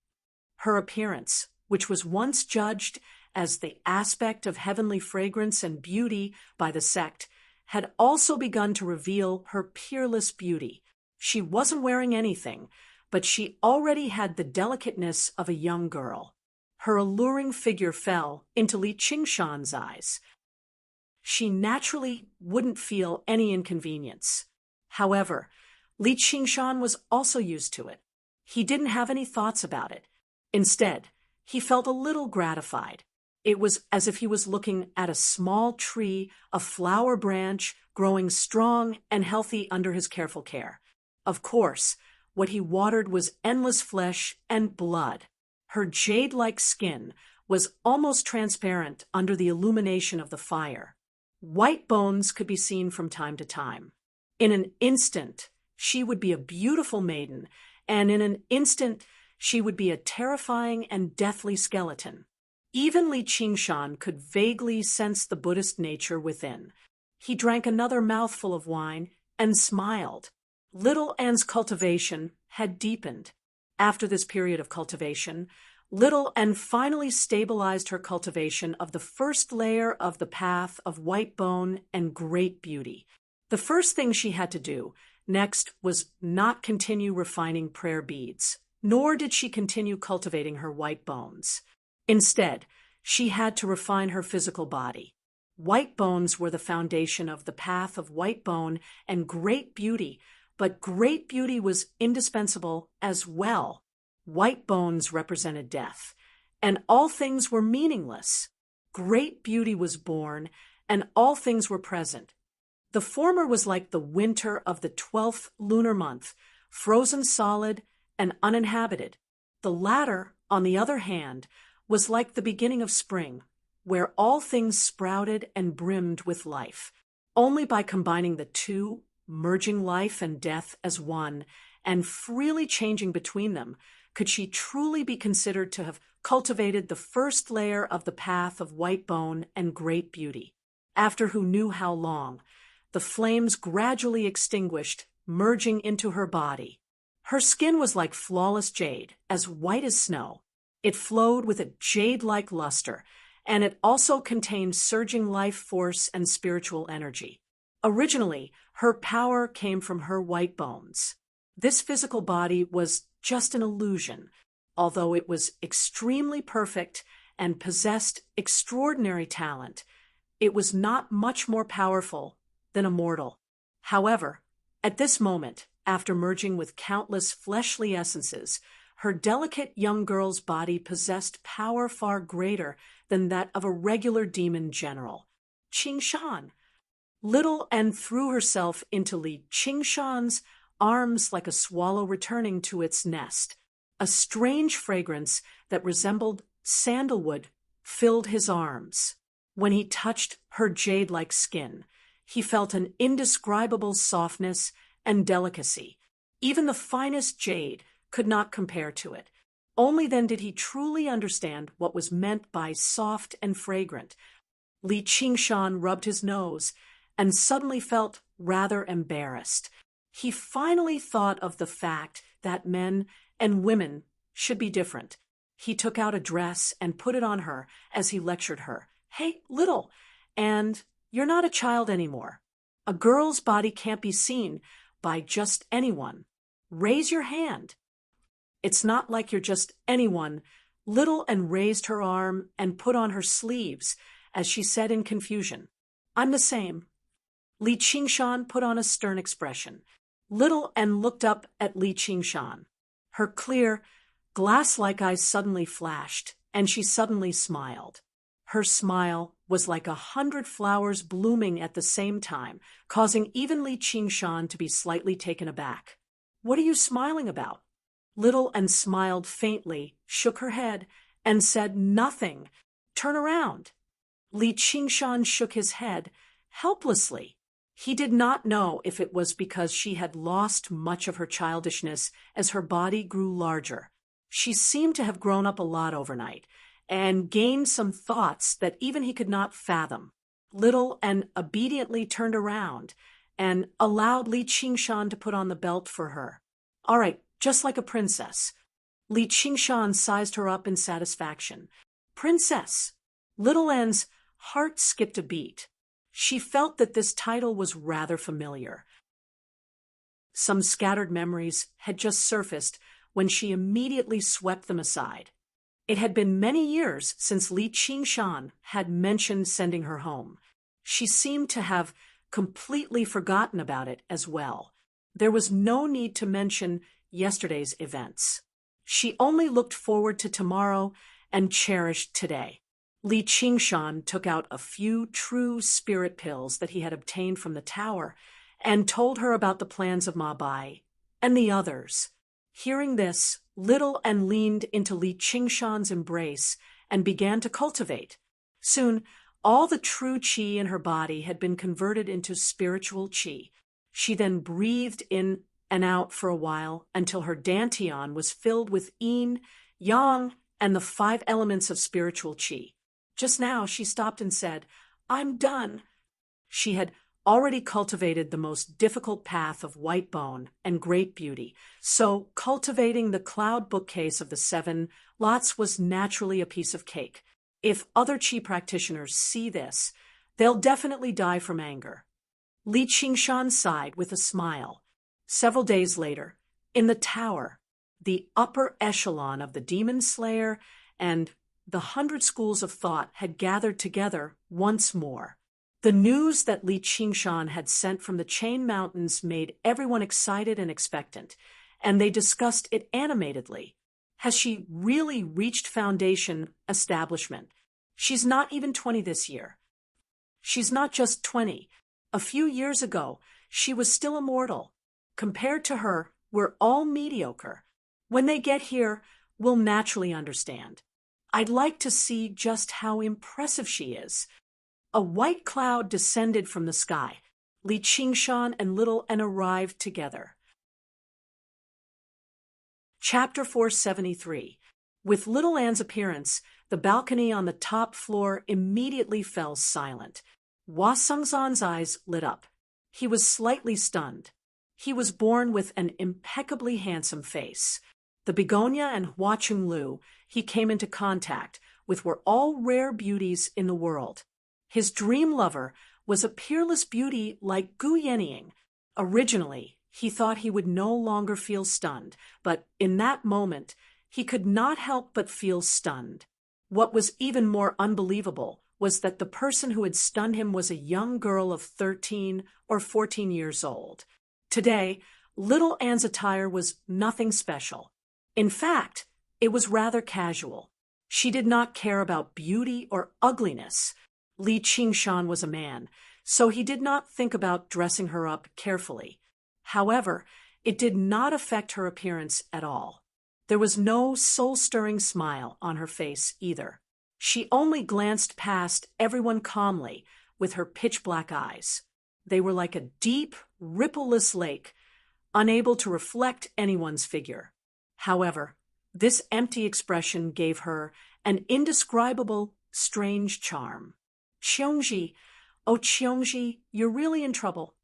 Her appearance, which was once judged as the aspect of heavenly fragrance and beauty by the sect, had also begun to reveal her peerless beauty. She wasn't wearing anything, but she already had the delicateness of a young girl. Her alluring figure fell into Li Qingshan's eyes. She naturally wouldn't feel any inconvenience. However, Li Qingshan was also used to it. He didn't have any thoughts about it. Instead, he felt a little gratified. It was as if he was looking at a small tree, a flower branch, growing strong and healthy under his careful care. Of course, what he watered was endless flesh and blood. Her jade-like skin was almost transparent under the illumination of the fire. White bones could be seen from time to time. In an instant, she would be a beautiful maiden, and in an instant, she would be a terrifying and deathly skeleton. Even Li Qingshan could vaguely sense the Buddhist nature within. He drank another mouthful of wine and smiled. Little An's cultivation had deepened. After this period of cultivation, Little and finally stabilized her cultivation of the first layer of the path of white bone and great beauty. The first thing she had to do next was not continue refining prayer beads, nor did she continue cultivating her white bones. Instead, she had to refine her physical body. White bones were the foundation of the path of white bone and great beauty, but great beauty was indispensable as well. White bones represented death, and all things were meaningless. Great beauty was born, and all things were present. The former was like the winter of the 12th lunar month, frozen solid and uninhabited. The latter, on the other hand, was like the beginning of spring, where all things sprouted and brimmed with life. Only by combining the two, merging life and death as one, and freely changing between them, could she truly be considered to have cultivated the first layer of the path of white bone and great beauty. After who knew how long, the flames gradually extinguished, merging into her body. Her skin was like flawless jade, as white as snow. It flowed with a jade-like luster, and it also contained surging life force and spiritual energy. Originally, her power came from her white bones. This physical body was just an illusion, although it was extremely perfect and possessed extraordinary talent. It was not much more powerful than a mortal. However, at this moment, after merging with countless fleshly essences, her delicate young girl's body possessed power far greater than that of a regular demon general. Qingshan. Little and threw herself into Li Qingshan's arms like a swallow returning to its nest. A strange fragrance that resembled sandalwood filled his arms. When he touched her jade-like skin, he felt an indescribable softness and delicacy. Even the finest jade could not compare to it. Only then did he truly understand what was meant by soft and fragrant. Li Qingshan rubbed his nose and suddenly felt rather embarrassed. He finally thought of the fact that men and women should be different. He took out a dress and put it on her as he lectured her. "Hey, little, and you're not a child anymore. A girl's body can't be seen by just anyone. Raise your hand. It's not like you're just anyone." Little and raised her arm and put on her sleeves as she said in confusion, "I'm the same." Li Qingshan put on a stern expression. Little and looked up at Li Qingshan. Her clear, glass-like eyes suddenly flashed, and she suddenly smiled. Her smile was like 100 flowers blooming at the same time, causing even Li Qingshan to be slightly taken aback. "What are you smiling about?" Little and smiled faintly, shook her head, and said, "Nothing. Turn around." Li Qingshan shook his head, helplessly. He did not know if it was because she had lost much of her childishness as her body grew larger. She seemed to have grown up a lot overnight, and gained some thoughts that even he could not fathom. Little and obediently turned around and allowed Li Qingshan to put on the belt for her. "All right, just like a princess." Li Qingshan sized her up in satisfaction. "Princess." Little En's heart skipped a beat. She felt that this title was rather familiar. Some scattered memories had just surfaced when she immediately swept them aside. It had been many years since Li Qingshan had mentioned sending her home. She seemed to have completely forgotten about it as well. There was no need to mention yesterday's events. She only looked forward to tomorrow and cherished today. Li Qingshan took out a few true spirit pills that he had obtained from the tower and told her about the plans of Ma Bai and the others. Hearing this, Little and leaned into Li Qingshan's embrace and began to cultivate. Soon, all the true qi in her body had been converted into spiritual qi. She then breathed in and out for a while until her dantian was filled with yin, yang, and the 5 elements of spiritual qi. Just now, she stopped and said, "I'm done." She had already cultivated the most difficult path of white bone and great beauty, so cultivating the cloud bookcase of the 7 lots was naturally a piece of cake. If other chi practitioners see this, they'll definitely die from anger. Li Qingshan sighed with a smile. Several days later, in the tower, the upper echelon of the demon slayer and the 100 schools of thought had gathered together once more. The news that Li Qingshan had sent from the Chain Mountains made everyone excited and expectant, and they discussed it animatedly. Has she really reached foundation establishment? She's not even 20 this year. She's not just 20. A few years ago, she was still a mortal. Compared to her, we're all mediocre. When they get here, we'll naturally understand. I'd like to see just how impressive she is. A white cloud descended from the sky. Li Qingshan and Little N arrived together. Chapter 473. With Little Anne's appearance, the balcony on the top floor immediately fell silent. Hua Sengzan's eyes lit up. He was slightly stunned. He was born with an impeccably handsome face. The Begonia and Hua Chunlu he came into contact with were all rare beauties in the world. His dream lover was a peerless beauty like Gu Yenying. Originally, he thought he would no longer feel stunned, but in that moment, he could not help but feel stunned. What was even more unbelievable was that the person who had stunned him was a young girl of 13 or 14 years old. Today, Little Anne's attire was nothing special. In fact, it was rather casual. She did not care about beauty or ugliness. Li Qingshan was a man, so he did not think about dressing her up carefully. However, it did not affect her appearance at all. There was no soul-stirring smile on her face either. She only glanced past everyone calmly with her pitch-black eyes. They were like a deep, rippleless lake, unable to reflect anyone's figure. However, this empty expression gave her an indescribable, strange charm. Qiongji, oh Qiongji, you're really in trouble.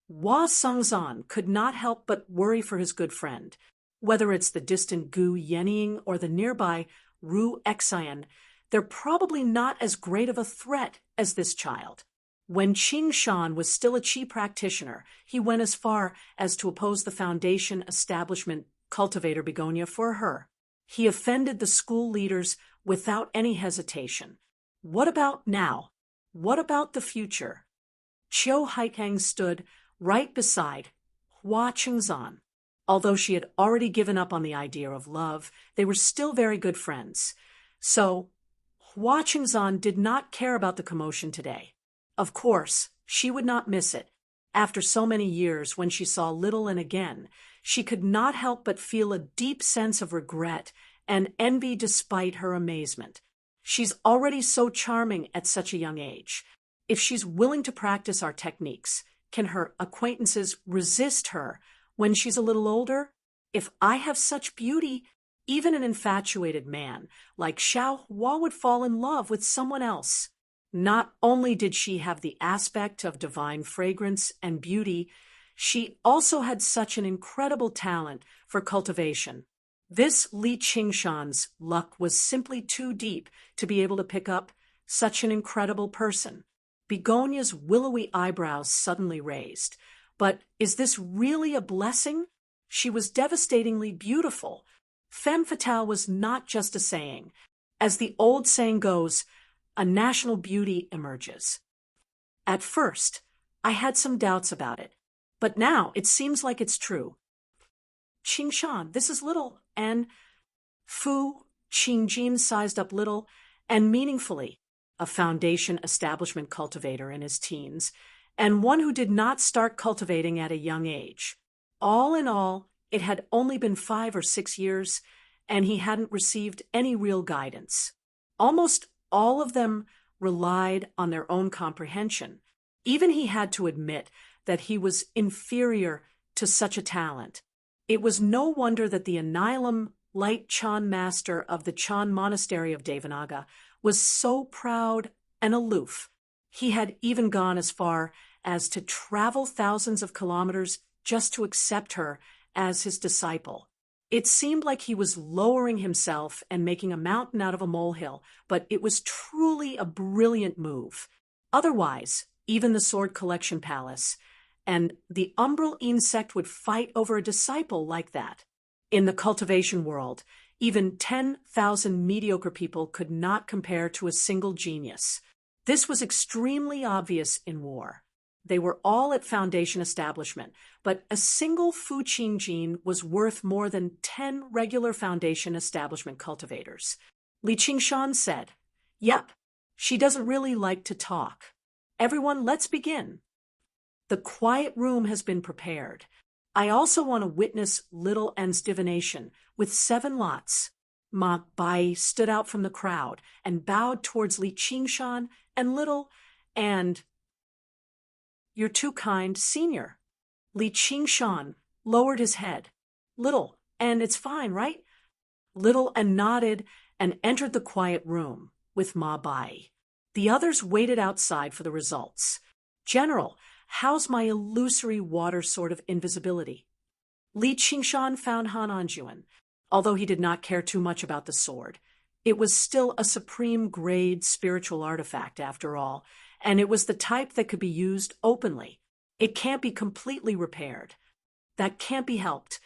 Hua Sengzan could not help but worry for his good friend. Whether it's the distant Gu Yenying or the nearby Ru Xian, they're probably not as great of a threat as this child. When Qingshan was still a chi practitioner, he went as far as to oppose the foundation establishment cultivator Begonia for her. He offended the school leaders without any hesitation. What about now? What about the future? Qiu Haikang stood right beside Hua Chengzan. Although she had already given up on the idea of love, they were still very good friends. So, Hua Chengzan did not care about the commotion today. Of course, she would not miss it. After so many years, when she saw Little Anne again, she could not help but feel a deep sense of regret and envy despite her amazement. She's already so charming at such a young age. If she's willing to practice our techniques, can her acquaintances resist her when she's a little older? If I have such beauty, even an infatuated man like Xiao Hua would fall in love with someone else. Not only did she have the aspect of divine fragrance and beauty, she also had such an incredible talent for cultivation. This Li Qingshan's luck was simply too deep to be able to pick up such an incredible person. Begonia's willowy eyebrows suddenly raised. But is this really a blessing? She was devastatingly beautiful. Femme fatale was not just a saying. As the old saying goes, a national beauty emerges. At first, I had some doubts about it, but now it seems like it's true. Qingshan, this is Little Anne. Fu Qingjin sized up Little and meaningfully, a foundation establishment cultivator in his teens, and one who did not start cultivating at a young age. All in all, it had only been 5 or 6 years, and he hadn't received any real guidance. Almost all of them relied on their own comprehension. Even he had to admit that he was inferior to such a talent. It was no wonder that the Annihilum Light Chan master of the Chan monastery of Devanaga was so proud and aloof. He had even gone as far as to travel thousands of kilometers just to accept her as his disciple. It seemed like he was lowering himself and making a mountain out of a molehill, but it was truly a brilliant move. Otherwise, even the Sword Collection Palace and the umbral insect would fight over a disciple like that. In the cultivation world, even 10,000 mediocre people could not compare to a single genius. This was extremely obvious in war. They were all at Foundation establishment, but a single Fu Qingjin was worth more than 10 regular Foundation establishment cultivators. Li Qingshan said, "Yep, she doesn't really like to talk. Everyone, let's begin. The quiet room has been prepared. I also want to witness Little N's divination with 7 lots." Ma Bai stood out from the crowd and bowed towards Li Qingshan and Little, and "You're too kind, Senior." Li Qingshan lowered his head. "Little, and it's fine, right?" Little and nodded and entered the quiet room with Ma Bai. The others waited outside for the results. "General, how's my illusory water sword of invisibility?" Li Qingshan found Han Anjuan, although he did not care too much about the sword. It was still a supreme grade spiritual artifact, after all, and it was the type that could be used openly. It can't be completely repaired. That can't be helped.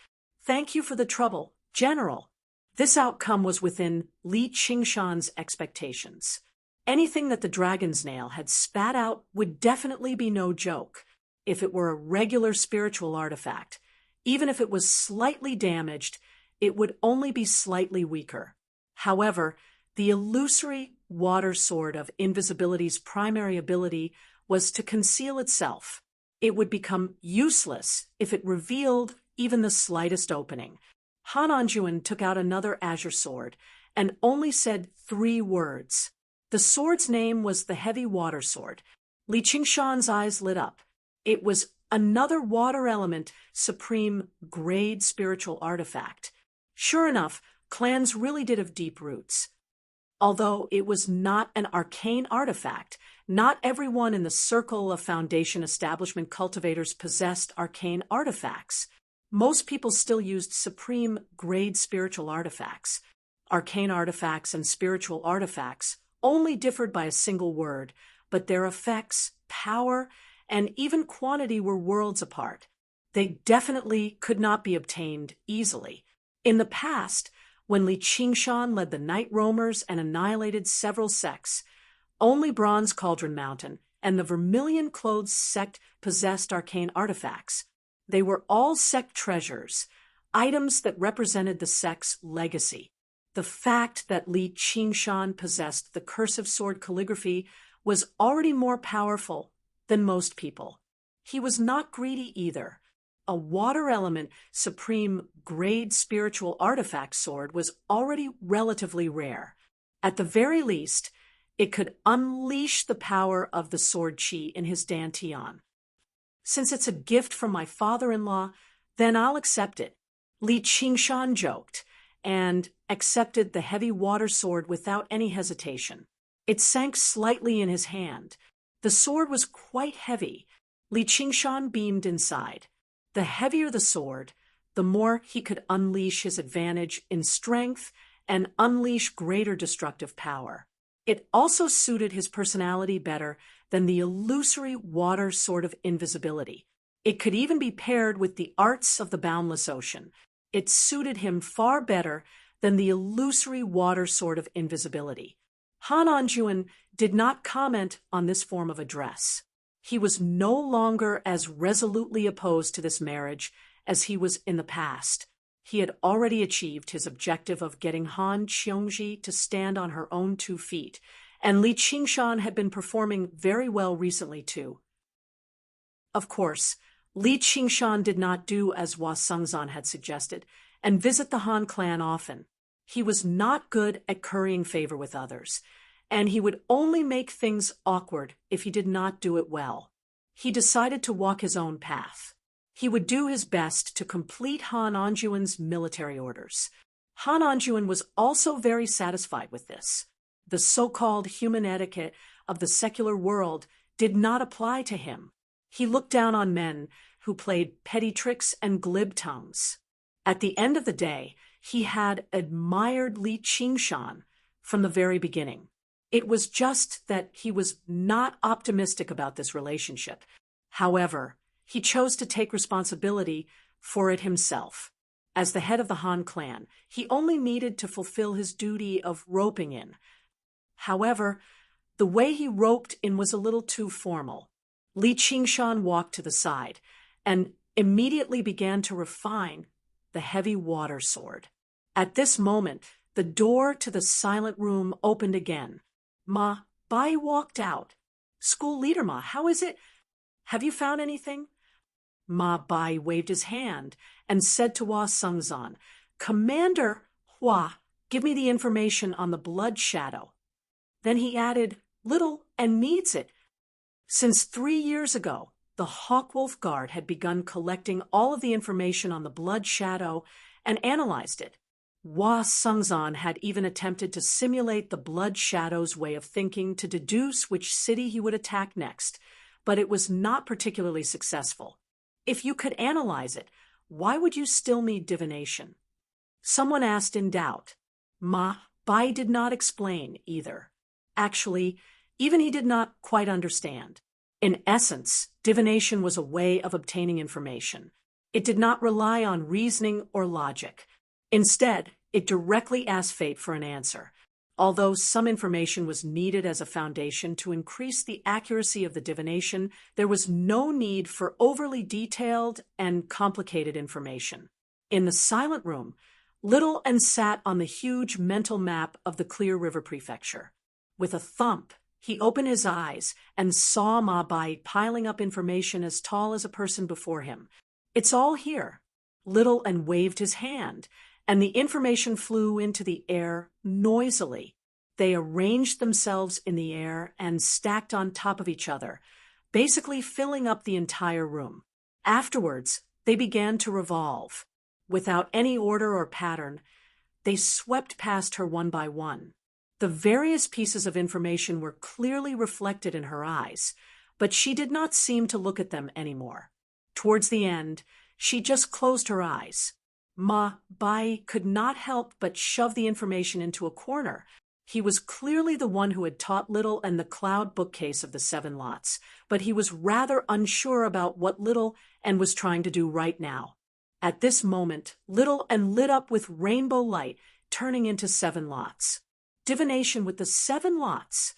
Thank you for the trouble, General. This outcome was within Li Qingshan's expectations. Anything that the dragon's nail had spat out would definitely be no joke. If it were a regular spiritual artifact, even if it was slightly damaged, it would only be slightly weaker. However, the illusory water sword of invisibility's primary ability was to conceal itself. It would become useless if it revealed even the slightest opening. Han Anjuan took out another azure sword and only said 3 words. The sword's name was the Heavy Water Sword. Li Qingshan's eyes lit up. It was another water element, supreme grade spiritual artifact. Sure enough, clans really did have deep roots. Although it was not an arcane artifact, not everyone in the circle of Foundation establishment cultivators possessed arcane artifacts. Most people still used supreme grade spiritual artifacts. Arcane artifacts and spiritual artifacts only differed by a single word, but their effects, power, and even quantity were worlds apart. They definitely could not be obtained easily. In the past, when Li Qingshan led the Night Roamers and annihilated several sects, only Bronze Cauldron Mountain and the Vermilion-Clothed sect possessed arcane artifacts. They were all sect treasures, items that represented the sect's legacy. The fact that Li Qingshan possessed the cursive sword calligraphy was already more powerful than most people. He was not greedy either. A water element supreme grade spiritual artifact sword was already relatively rare. At the very least, it could unleash the power of the sword chi in his dantian. Since it's a gift from my father-in-law, then I'll accept it. Li Qingshan joked, and accepted the heavy water sword without any hesitation. It sank slightly in his hand. The sword was quite heavy. Li Qingshan beamed inside. The heavier the sword, the more he could unleash his advantage in strength and unleash greater destructive power. It also suited his personality better than the illusory water sword of invisibility. It could even be paired with the arts of the boundless ocean. It suited him far better than the illusory water sword of invisibility. Han Anjuan did not comment on this form of address. He was no longer as resolutely opposed to this marriage as he was in the past. He had already achieved his objective of getting Han Qiongji to stand on her own 2 feet, and Li Qingshan had been performing very well recently too. Of course, Li Qingshan did not do as Hua Sengzan had suggested, and visit the Han clan often. He was not good at currying favor with others, and he would only make things awkward if he did not do it well. He decided to walk his own path. He would do his best to complete Han Anjuan's military orders. Han Anjuan was also very satisfied with this. The so-called human etiquette of the secular world did not apply to him. He looked down on men who played petty tricks and glib tongues. At the end of the day, he had admired Li Qingshan from the very beginning. It was just that he was not optimistic about this relationship. However, he chose to take responsibility for it himself. As the head of the Han clan, he only needed to fulfill his duty of roping in. However, the way he roped in was a little too formal. Li Qingshan walked to the side and immediately began to refine the heavy water sword. At this moment, the door to the silent room opened again. Ma Bai walked out. "School leader Ma, how is it? Have you found anything?" Ma Bai waved his hand and said to Hua Sengzan, "Commander Hua, give me the information on the blood shadow." Then he added, "Little and needs it." Since 3 years ago, the Hawkwolf Guard had begun collecting all of the information on the blood shadow and analyzed it. Hua Sengzan had even attempted to simulate the blood shadow's way of thinking to deduce which city he would attack next, but it was not particularly successful. If you could analyze it, why would you still need divination? Someone asked in doubt. Ma Bai did not explain either. Actually, even he did not quite understand. In essence, divination was a way of obtaining information. It did not rely on reasoning or logic. Instead, it directly asked fate for an answer. Although some information was needed as a foundation to increase the accuracy of the divination, there was no need for overly detailed and complicated information. In the silent room, Little and sat on the huge mental map of the Clear River Prefecture. With a thump, he opened his eyes and saw Ma Bai piling up information as tall as a person before him. "It's all here." Little and waved his hand, and the information flew into the air noisily. They arranged themselves in the air and stacked on top of each other, basically filling up the entire room. Afterwards, they began to revolve. Without any order or pattern, they swept past her one by one. The various pieces of information were clearly reflected in her eyes, but she did not seem to look at them anymore. Towards the end, she just closed her eyes. Ma Bai could not help but shove the information into a corner. He was clearly the one who had taught Little and the cloud bookcase of the 7 lots, but he was rather unsure about what Little and was trying to do right now. At this moment, Little and lit up with rainbow light, turning into 7 lots. Divination with the 7 lots.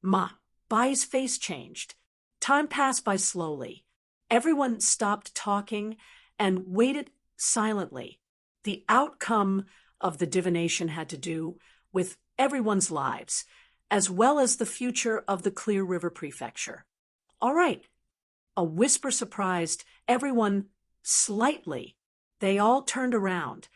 Ma Bai's face changed. Time passed by slowly. Everyone stopped talking and waited silently. The outcome of the divination had to do with everyone's lives, as well as the future of the Clear River Prefecture. "All right." A whisper surprised everyone slightly. They all turned around,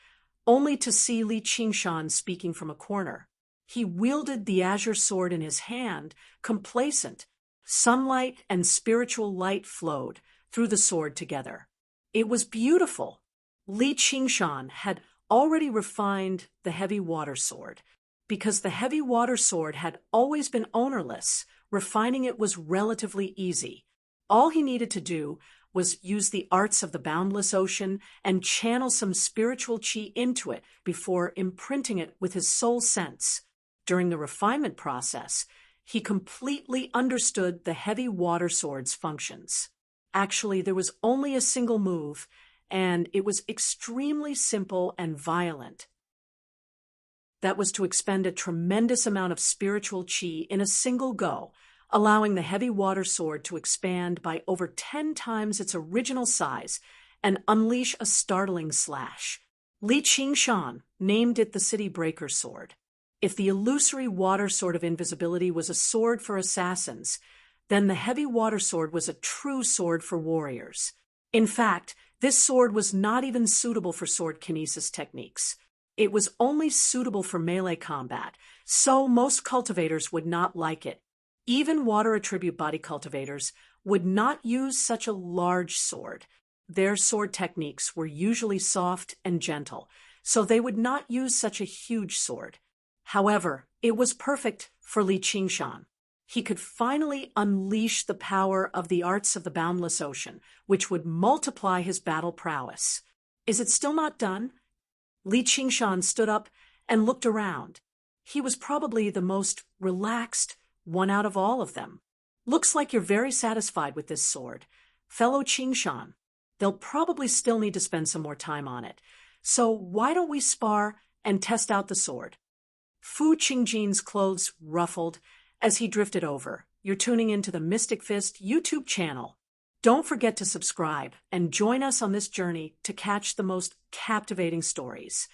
only to see Li Qingshan speaking from a corner. He wielded the azure sword in his hand, complacent. Sunlight and spiritual light flowed through the sword together. It was beautiful. Li Qingshan had already refined the heavy water sword. Because the heavy water sword had always been ownerless, refining it was relatively easy. All he needed to do was use the arts of the boundless ocean and channel some spiritual chi into it before imprinting it with his soul sense. During the refinement process, he completely understood the heavy water sword's functions. Actually, there was only a single move, and it was extremely simple and violent. That was to expend a tremendous amount of spiritual chi in a single go, allowing the heavy water sword to expand by over 10 times its original size and unleash a startling slash. Li Qingshan named it the City Breaker Sword. If the illusory water sword of invisibility was a sword for assassins, then the heavy water sword was a true sword for warriors. In fact, this sword was not even suitable for sword kinesis techniques. It was only suitable for melee combat, so most cultivators would not like it. Even water attribute body cultivators would not use such a large sword. Their sword techniques were usually soft and gentle, so they would not use such a huge sword. However, it was perfect for Li Qingshan. He could finally unleash the power of the arts of the boundless ocean, which would multiply his battle prowess. Is it still not done? Li Qingshan stood up and looked around. He was probably the most relaxed one out of all of them. Looks like you're very satisfied with this sword. Fellow Qingshan, they'll probably still need to spend some more time on it. So why don't we spar and test out the sword? Fu Qingjin's clothes ruffled as he drifted over. You're tuning into the Mystic Fist YouTube channel. Don't forget to subscribe and join us on this journey to catch the most captivating stories.